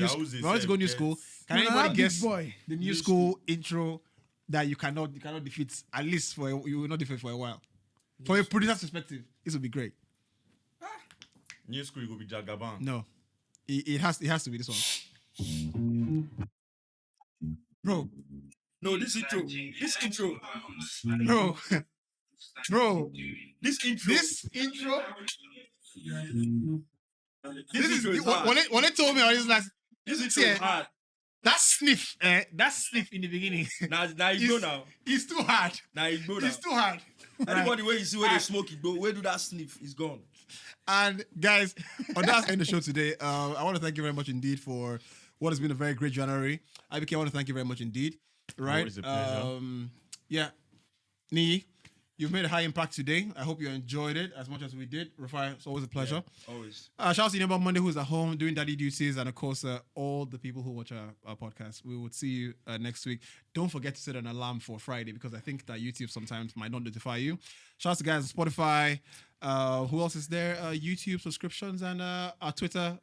new school, can anybody guess the new school intro that you cannot defeat, at least you will not defeat for a while? For a producer's perspective, this would be great. New school will be Jagaban. No, it has to be this one, bro. No, this intro, bro. This intro. When they told me all this last, this intro is hard. That sniff in the beginning. Now you go now. It's too hard. Now you go now. It's too hard. Anybody where you see where they smoke it, go where do that sniff is gone. And guys, on that end the show today, I want to thank you very much indeed for what has been a very great January. IBK, I want to thank you very much indeed. Right? Always a pleasure. Yeah. Nii, you've made a high impact today. I hope you enjoyed it as much as we did. Rufai, it's always a pleasure. Yeah, always. Shout out to you about Monday who's at home doing daddy duties, and of course all the people who watch our podcast. We will see you next week. Don't forget to set an alarm for Friday because I think that YouTube sometimes might not notify you. Shout out to guys on Spotify. Who else is there? YouTube subscriptions and our Twitter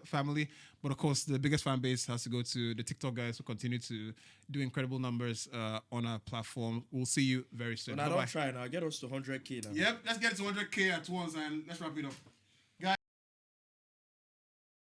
family. But of course, the biggest fan base has to go to the TikTok guys who continue to do incredible numbers on our platform. We'll see you very soon. When I don't try now, get us to 100K now. Yep, let's get to 100K at once and let's wrap it up.